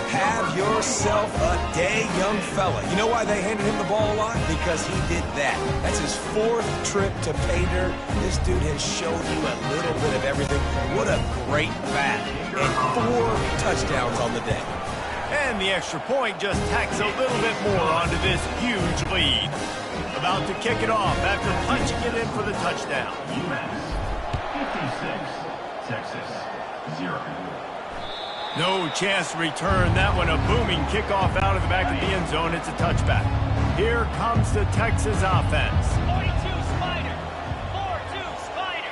Have yourself a day, young fella. You know why they handed him the ball a lot? Because he did that. That's his 4th trip to pay dirt. This dude has shown you a little bit of everything. What a great bat. And 4 touchdowns on the day. And the extra point just tacks a little bit more onto this huge lead. About to kick it off after punching it in for the touchdown. UMass 56, Texas 0. No chance to return that one. A booming kickoff out of the back of the end zone. It's a touchback. Here comes the Texas offense. 42 Spider. 4-2 Spider.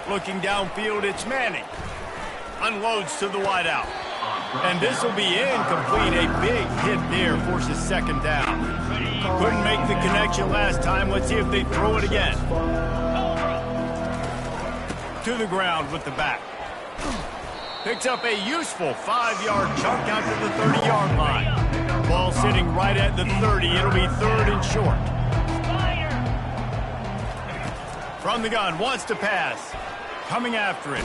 Looking downfield, it's Manning. Unloads to the wideout. And this will be incomplete. A big hit there forces second down. Couldn't make the connection last time. Let's see if they throw it again. To the ground with the back. Picks up a useful 5-yard chunk out to the 30-yard line. Ball sitting right at the 30. It'll be 3rd and short. From the gun, wants to pass. Coming after it.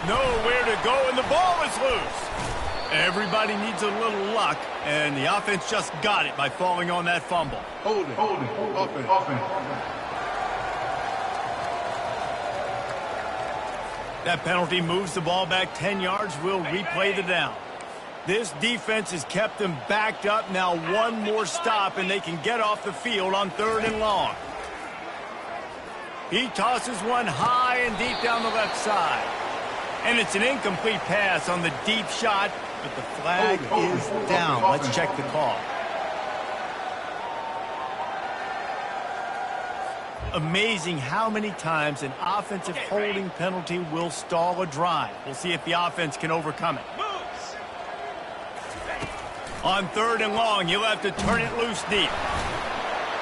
Nowhere to go, and the ball is loose. Everybody needs a little luck, and the offense just got it by falling on that fumble. Hold it. Offense. That penalty moves the ball back 10 yards. We'll replay the down. This defense has kept them backed up. Now one more stop, and they can get off the field on 3rd and long. He tosses one high and deep down the left side. And it's an incomplete pass on the deep shot, but the flag is down. Let's check the call. Amazing how many times an offensive holding penalty will stall a drive. We'll see if the offense can overcome it. On 3rd and long, you'll have to turn it loose deep.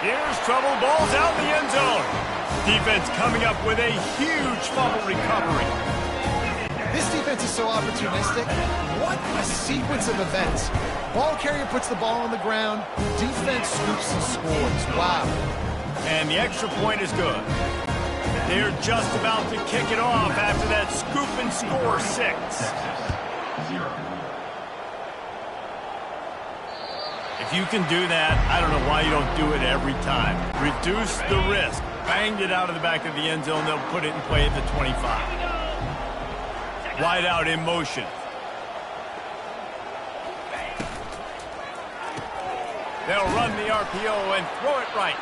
Here's trouble. Ball's out in the end zone. Defense coming up with a huge fumble recovery. This defense is so opportunistic. What a sequence of events. Ball carrier puts the ball on the ground. Defense scoops and scores. Wow. And the extra point is good. They're just about to kick it off after that scoop and score 6. If you can do that, I don't know why you don't do it every time. Reduce the risk. Banged it out of the back of the end zone. They'll put it in play at the 25. Wide out in motion. They'll run the RPO and throw it right.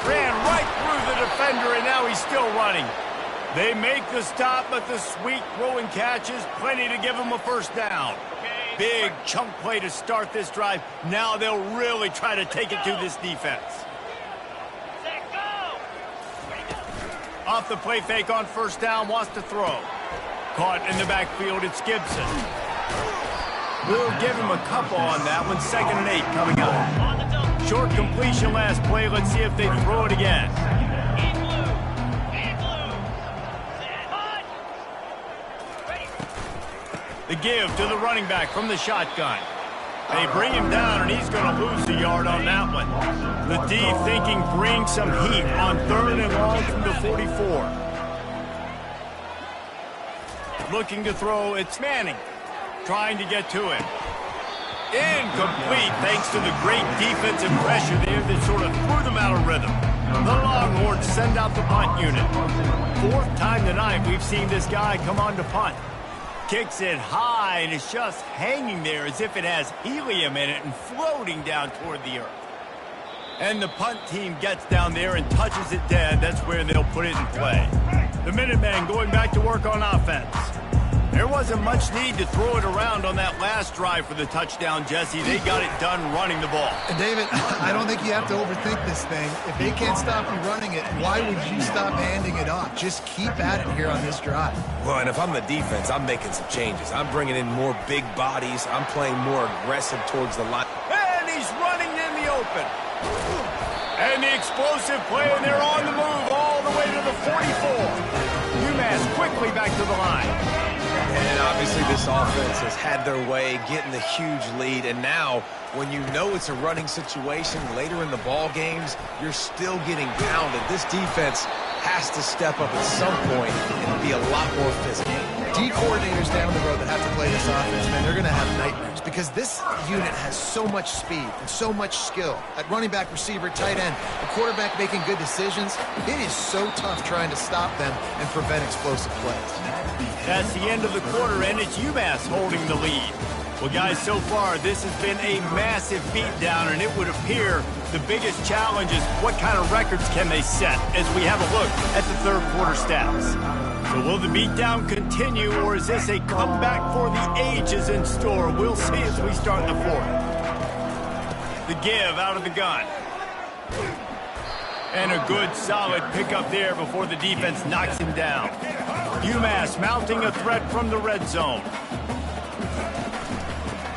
Ran right through the defender, and now he's still running. They make the stop, but the sweet throw and catch is plenty to give him a first down. Big chunk play to start this drive. Now they'll really try to take it to this defense. Off the play fake on first down, wants to throw. Caught in the backfield, it's Gibson. We'll give him a couple on that one. 2nd and 8 coming up. Short completion last play. Let's see if they throw it again. The give to the running back from the shotgun. They bring him down, and he's going to lose a yard on that one. The D thinking bring some heat on 3rd and long from the 44. Looking to throw, it's Manning. Trying to get to it. Incomplete thanks to the great defensive pressure there that sort of threw them out of rhythm. The Longhorns send out the punt unit. 4th time tonight we've seen this guy come on to punt. Kicks it high, and it's just hanging there as if it has helium in it and floating down toward the earth. And the punt team gets down there and touches it dead. That's where they'll put it in play. The Minutemen going back to work on offense. There wasn't much need to throw it around on that last drive for the touchdown, Jesse. They got it done running the ball. And David, I don't think you have to overthink this thing. If they can't stop you running it, why would you stop handing it off? Just keep at it here on this drive. Well, and if I'm the defense, I'm making some changes. I'm bringing in more big bodies. I'm playing more aggressive towards the line. And he's running in the the open. And the explosive play, and they're on the move all the way to the 44. UMass quickly back to the line. And obviously this offense has had their way, getting the huge lead. And now, when you know it's a running situation later in the ball games, you're still getting pounded. This defense has to step up at some point and be a lot more physical. D coordinators down the road that have to play this offense, man, they're going to have nightmares because this unit has so much speed and so much skill. At running back, receiver, tight end, the quarterback making good decisions. It is so tough trying to stop them and prevent explosive plays. That's the end of the quarter, and it's UMass holding the lead. Well, guys, so far, this has been a massive beatdown, and it would appear the biggest challenge is what kind of records can they set as we have a look at the third quarter stats. So will the beatdown continue, or is this a comeback for the ages in store? We'll see as we start the fourth. The give out of the gun. And a good, solid pickup there before the defense knocks him down. UMass mounting a threat from the red zone.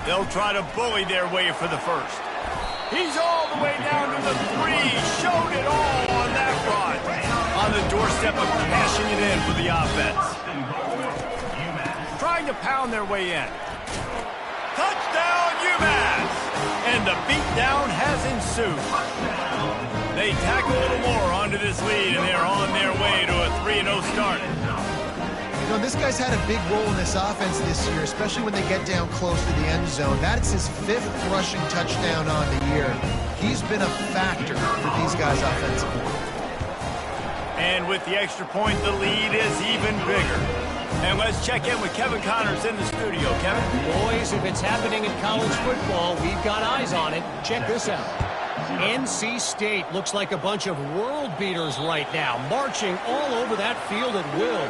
They'll try to bully their way for the first. He's all the way down to the 3. Showed it all on that run. On the doorstep of cashing it in for the offense. Trying to pound their way in. Touchdown, UMass! And the beatdown has ensued. They tack a little more onto this lead, and they're on their way to a 3-0 start. You know, this guy's had a big role in this offense this year, especially when they get down close to the end zone. That's his 5th rushing touchdown on the year. He's been a factor for these guys offensively. And with the extra point, the lead is even bigger. And let's check in with Kevin Connors in the studio. Kevin? Boys, if it's happening in college football, we've got eyes on it. Check this out. NC State looks like a bunch of world beaters right now, marching all over that field at will.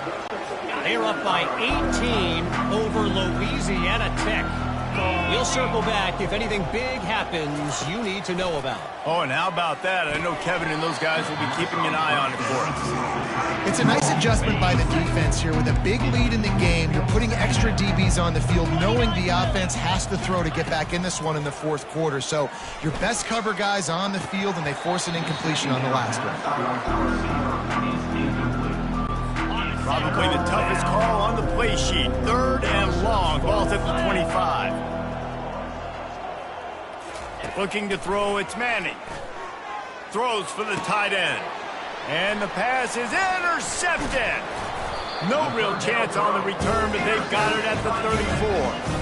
They're up by 18 over Louisiana Tech. We'll circle back if anything big happens you need to know about. Oh, and how about that? I know Kevin and those guys will be keeping an eye on it for us. It's a nice adjustment by the defense here. With a big lead in the game, you're putting extra DBs on the field, knowing the offense has to throw to get back in this one in the fourth quarter. So your best cover guys on the field, and they force an incompletion on the last one. Probably the toughest call on the play sheet. 3rd and long. Ball's at the 25. Looking to throw, it's Manning. Throws for the tight end. And the pass is intercepted. No real chance on the return, but they've got it at the 34.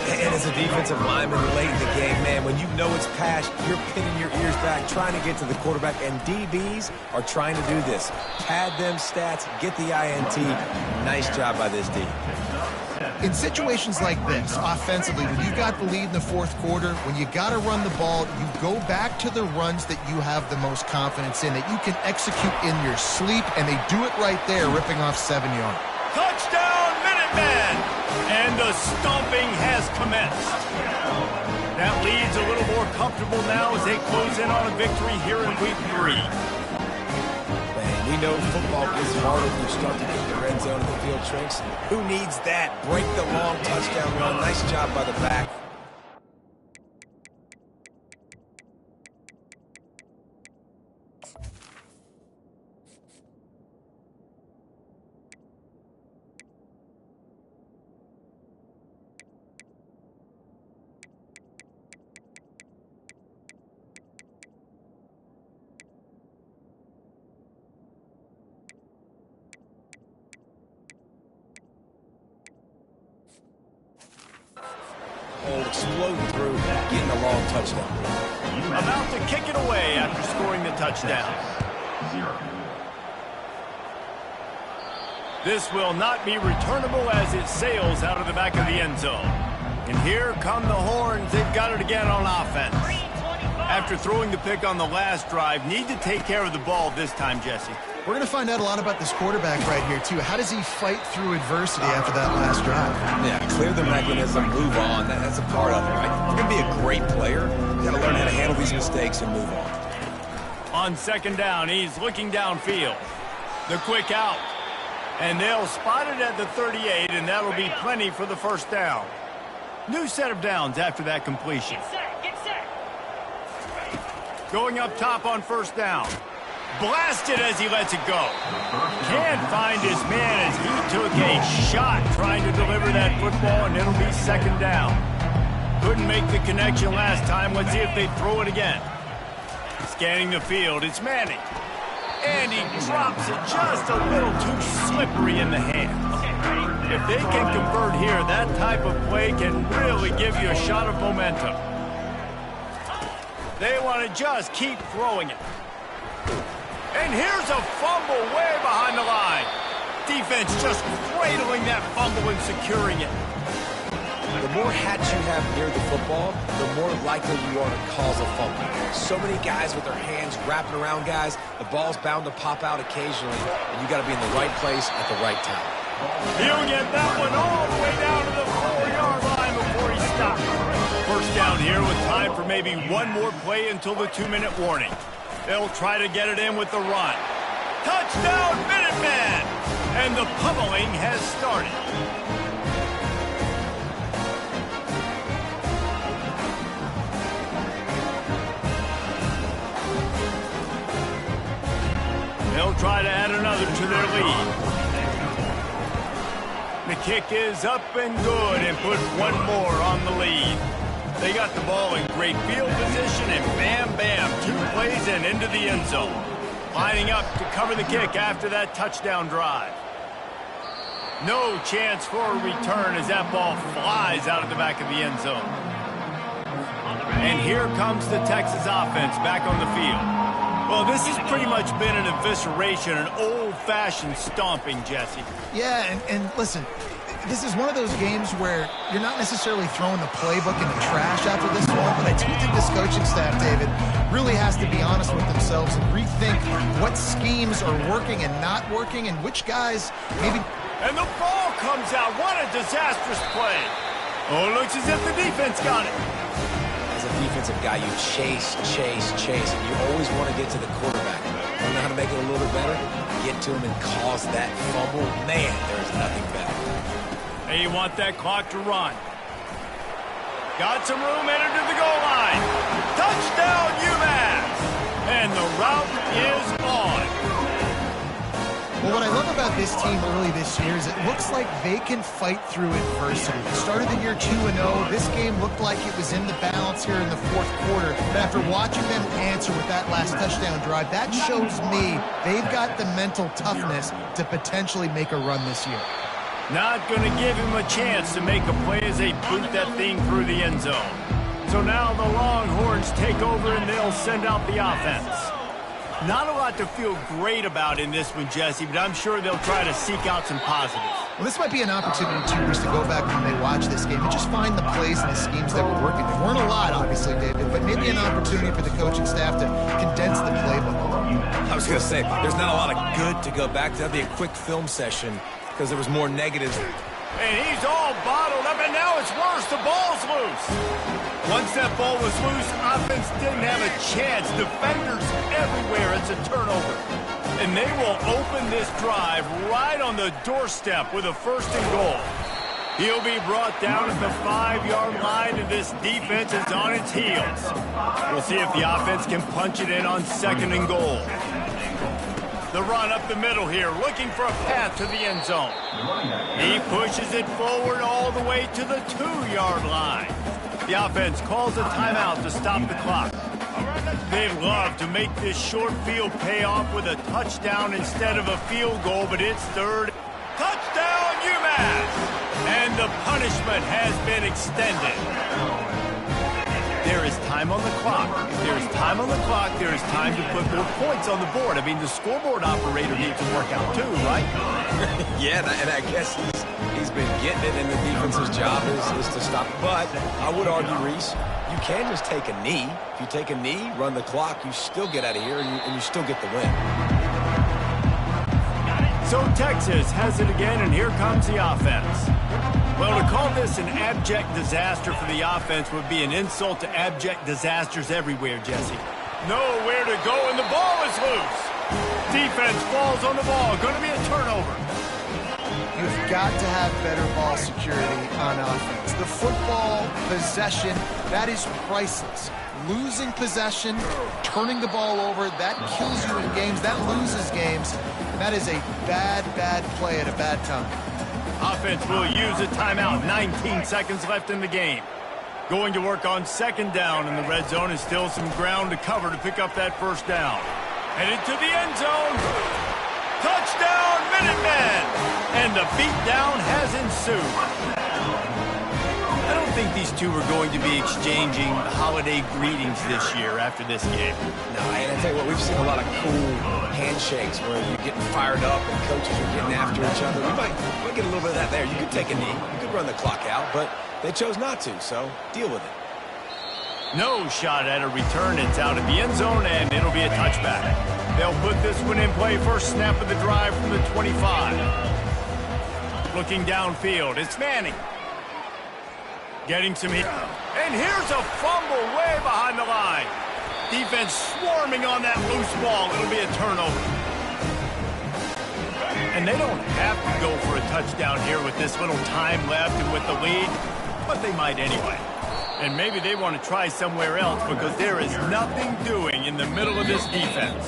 And as a defensive lineman late in the game, man, when you know it's pass, you're pinning your ears back, trying to get to the quarterback, and DBs are trying to do this. Pad them stats, get the INT. Nice job by this D. In situations like this, offensively, when you've got the lead in the fourth quarter, when you got to run the ball, you go back to the runs that you have the most confidence in, that you can execute in your sleep, and they do it right there, ripping off 7 yards. Touchdown, Minutemen! And the stomping has commenced. That lead's a little more comfortable now as they close in on a victory here in week 3. Man, we know football is harder when you start to get the red zone and the field shrinks. Who needs that? Break the long touchdown run. Nice job by the back. Exploding through, getting a long touchdown. About to kick it away after scoring the touchdown. 0. This will not be returnable as it sails out of the back of the end zone. And here come the horns. They've got it again on offense. After throwing the pick on the last drive, need to take care of the ball this time, Jesse. We're going to find out a lot about this quarterback right here, too. How does he fight through adversity after that last drive? Yeah, clear the mechanism, move on. That's a part of it, right? You're going to be a great player. You got to learn how to handle these mistakes and move on. On 2nd down, he's looking downfield. The quick out. And they'll spot it at the 38, and that'll be plenty for the first down. New set of downs after that completion. Get set, get set. Going up top on first down. Blasted as he lets it go. Can't find his man as he took a shot trying to deliver that football, and it'll be second down. Couldn't make the connection last time. Let's see if they throw it again. Scanning the field, it's Manning. And he drops it just a little too slippery in the hands. If they can convert here, that type of play can really give you a shot of momentum. They want to just keep throwing it. And here's a fumble way behind the line. Defense just cradling that fumble and securing it. The more hats you have near the football, the more likely you are to cause a fumble. So many guys with their hands wrapping around guys, the ball's bound to pop out occasionally, and you got to be in the right place at the right time. He'll get that one all the way down to the 4-yard line before he stops. First down here with time for maybe one more play until the 2-minute warning. They'll try to get it in with the run. Touchdown, Minutemen! And the pummeling has started. They'll try to add another to their lead. The kick is up and good and put one more on the lead. They got the ball in great field position, and bam, bam, 2 plays and into the end zone. Lining up to cover the kick after that touchdown drive. No chance for a return as that ball flies out of the back of the end zone. And here comes the Texas offense back on the field. Well, this has pretty much been an evisceration, an old-fashioned stomping, Jesse. Yeah, and listen, this is one of those games where you're not necessarily throwing the playbook in the trash after this one, but I do think this coaching staff, David, really has to be honest with themselves and rethink what schemes are working and not working and which guys maybe... And the ball comes out. What a disastrous play. Oh, it looks as if the defense got it. As a defensive guy, you chase, and you always want to get to the quarterback. You know how to make it a little bit better? Get to him and cause that fumble. Man, there's nothing better. Hey, you want that clock to run. Got some room, entered to the goal line. Touchdown, UMass! And the route is on. Well, what I love about this team early this year is it looks like they can fight through adversity. They started the year 2-0. This game looked like it was in the balance here in the fourth quarter. But after watching them answer with that last touchdown drive, that shows me they've got the mental toughness to potentially make a run this year. Not going to give him a chance to make a play as they boot that thing through the end zone. So now the Longhorns take over and they'll send out the offense. Not a lot to feel great about in this one, Jesse, but I'm sure they'll try to seek out some positives. Well, this might be an opportunity, too, to go back when they watch this game and just find the plays and the schemes that were working. There weren't a lot, obviously, David, but maybe an opportunity for the coaching staff to condense the playbook a little. I was going to say, there's not a lot of good to go back to. That'd be a quick film session because there was more negatives. And he's all bottled up, and now it's worse. The ball's loose. Once that ball was loose, offense didn't have a chance. Defenders everywhere. It's a turnover. And they will open this drive right on the doorstep with a 1st and goal. He'll be brought down at the 5-yard line, and this defense is on its heels. We'll see if the offense can punch it in on 2nd and goal. The run up the middle here, looking for a path to the end zone. He pushes it forward all the way to the 2-yard line. The offense calls a timeout to stop the clock. They'd love to make this short field pay off with a touchdown instead of a field goal, but it's 3rd. Touchdown, UMass! And the punishment has been extended. There is time on the clock. If there is time on the clock, there is time to put more points on the board. I mean, the scoreboard operator needs to work out too, right? Yeah, and I guess he's been getting it, and the defense's job is to stop. But I would argue, Reese, you can just take a knee. If you take a knee, run the clock, you still get out of here, and you still get the win. So Texas has it again, and here comes the offense. Well, to call this an abject disaster for the offense would be an insult to abject disasters everywhere, Jesse. Nowhere to go, and the ball is loose. Defense falls on the ball. Going to be a turnover. You've got to have better ball security on offense. The football possession, that is priceless. Losing possession, turning the ball over, that kills you in games, that loses games. That is a bad, bad play at a bad time. Offense will use a timeout. 19 seconds left in the game. Going to work on second down in the red zone, and still some ground to cover to pick up that first down. Headed to the end zone. Touchdown, Minutemen! And the beatdown has ensued. I don't think these two are going to be exchanging holiday greetings this year after this game. No, and I tell you what, we've seen a lot of cool handshakes where you're getting fired up and coaches are getting after each other. We might get a little bit of that there. You could take a knee. You could run the clock out, but they chose not to, so deal with it. No shot at a return. It's out of the end zone, and it'll be a touchback. They'll put this one in play. First snap of the drive from the 25. Looking downfield, it's Manning. Getting some hit. And here's a fumble way behind the line. Defense swarming on that loose ball. It'll be a turnover. And they don't have to go for a touchdown here with this little time left and with the lead, but they might anyway. And maybe they want to try somewhere else because there is nothing doing in the middle of this defense.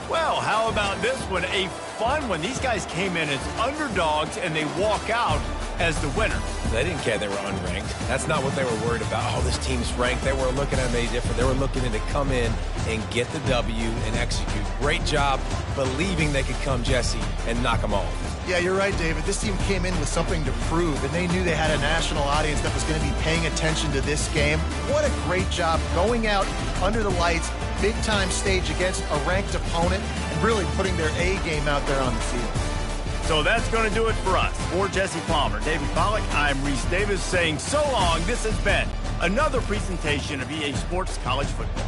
Well, how about this one? A fun one. These guys came in as underdogs and they walk out as the winner. They didn't care they were unranked. That's not what they were worried about. Oh, this team's ranked. They weren't looking at any different. They were looking to come in and get the W and execute. Great job believing they could come, Jesse, and knock them off. Yeah, you're right, David. This team came in with something to prove, and they knew they had a national audience that was going to be paying attention to this game. What a great job going out under the lights, big-time stage against a ranked opponent, and really putting their A game out there on the field. So that's going to do it for us. For Jesse Palmer, David Pollack, I'm Reese Davis saying so long. This has been another presentation of EA Sports College Football.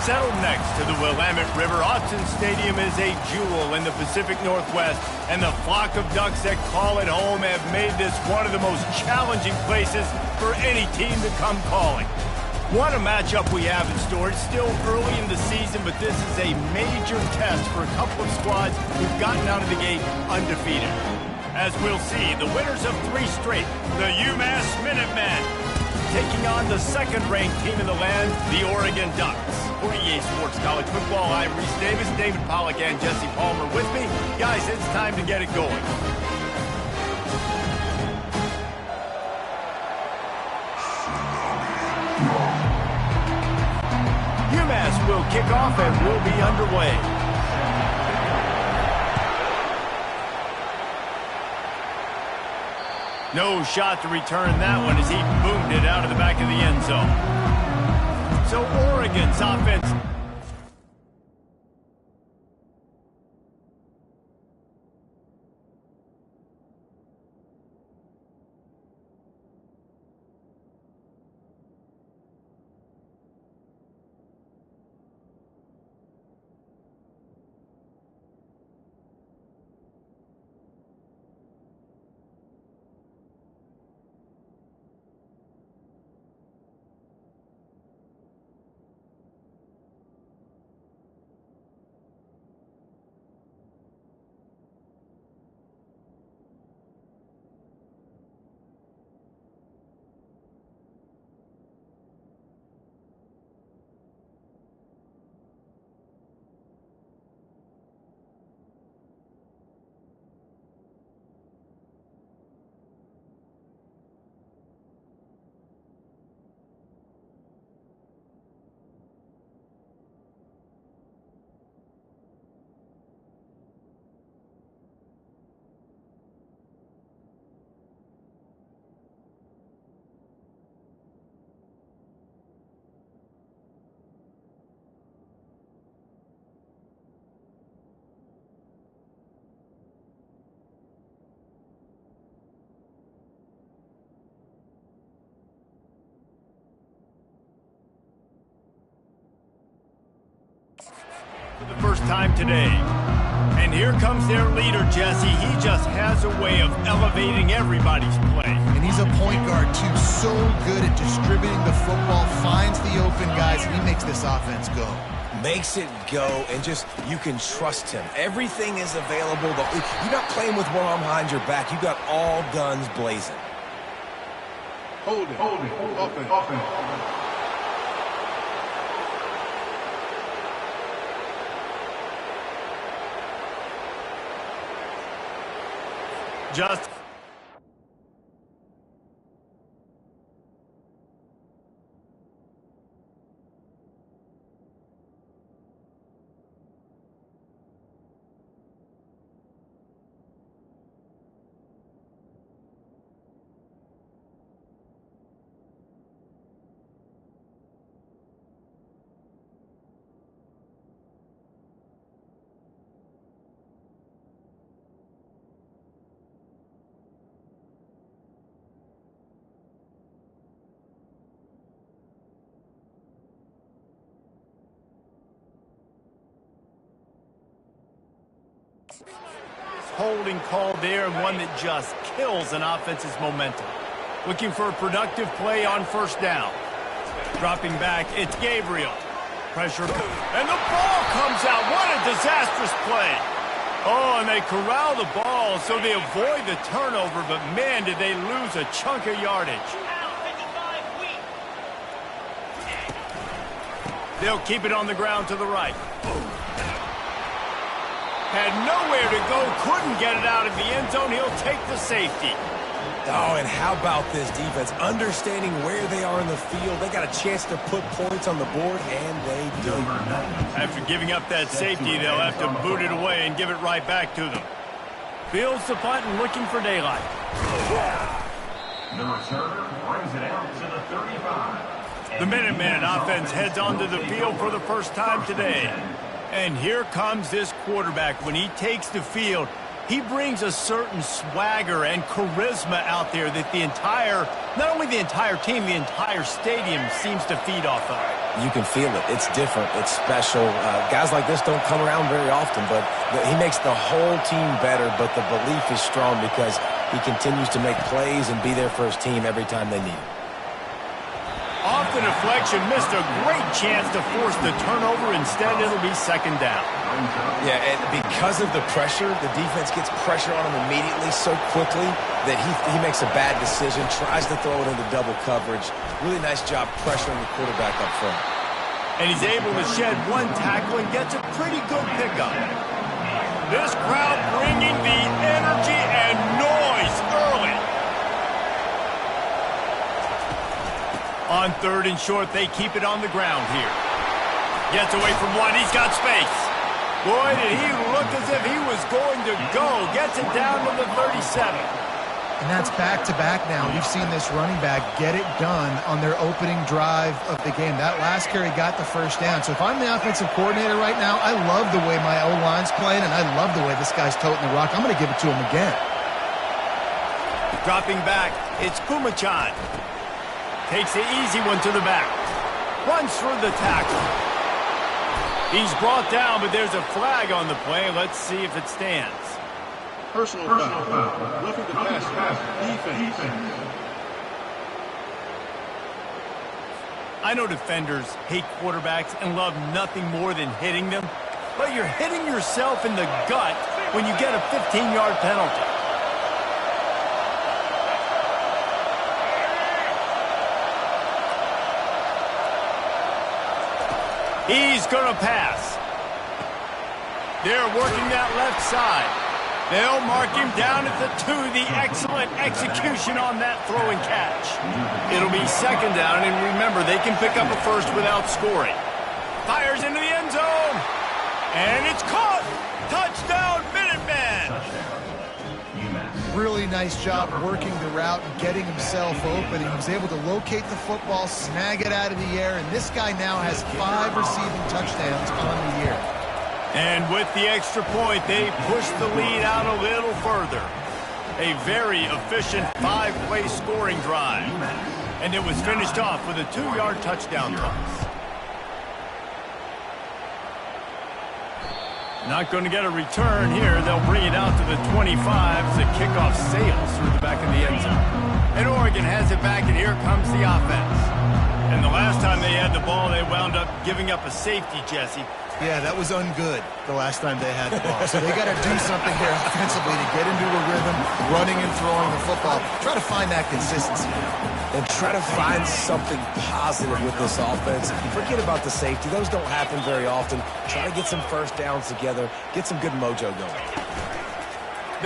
Settled next to the Willamette River, Autzen Stadium is a jewel in the Pacific Northwest, and the flock of ducks that call it home have made this one of the most challenging places for any team to come calling. What a matchup we have in store. It's still early in the season, but this is a major test for a couple of squads who've gotten out of the gate undefeated. As we'll see, the winners of 3 straight, the UMass Minutemen, taking on the second-ranked team in the land, the Oregon Ducks. For EA Sports College Football, I'm Reese Davis, David Pollack, and Jesse Palmer with me. Guys, it's time to get it going. UMass will kick off and will be underway. No shot to return that one as he boomed it out of the back of the end zone. So Oregon's offense. For the first time today. And here comes their leader, Jesse. He just has a way of elevating everybody's play. And he's a point guard, too. So good at distributing the football, finds the open guys, and he makes this offense go. Makes it go, and just, you can trust him. Everything is available. You're not playing with one arm behind your back. You got all guns blazing. Hold it. Offense. Just holding call there, and one that just kills an offense's momentum. Looking for a productive play on first down. Dropping back, it's Gabriel. Pressure, and the ball comes out. What a disastrous play. Oh, and they corral the ball, so they avoid the turnover, but man, did they lose a chunk of yardage. They'll keep it on the ground to the right. Had nowhere to go, couldn't get it out of the end zone. He'll take the safety. Oh, and how about this defense? Understanding where they are in the field. They got a chance to put points on the board, and they do. After giving up that safety, they'll have to boot it away and give it right back to them. Fields the punt and looking for daylight. The returner brings it out to the 35. The Minuteman offense heads onto the field for the first time today. And here comes this quarterback. When he takes the field, he brings a certain swagger and charisma out there that not only the entire team, the entire stadium seems to feed off of. You can feel it. It's different. It's special. Guys like this don't come around very often, but he makes the whole team better, but the belief is strong because he continues to make plays and be there for his team every time they need him. Off the deflection, missed a great chance to force the turnover. Instead, it'll be second down. Yeah, and because of the pressure, the defense gets pressure on him immediately so quickly that he makes a bad decision, tries to throw it into double coverage. Really nice job pressuring the quarterback up front. And he's able to shed one tackle and gets a pretty good pickup. This crowd bringing the energy and noise early. On 3rd and short, they keep it on the ground here. Gets away from one. He's got space. Boy, did he look as if he was going to go. Gets it down to the 37. And that's back-to-back now. We've seen this running back get it done on their opening drive of the game. That last carry got the first down. So if I'm the offensive coordinator right now, I love the way my O-line's playing, and I love the way this guy's toting the rock. I'm going to give it to him again. Dropping back, it's Pumachan. Takes the easy one to the back. Runs through the tackle. He's brought down, but there's a flag on the play. Let's see if it stands. Personal foul. Roughing the pass. Defense. I know defenders hate quarterbacks and love nothing more than hitting them, but you're hitting yourself in the gut when you get a 15-yard penalty. He's going to pass. They're working that left side. They'll mark him down at the 2. The excellent execution on that throw and catch. It'll be second down, and remember, they can pick up a first without scoring. Fires into the end zone. And it's caught. Touchdown, Minutemen. Really nice job working the route and getting himself open. He was able to locate the football, snag it out of the air, and this guy now has 5 receiving touchdowns on the year. And with the extra point, they push the lead out a little further. A very efficient 5-play scoring drive. And it was finished off with a 2-yard touchdown toss. Not going to get a return here. They'll bring it out to the 25 as the kickoff sails through the back of the end zone. And Oregon has it back, and here comes the offense. And the last time they had the ball, they wound up giving up a safety, Jesse. Yeah, that was ungood the last time they had the ball. So they got to do something here offensively to get into a rhythm, running and throwing the football. Try to find that consistency. And try to find something positive with this offense. Forget about the safety. Those don't happen very often. Try to get some first downs together. Get some good mojo going.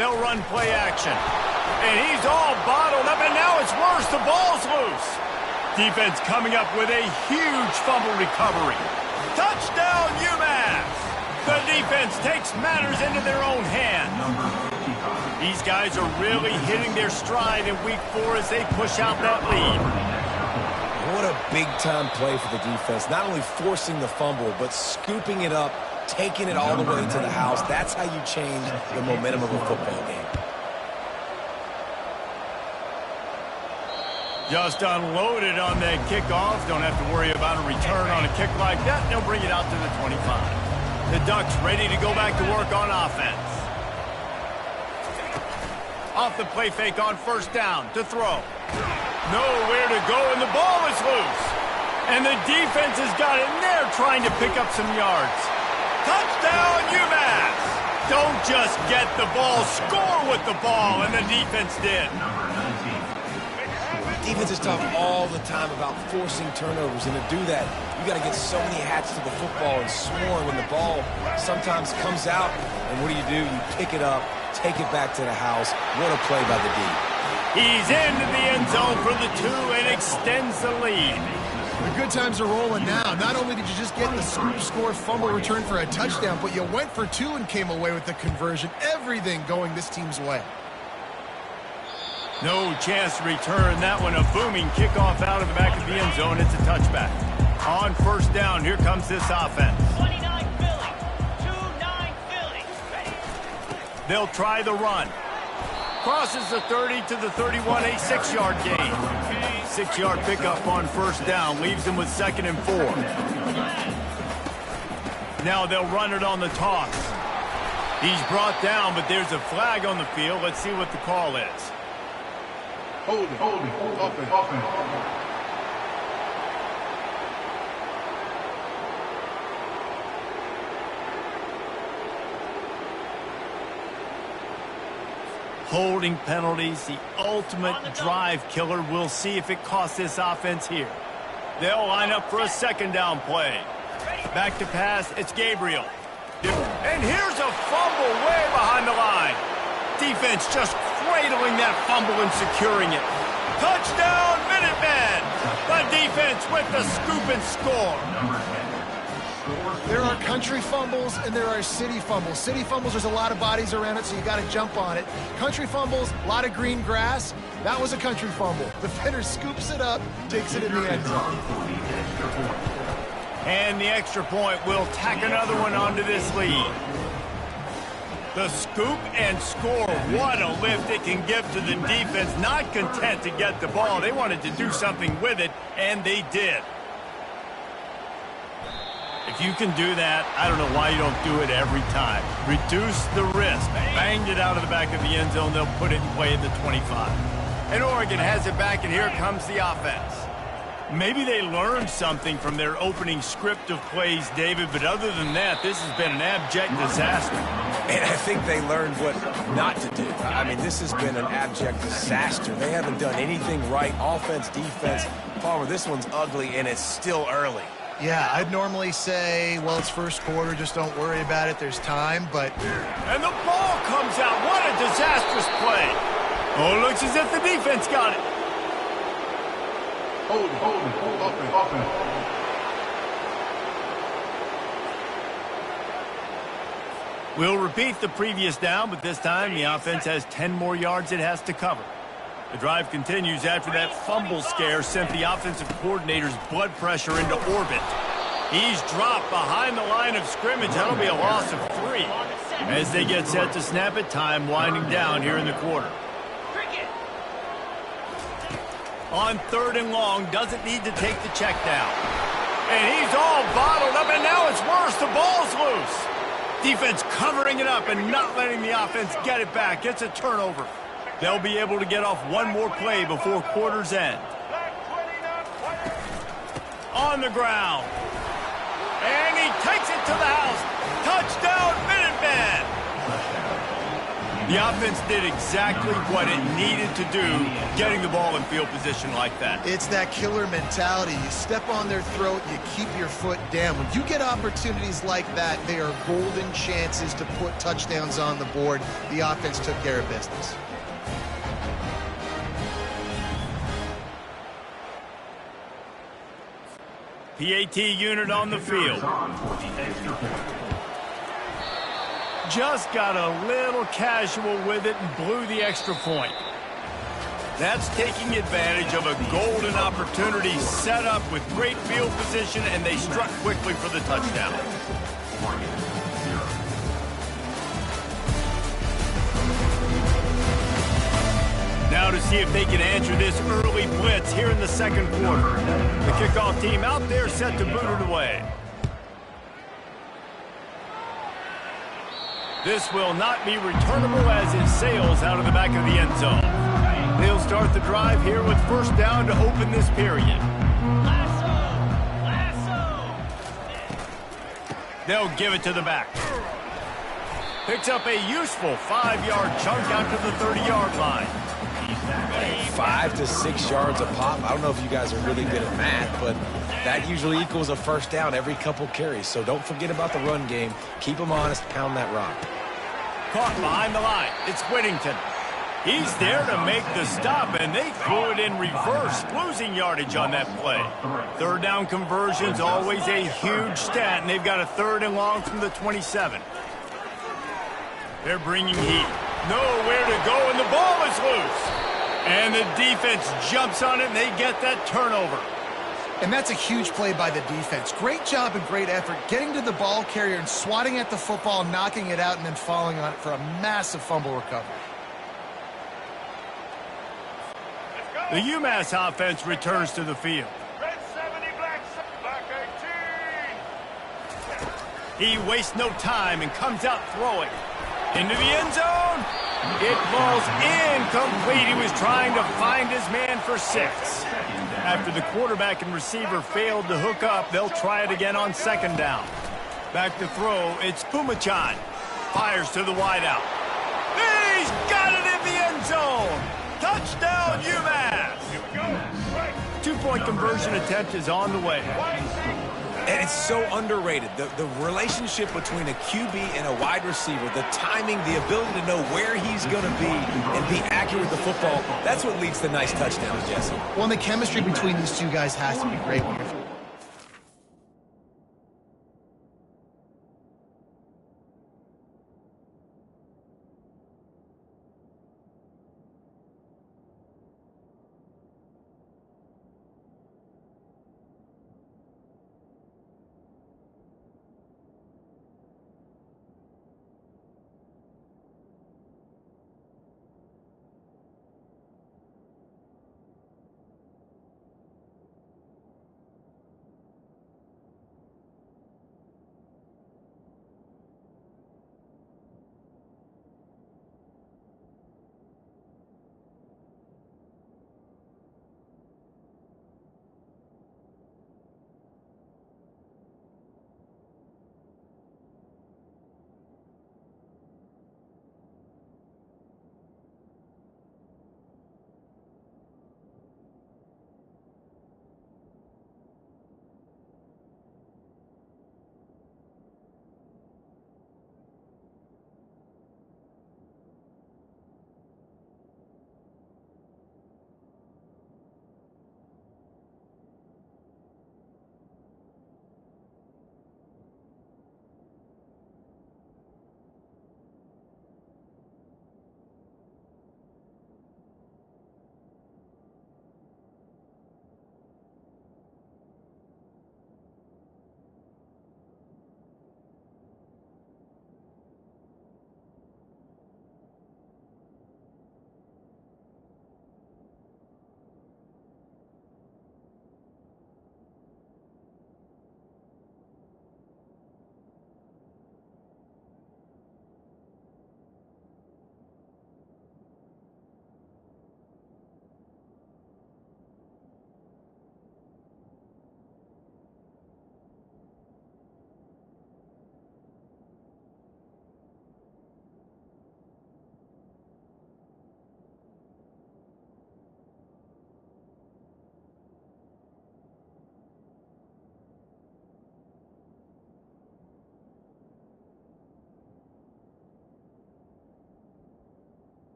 They'll run play action. And he's all bottled up, and now it's worse. The ball's loose. Defense coming up with a huge fumble recovery. Touchdown, UMass! The defense takes matters into their own hands. These guys are really hitting their stride in week 4 as they push out that lead. What a big-time play for the defense. Not only forcing the fumble, but scooping it up, taking it all the way to the house. That's how you change the momentum of a football game. Just unloaded on that kickoff. Don't have to worry about a return on a kick like that. They'll bring it out to the 25. The Ducks ready to go back to work on offense. Off the play fake on first down to throw. Nowhere to go, and the ball is loose. And the defense has got it in there trying to pick up some yards. Touchdown, UMass! Don't just get the ball, score with the ball, and the defense did. Defense is talking all the time about forcing turnovers, and to do that, you got to get so many hats to the football and swarm, and the ball sometimes comes out, and what do? You pick it up, take it back to the house. What a play by the D. He's into the end zone for the 2 and extends the lead. The good times are rolling now. Not only did you just get the scoop score fumble return for a touchdown, but you went for 2 and came away with the conversion. Everything going this team's way. No chance to return that one. A booming kickoff out of the back of the end zone. It's a touchback. On first down, here comes this offense. 29 Philly. 2-9 Philly. Ready. They'll try the run. Crosses the 30 to the 31, a 6-yard gain. 6-yard pickup on first down. Leaves them with 2nd and 4. Now they'll run it on the toss. He's brought down, but there's a flag on the field. Let's see what the call is. Holding. Offense. Holding penalties, the ultimate drive killer. We'll see if it costs this offense here. They'll line up for a 2nd down play. Back to pass, it's Gabriel. And here's a fumble way behind the line. Defense just cradling that fumble and securing it. Touchdown, Minutemen! The defense with the scoop and score. There are country fumbles and there are city fumbles. City fumbles, there's a lot of bodies around it, so you got to jump on it. Country fumbles, a lot of green grass. That was a country fumble. The defender scoops it up, takes it in the end zone. And the extra point will tack another one onto this lead. The scoop and score, what a lift it can give to the defense. Not content to get the ball. They wanted to do something with it, and they did. If you can do that, I don't know why you don't do it every time. Reduce the risk. Banged it out of the back of the end zone. They'll put it in play at the 25. And Oregon has it back, and here comes the offense. Maybe they learned something from their opening script of plays, David, but other than that, this has been an abject disaster. And I think they learned what not to do. I mean, this has been an abject disaster. They haven't done anything right, offense, defense. Palmer, this one's ugly, and it's still early. Yeah, I'd normally say, well, it's first quarter, just don't worry about it, there's time, but... And the ball comes out. What a disastrous play. Oh, it looks as if the defense got it. Holding. Offense. We'll repeat the previous down, but this time the offense has 10 more yards it has to cover. The drive continues after that fumble scare sent the offensive coordinator's blood pressure into orbit. He's dropped behind the line of scrimmage. That'll be a loss of 3. As they get set to snap it, time winding down here in the quarter. On 3rd and long, doesn't need to take the check down. And he's all bottled up, and now it's worse. The ball's loose. Defense covering it up and not letting the offense get it back. It's a turnover. They'll be able to get off one more play before quarter's end. On the ground. And he takes it to the house. Touchdown, Minutemen! The offense did exactly what it needed to do, getting the ball in field position like that. It's that killer mentality. You step on their throat, you keep your foot down. When you get opportunities like that, they are golden chances to put touchdowns on the board. The offense took care of business. PAT unit on the field. Just got a little casual with it and blew the extra point. That's taking advantage of a golden opportunity set up with great field position, and they struck quickly for the touchdown. Now to see if they can answer this early blitz here in the second quarter. The kickoff team out there set to boot it away. This will not be returnable as it sails out of the back of the end zone. They'll start the drive here with first down to open this period. They'll give it to the back. Picks up a useful 5-yard chunk out to the 30-yard line. 5 to 6 yards a pop. I don't know if you guys are really good at math, but that usually equals a first down every couple carries. So don't forget about the run game. Keep them honest. Pound that rock. Caught behind the line. It's Whittington. He's there to make the stop, and they threw it in reverse, losing yardage on that play. Third down conversion's always a huge stat, and they've got a 3rd and long from the 27. They're bringing heat. Nowhere to go, and the ball is loose. And the defense jumps on it, and they get that turnover. And that's a huge play by the defense. Great job and great effort getting to the ball carrier and swatting at the football, knocking it out, and then falling on it for a massive fumble recovery. Let's go. The UMass offense returns to the field. Red 70, black 18. He wastes no time and comes out throwing. Into the end zone. It falls incomplete. He was trying to find his man for 6. After the quarterback and receiver failed to hook up, they'll try it again on 2nd down. Back to throw, it's Pumachan. Fires to the wideout. He's got it in the end zone. Touchdown, UMass. 2-point conversion attempt is on the way. And it's so underrated. The relationship between a QB and a wide receiver, the timing, the ability to know where he's going to be and be accurate with the football, that's what leads to nice touchdowns, Jesse. Well, and the chemistry between these two guys has to be great when you're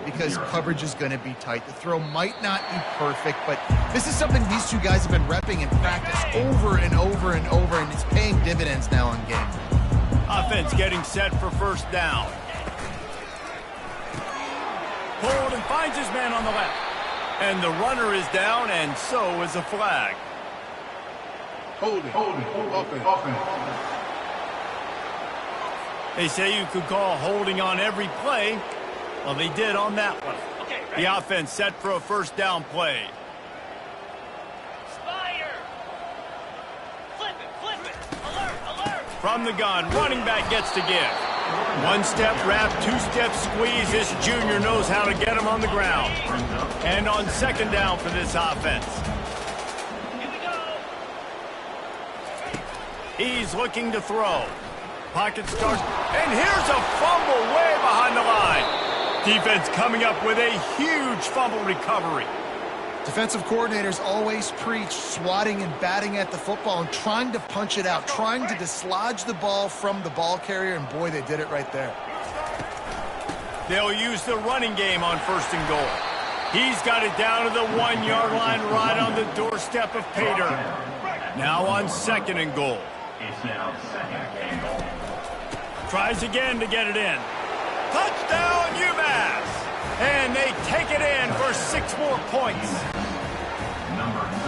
because coverage is going to be tight. The throw might not be perfect, but this is something these two guys have been repping in practice over and over and over, and it's paying dividends now in game. Offense getting set for first down. Pulled and finds his man on the left. And the runner is down, and so is a flag. Holding, offense. They say you could call holding on every play. Well, they did on that one. Okay, The offense set for a first down play. Fire! Flip it! Alert! From the gun, running back gets to give. One-step wrap, two-step squeeze. This junior knows how to get him on the ground. And on second down for this offense. Here we go! He's looking to throw. Pocket starts, and here's a fumble way behind the line. Defense coming up with a huge fumble recovery. Defensive coordinators always preach swatting and batting at the football and trying to punch it out, trying to dislodge the ball from the ball carrier, and boy, they did it right there. They'll use the running game on first and goal. He's got it down to the 1 yard line right on the doorstep of Pater. Now on second and goal. It's now second and goal. Tries again to get it in. Touchdown, UMass! And they take it in for 6 more points.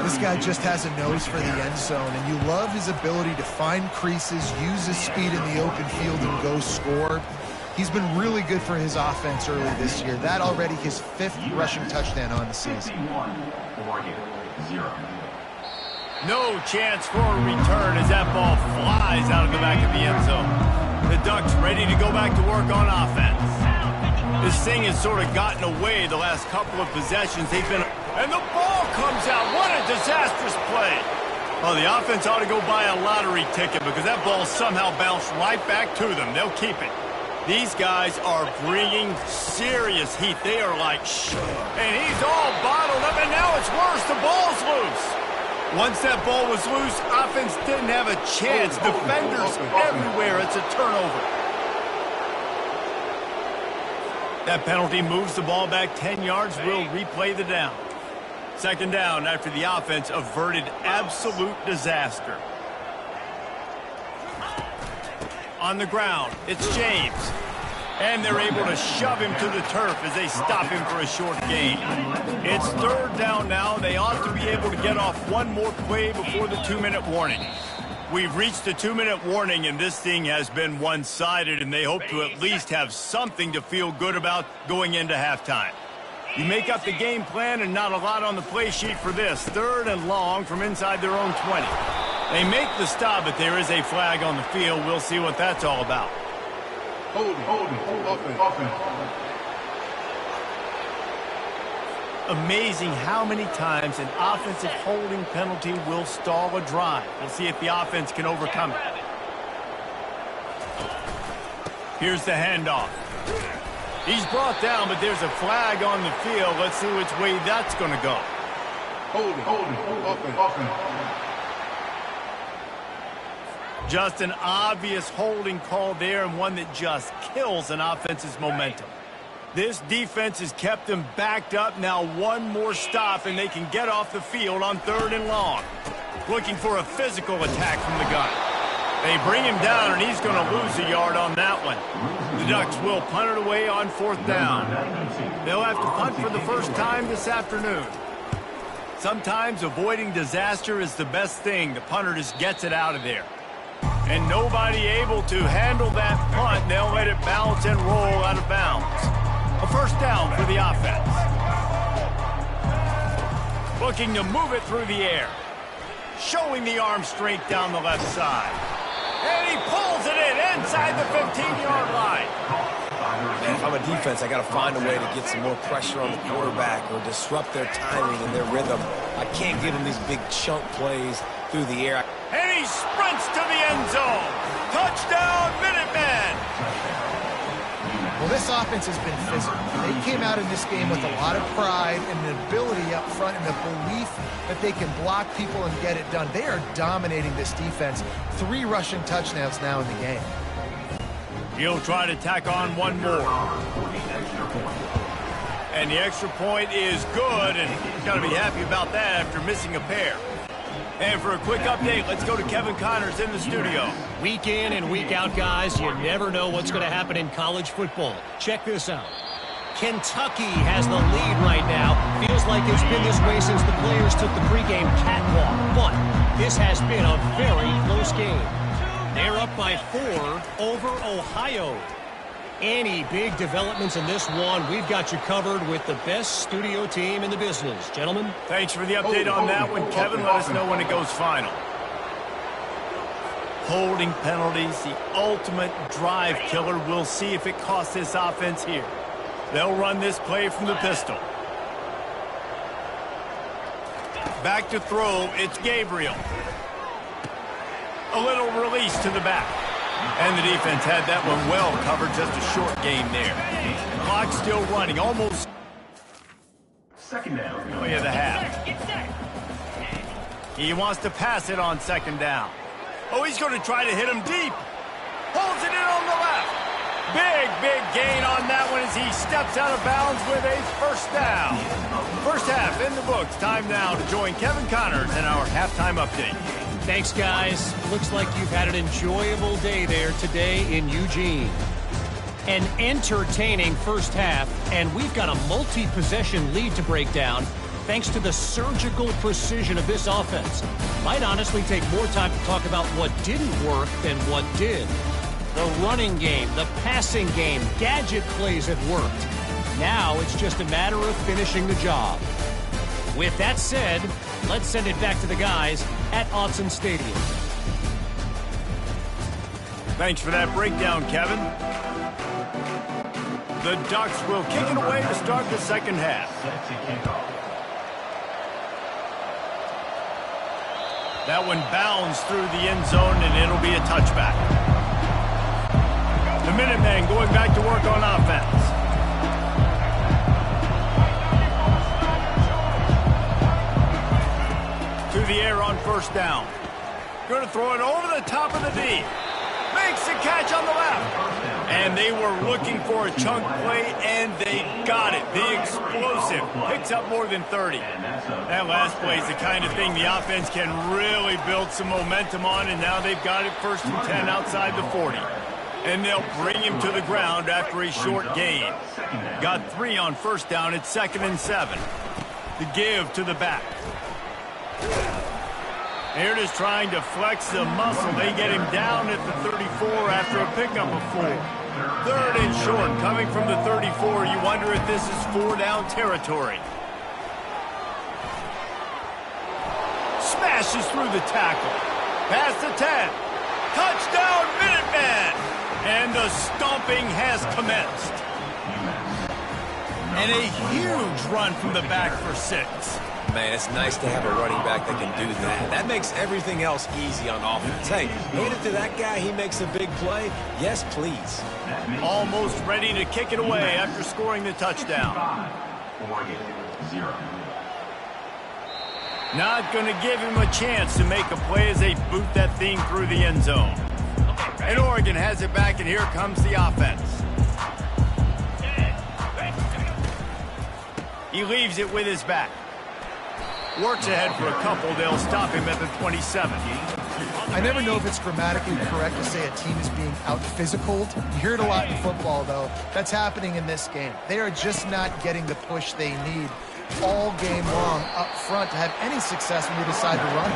This guy just has a nose for the end zone, and you love his ability to find creases, use his speed in the open field, and go score. He's been really good for his offense early this year. That already his 5th rushing touchdown on the season. 51-0. No chance for a return as that ball flies out of the back of the end zone. The Ducks ready to go back to work on offense. This thing has sort of gotten away the last couple of possessions. They've been... And the ball comes out. What a disastrous play. Well, the offense ought to go buy a lottery ticket because that ball somehow bounced right back to them. They'll keep it. These guys are bringing serious heat. They are like, shh. And he's all bottled up, and now it's worse. The ball's loose. Once that ball was loose, offense didn't have a chance. Defenders everywhere. It's a turnover. That penalty moves the ball back 10 yards. We'll replay the down. Second down after the offense averted absolute disaster. On the ground, it's James. And they're able to shove him to the turf as they stop him for a short gain. It's third down now. They ought to be able to get off one more play before the 2-minute warning. We've reached the 2-minute warning, and this thing has been one-sided, and they hope to at least have something to feel good about going into halftime. You make up the game plan and not a lot on the play sheet for this. Third and long from inside their own 20. They make the stop, but there is a flag on the field. We'll see what that's all about. Holding, offense. Amazing how many times an offensive holding penalty will stall a drive. We'll see if the offense can overcome it. Here's the handoff. He's brought down, but there's a flag on the field. Let's see which way that's going to go. Holding, offense. Just an obvious holding call there, and one that just kills an offense's momentum. This defense has kept them backed up. Now one more stop, and they can get off the field on third and long. Looking for a physical attack from the gun. They bring him down, and he's going to lose a yard on that one. The Ducks will punt it away on fourth down. They'll have to punt for the first time this afternoon. Sometimes avoiding disaster is the best thing. The punter just gets it out of there. And nobody able to handle that punt. They'll let it bounce and roll out of bounds. A first down for the offense. Looking to move it through the air. Showing the arm strength down the left side. And he pulls it in inside the 15-yard line. Man, if I'm a defense, I got to find a way to get some more pressure on the quarterback or disrupt their timing and their rhythm. I can't give them these big chunk plays through the air. And he sprints to the end zone. Touchdown, Minutemen! Well, this offense has been physical. They came out in this game with a lot of pride and an ability up front and the belief that they can block people and get it done. They are dominating this defense. 3 rushing touchdowns now in the game. He'll try to tack on one more. And the extra point is good, and he's got to be happy about that after missing a pair. And for a quick update, let's go to Kevin Connors in the studio. Week in and week out, guys, you never know what's going to happen in college football. Check this out. Kentucky has the lead right now. Feels like it's been this way since the players took the pregame catwalk. But this has been a very close game. They're up by 4 over Ohio. Any big developments in this one, we've got you covered with the best studio team in the business. Gentlemen. Thanks for the update on that one, Kevin. Let us know when it goes final. Holding penalties, the ultimate drive killer. We'll see if it costs this offense here. They'll run this play from the pistol. Back to throw, it's Gabriel. A little release to the back. And the defense had that one well covered, just a short game there. Clock still running, almost Second down. play of the half. He wants to pass it on second down. Oh, he's going to try to hit him deep. Holds it in on the left. Big gain on that one as he steps out of bounds with a first down. First half in the books. Time now to join Kevin Connors in our halftime update. Thanks, guys. Looks like you've had an enjoyable day there today in Eugene. An entertaining first half, and we've got a multi-possession lead to break down thanks to the surgical precision of this offense. Might honestly take more time to talk about what didn't work than what did. The running game, the passing game, gadget plays have worked. Now it's just a matter of finishing the job. With that said, let's send it back to the guys at Autzen Stadium. Thanks for that breakdown, Kevin. The Ducks will kick it away to start the second half. Set to kick off. That one bounds through the end zone, and it'll be a touchback. The Minutemen going back to work on offense. To the air on first down. Going to throw it over the top of the D. Makes the catch on the left. And they were looking for a chunk play, and they got it. The explosive picks up more than 30. That last play is the kind of thing the offense can really build some momentum on, and now they've got it first and 10 outside the 40. And they'll bring him to the ground after a short gain. Got 3 on first down. It's 2nd and 7. The give to the back. They're just trying to flex the muscle. They get him down at the 34 after a pickup of 4. 3rd and short coming from the 34. You wonder if this is 4-down territory. Smashes through the tackle. Past the 10. Touchdown, Minutemen! And the stomping has commenced. And a huge run from the back for 6. Man, it's nice to have a running back that can do that. That makes everything else easy on offense. Hey, hand it to that guy, he makes a big play. Yes, please. Almost ready to kick it away after scoring the touchdown. Oregon, 0. Not going to give him a chance to make a play as they boot that thing through the end zone. And Oregon has it back, and here comes the offense. He leaves it with his back. Works ahead for a couple. They'll stop him at the 27. I never know if it's grammatically correct to say a team is being out-physicaled. You hear it a lot in football, though. That's happening in this game. They are just not getting the push they need all game long up front to have any success when they decide to run.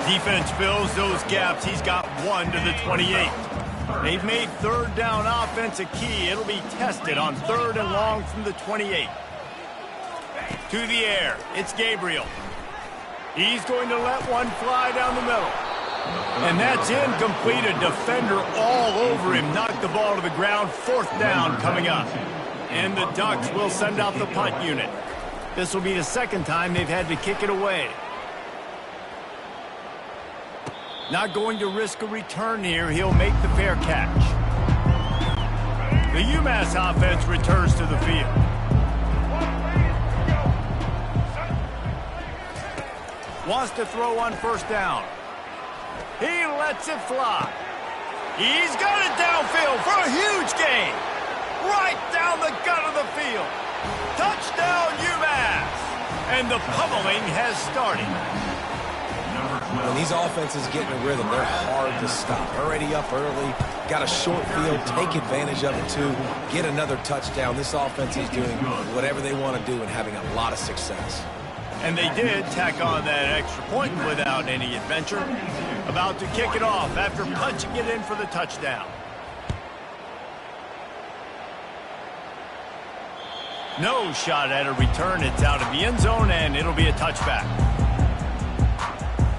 Defense fills those gaps. He's got 1 to the 28. They've made 3rd down offense a key. It'll be tested on 3rd and long from the 28. To the air, it's Gabriel. He's going to let one fly down the middle. And that's incomplete. A defender all over him. Knocked the ball to the ground. 4th down coming up. And the Ducks will send out the punt unit. This will be the 2nd time they've had to kick it away. Not going to risk a return here. He'll make the fair catch. The UMass offense returns to the field. Wants to throw on first down. He lets it fly. He's got it downfield for a huge gain. Right down the gut of the field. Touchdown, UMass! And the pummeling has started. When these offenses get in a rhythm, they're hard to stop. Already up early, got a short field, take advantage of it too, get another touchdown. This offense is doing whatever they want to do and having a lot of success. And they did tack on that extra point without any adventure. About to kick it off after punching it in for the touchdown. No shot at a return. It's out of the end zone, and it'll be a touchback.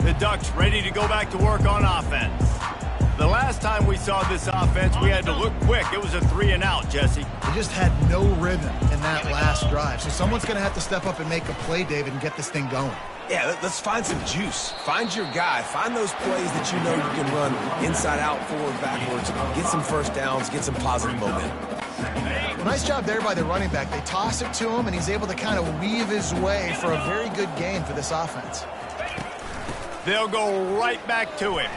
The Ducks ready to go back to work on offense. The last time we saw this offense, we had to look quick. It was a 3-and-out, Jesse. They just had no rhythm in that last drive. So someone's going to have to step up and make a play, David, and get this thing going. Yeah, let's find some juice. Find your guy. Find those plays that you know you can run inside out, forward, backwards. Get some first downs. Get some positive momentum. Well, nice job there by the running back. They toss it to him, and he's able to kind of weave his way for a very good gain for this offense. They'll go right back to him.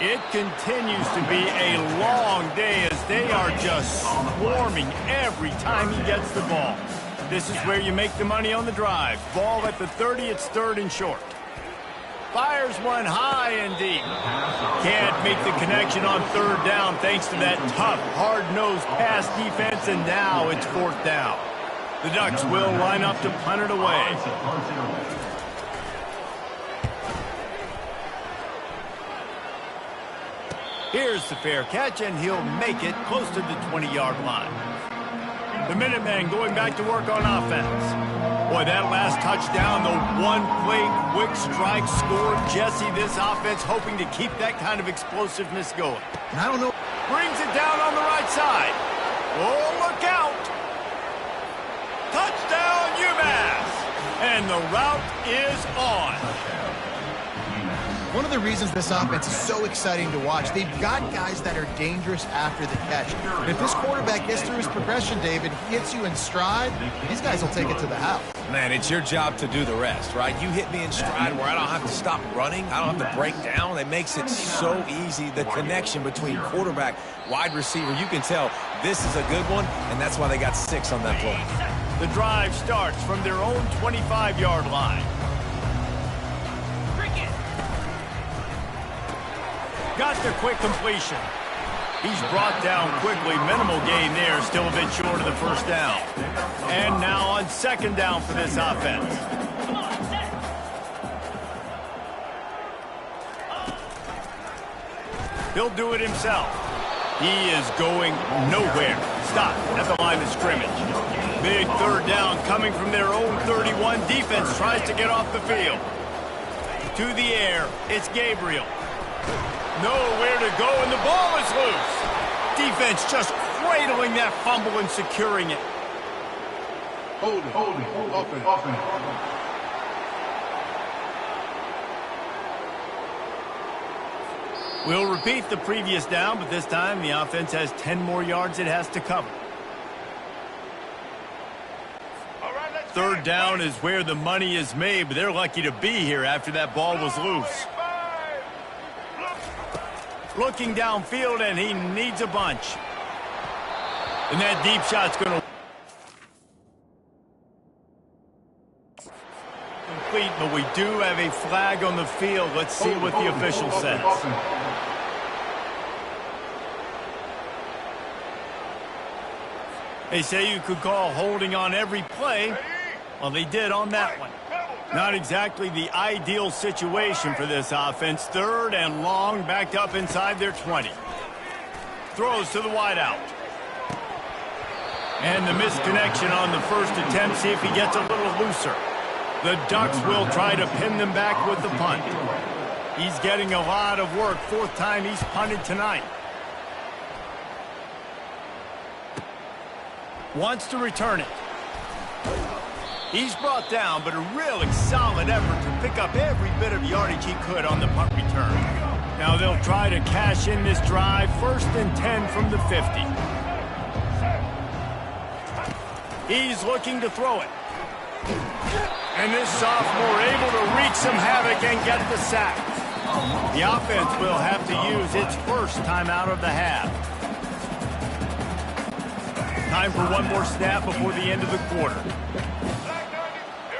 It continues to be a long day as they are just swarming every time he gets the ball. This is where you make the money on the drive. Ball at the 30, it's 3rd and short. Fires one high and deep. Can't make the connection on 3rd down thanks to that tough, hard-nosed pass defense, and now it's 4th down. The Ducks will line up to punt it away. Here's the fair catch, and he'll make it close to the 20-yard line. The Minutemen going back to work on offense. Boy, that last touchdown, the one-play quick strike scored. Jesse, this offense hoping to keep that kind of explosiveness going. And I don't know. Brings it down on the right side. Oh, look out. Touchdown, UMass. And the route is on. One of the reasons this offense is so exciting to watch, they've got guys that are dangerous after the catch. And if this quarterback gets through his progression, David, gets you in stride, these guys will take it to the house. Man, it's your job to do the rest, right? You hit me in stride where I don't have to stop running. I don't have to break down. It makes it so easy. The connection between quarterback, wide receiver, you can tell this is a good one, and that's why they got 6 on that play. The drive starts from their own 25-yard line. Got the quick completion. He's brought down quickly. Minimal gain there. Still a bit short of the 1st down. And now on 2nd down for this offense. He'll do it himself. He is going nowhere. Stop at the line of scrimmage. Big 3rd down coming from their own 31. Defense tries to get off the field. To the air. It's Gabriel. Nowhere to go, and the ball is loose. Defense just cradling that fumble and securing it. Hold it. Offense. We'll repeat the previous down, but this time the offense has 10 more yards it has to cover. 3rd down is where the money is made, but they're lucky to be here after that ball was loose. Looking downfield, and he needs a bunch. And that deep shot's going to complete, but we do have a flag on the field. Let's see what the official says. They say you could call holding on every play. Well, they did on that one. Not exactly the ideal situation for this offense. 3rd and long, backed up inside their 20. Throws to the wideout. And the misconnection on the first attempt. See if he gets a little looser. The Ducks will try to pin them back with the punt. He's getting a lot of work. 4th time he's punted tonight. Wants to return it. He's brought down, but a really solid effort to pick up every bit of yardage he could on the punt return. Now they'll try to cash in this drive. 1st and 10 from the 50. He's looking to throw it. And this sophomore able to wreak some havoc and get the sack. The offense will have to use its 1st timeout of the half. Time for one more snap before the end of the quarter. Here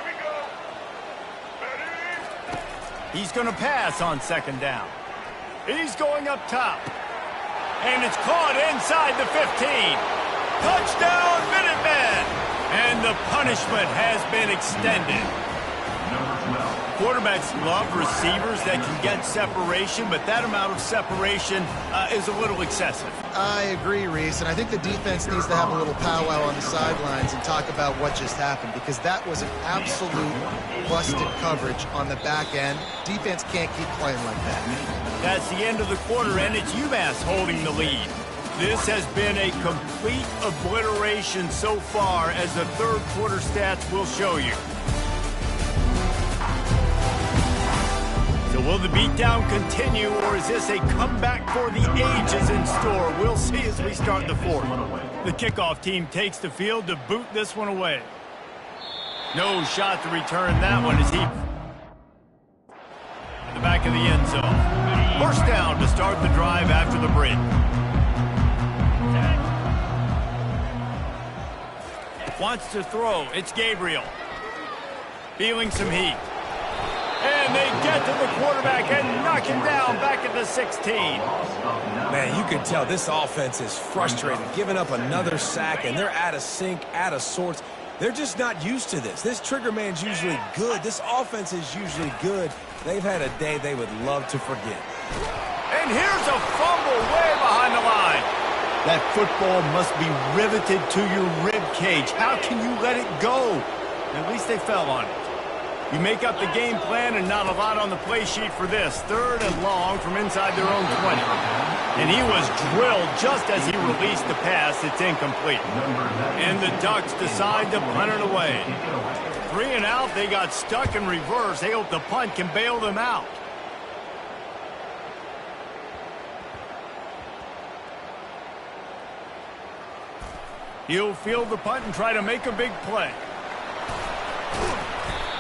we go. Ready? He's going to pass on second down. He's going up top. And it's caught inside the 15. Touchdown, Minutemen! And the punishment has been extended. Quarterbacks love receivers that can get separation, but that amount of separation is a little excessive. I agree, Reese, and I think the defense needs to have a little powwow on the sidelines and talk about what just happened, because that was an absolute busted coverage on the back end. Defense can't keep playing like that. That's the end of the quarter, and it's UMass holding the lead. This has been a complete obliteration so far, as the third quarter stats will show you. So will the beatdown continue, or is this a comeback for the ages in store? We'll see as we start the fourth. The kickoff team takes the field to boot this one away. No shot to return that one as he... in the back of the end zone. First down to start the drive after the break. Wants to throw. It's Gabriel. Feeling some heat. And they get to the quarterback and knock him down back at the 16. Man, you can tell this offense is frustrated, giving up another sack, and they're out of sync, out of sorts. They're just not used to this. This trigger man's usually good. This offense is usually good. They've had a day they would love to forget. And here's a fumble way behind the line. That football must be riveted to your rib cage. How can you let it go? At least they fell on it. You make up the game plan, and not a lot on the play sheet for this. Third and long from inside their own 20. And he was drilled just as he released the pass. It's incomplete. And the Ducks decide to punt it away. 3 and out, they got stuck in reverse. They hope the punt can bail them out. He'll field the punt and try to make a big play.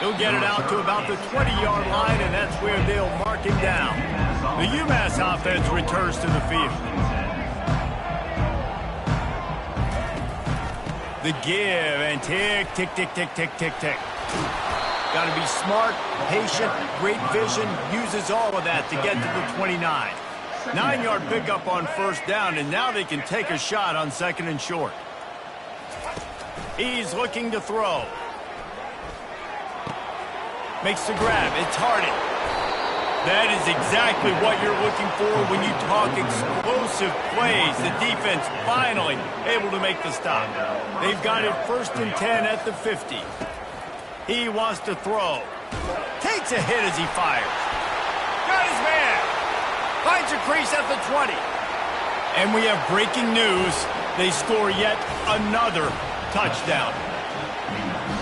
He'll get it out to about the 20-yard line, and that's where they'll mark him down. The UMass offense returns to the field. The give, and tick, tick, tick, tick, tick, tick, tick. Got to be smart, patient, great vision, uses all of that to get to the 29. 9-yard pickup on first down, and now they can take a shot on second and short. He's looking to throw. Makes the grab. It's Harding. That is exactly what you're looking for when you talk explosive plays. The defense finally able to make the stop. They've got it 1st and 10 at the 50. He wants to throw. Takes a hit as he fires. Got his man. Finds a crease at the 20. And we have breaking news. They score yet another touchdown.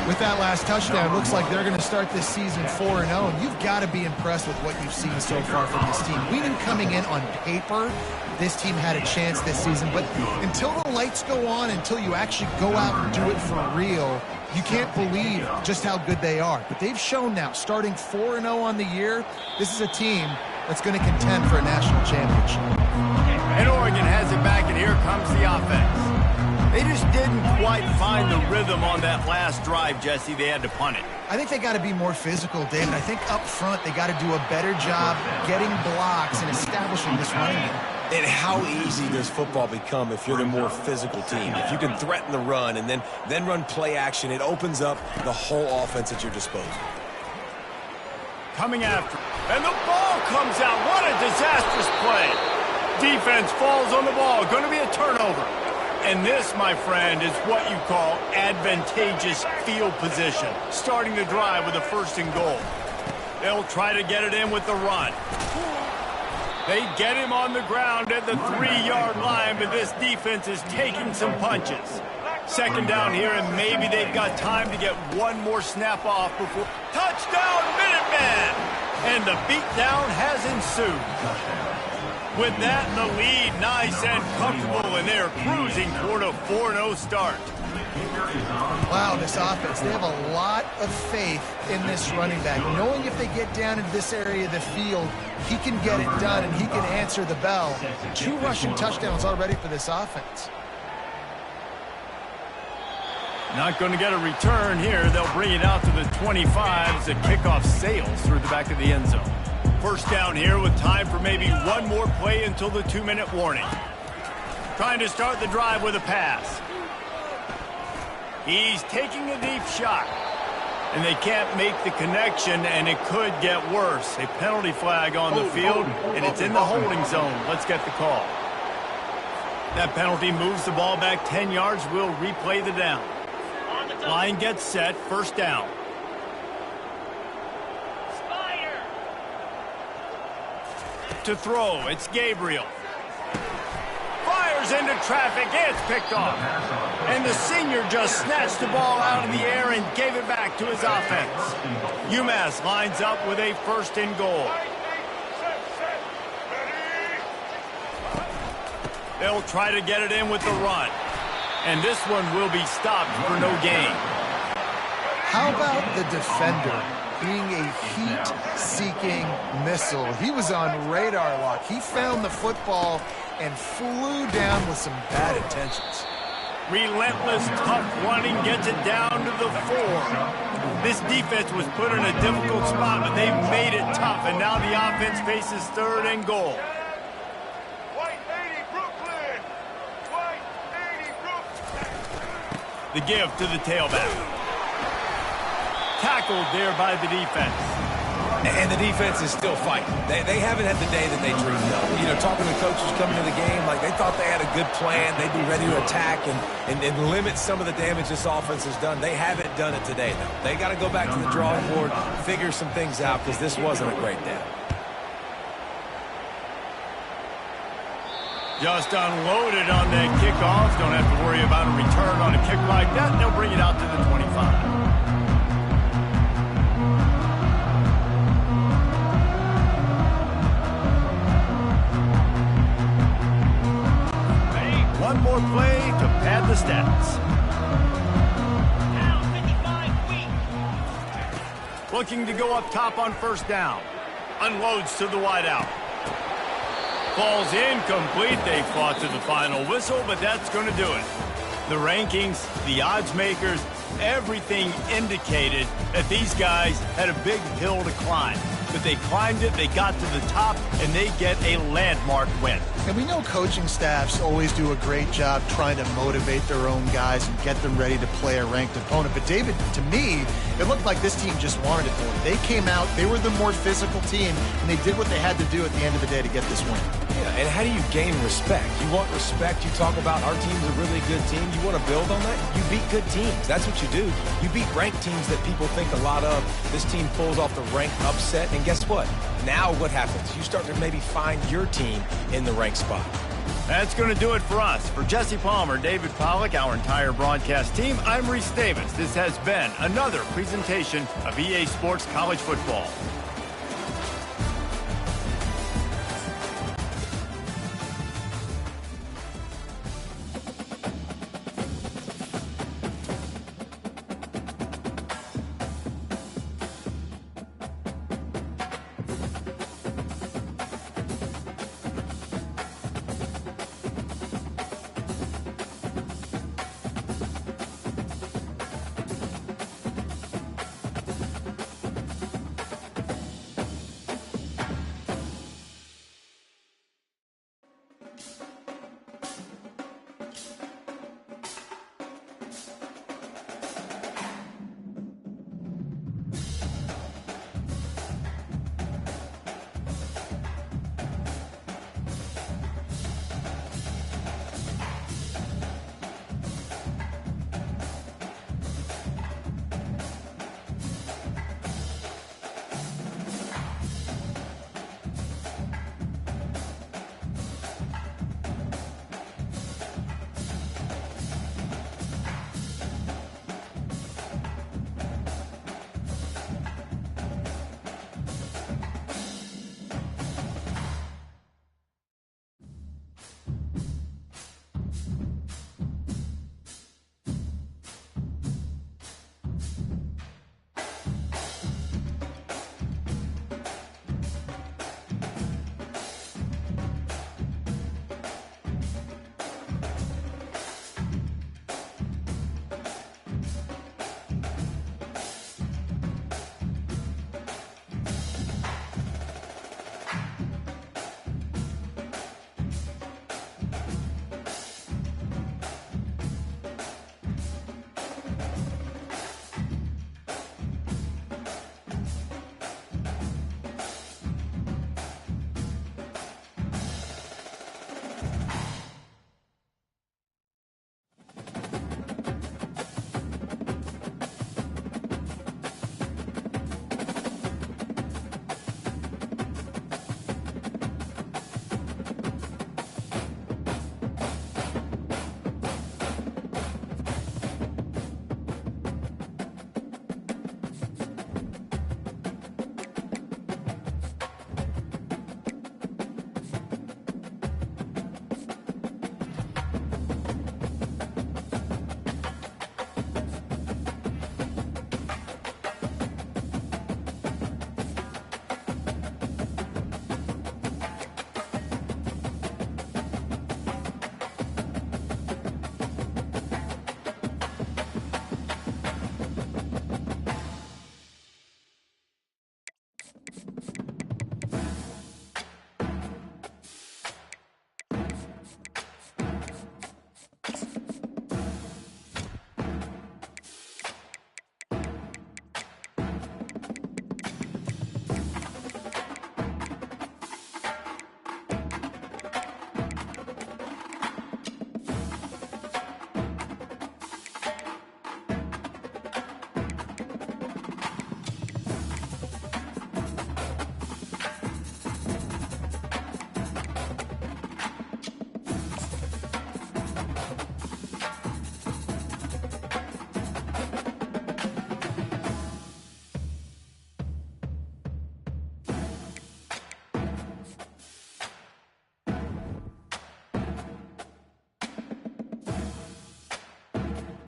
With that last touchdown, looks like they're going to start this season 4-0. And you've got to be impressed with what you've seen so far from this team. We knew coming in on paper, this team had a chance this season. But until the lights go on, until you actually go out and do it for real, you can't believe just how good they are. But they've shown now, starting 4-0 on the year, this is a team that's going to contend for a national championship. And Oregon has it back, and here comes the offense. They just didn't quite find the rhythm on that last drive, Jesse. They had to punt it. I think they got to be more physical, David. I think up front they got to do a better job getting blocks and establishing this running game. And how easy does football become if you're the more physical team? If you can threaten the run and then run play action, it opens up the whole offense at your disposal. Coming after. And the ball comes out. What a disastrous play. Defense falls on the ball. Going to be a turnover. And this, my friend, is what you call advantageous field position. Starting the drive with a 1st and goal. They'll try to get it in with the run. They get him on the ground at the 3-yard line, but this defense is taking some punches. Second down here, and maybe they've got time to get one more snap off before... Touchdown, Minutemen! And the beatdown has ensued. With that, the lead nice and comfortable, and they're cruising toward a 4-0 start. Wow, this offense, they have a lot of faith in this running back. Knowing if they get down into this area of the field, he can get it done and he can answer the bell. 2 rushing touchdowns already for this offense. Not going to get a return here. They'll bring it out to the 25 as the kickoff sails through the back of the end zone. First down here with time for maybe one more play until the 2-minute warning. Trying to start the drive with a pass. He's taking a deep shot. And they can't make the connection, and it could get worse. A penalty flag on the field, and it's in the holding zone. Let's get the call. That penalty moves the ball back 10 yards. We'll replay the down. Line gets set, first down. To throw, it's Gabriel. Fires into traffic, it's picked off. And the senior just snatched the ball out of the air and gave it back to his offense. UMass lines up with a first and goal. They'll try to get it in with the run. And this one will be stopped for no gain. How about the defender being a heat-seeking missile? He was on radar lock. He found the football and flew down with some bad intentions. Relentless, tough running gets it down to the 4. This defense was put in a difficult spot, but they made it tough, and now the offense faces third and goal. White 80, Brooklyn. White 80, Brooklyn. The give to the tailback. Tackled there by the defense. And the defense is still fighting. They haven't had the day that they dreamed of. You know, talking to coaches coming to the game, like they thought they had a good plan. They'd be ready to attack and limit some of the damage this offense has done. They haven't done it today, though. They got to go back to the drawing board, figure some things out, because this wasn't a great day. Just unloaded on that kickoff. Don't have to worry about a return on a kick like that. They'll bring it out to the 25. One more play to pad the stats. Down 55 weak. Looking to go up top on first down. Unloads to the wideout. Falls incomplete. They fought to the final whistle, but that's going to do it. The rankings, the odds makers, everything indicated that these guys had a big hill to climb. But they climbed it, they got to the top, and they get a landmark win. And we know coaching staffs always do a great job trying to motivate their own guys and get them ready to play a ranked opponent. But David, to me, it looked like this team just wanted it more. They came out, they were the more physical team, and they did what they had to do at the end of the day to get this win. Yeah, and how do you gain respect? You want respect. You talk about our team's a really good team. You want to build on that? You beat good teams. That's what you do. You beat ranked teams that people think a lot of. This team pulls off the ranked upset, and guess what? Now what happens? You start to maybe find your team in the ranked spot. That's going to do it for us. For Jesse Palmer, David Pollack, our entire broadcast team, I'm Reese Davis. This has been another presentation of EA Sports College Football.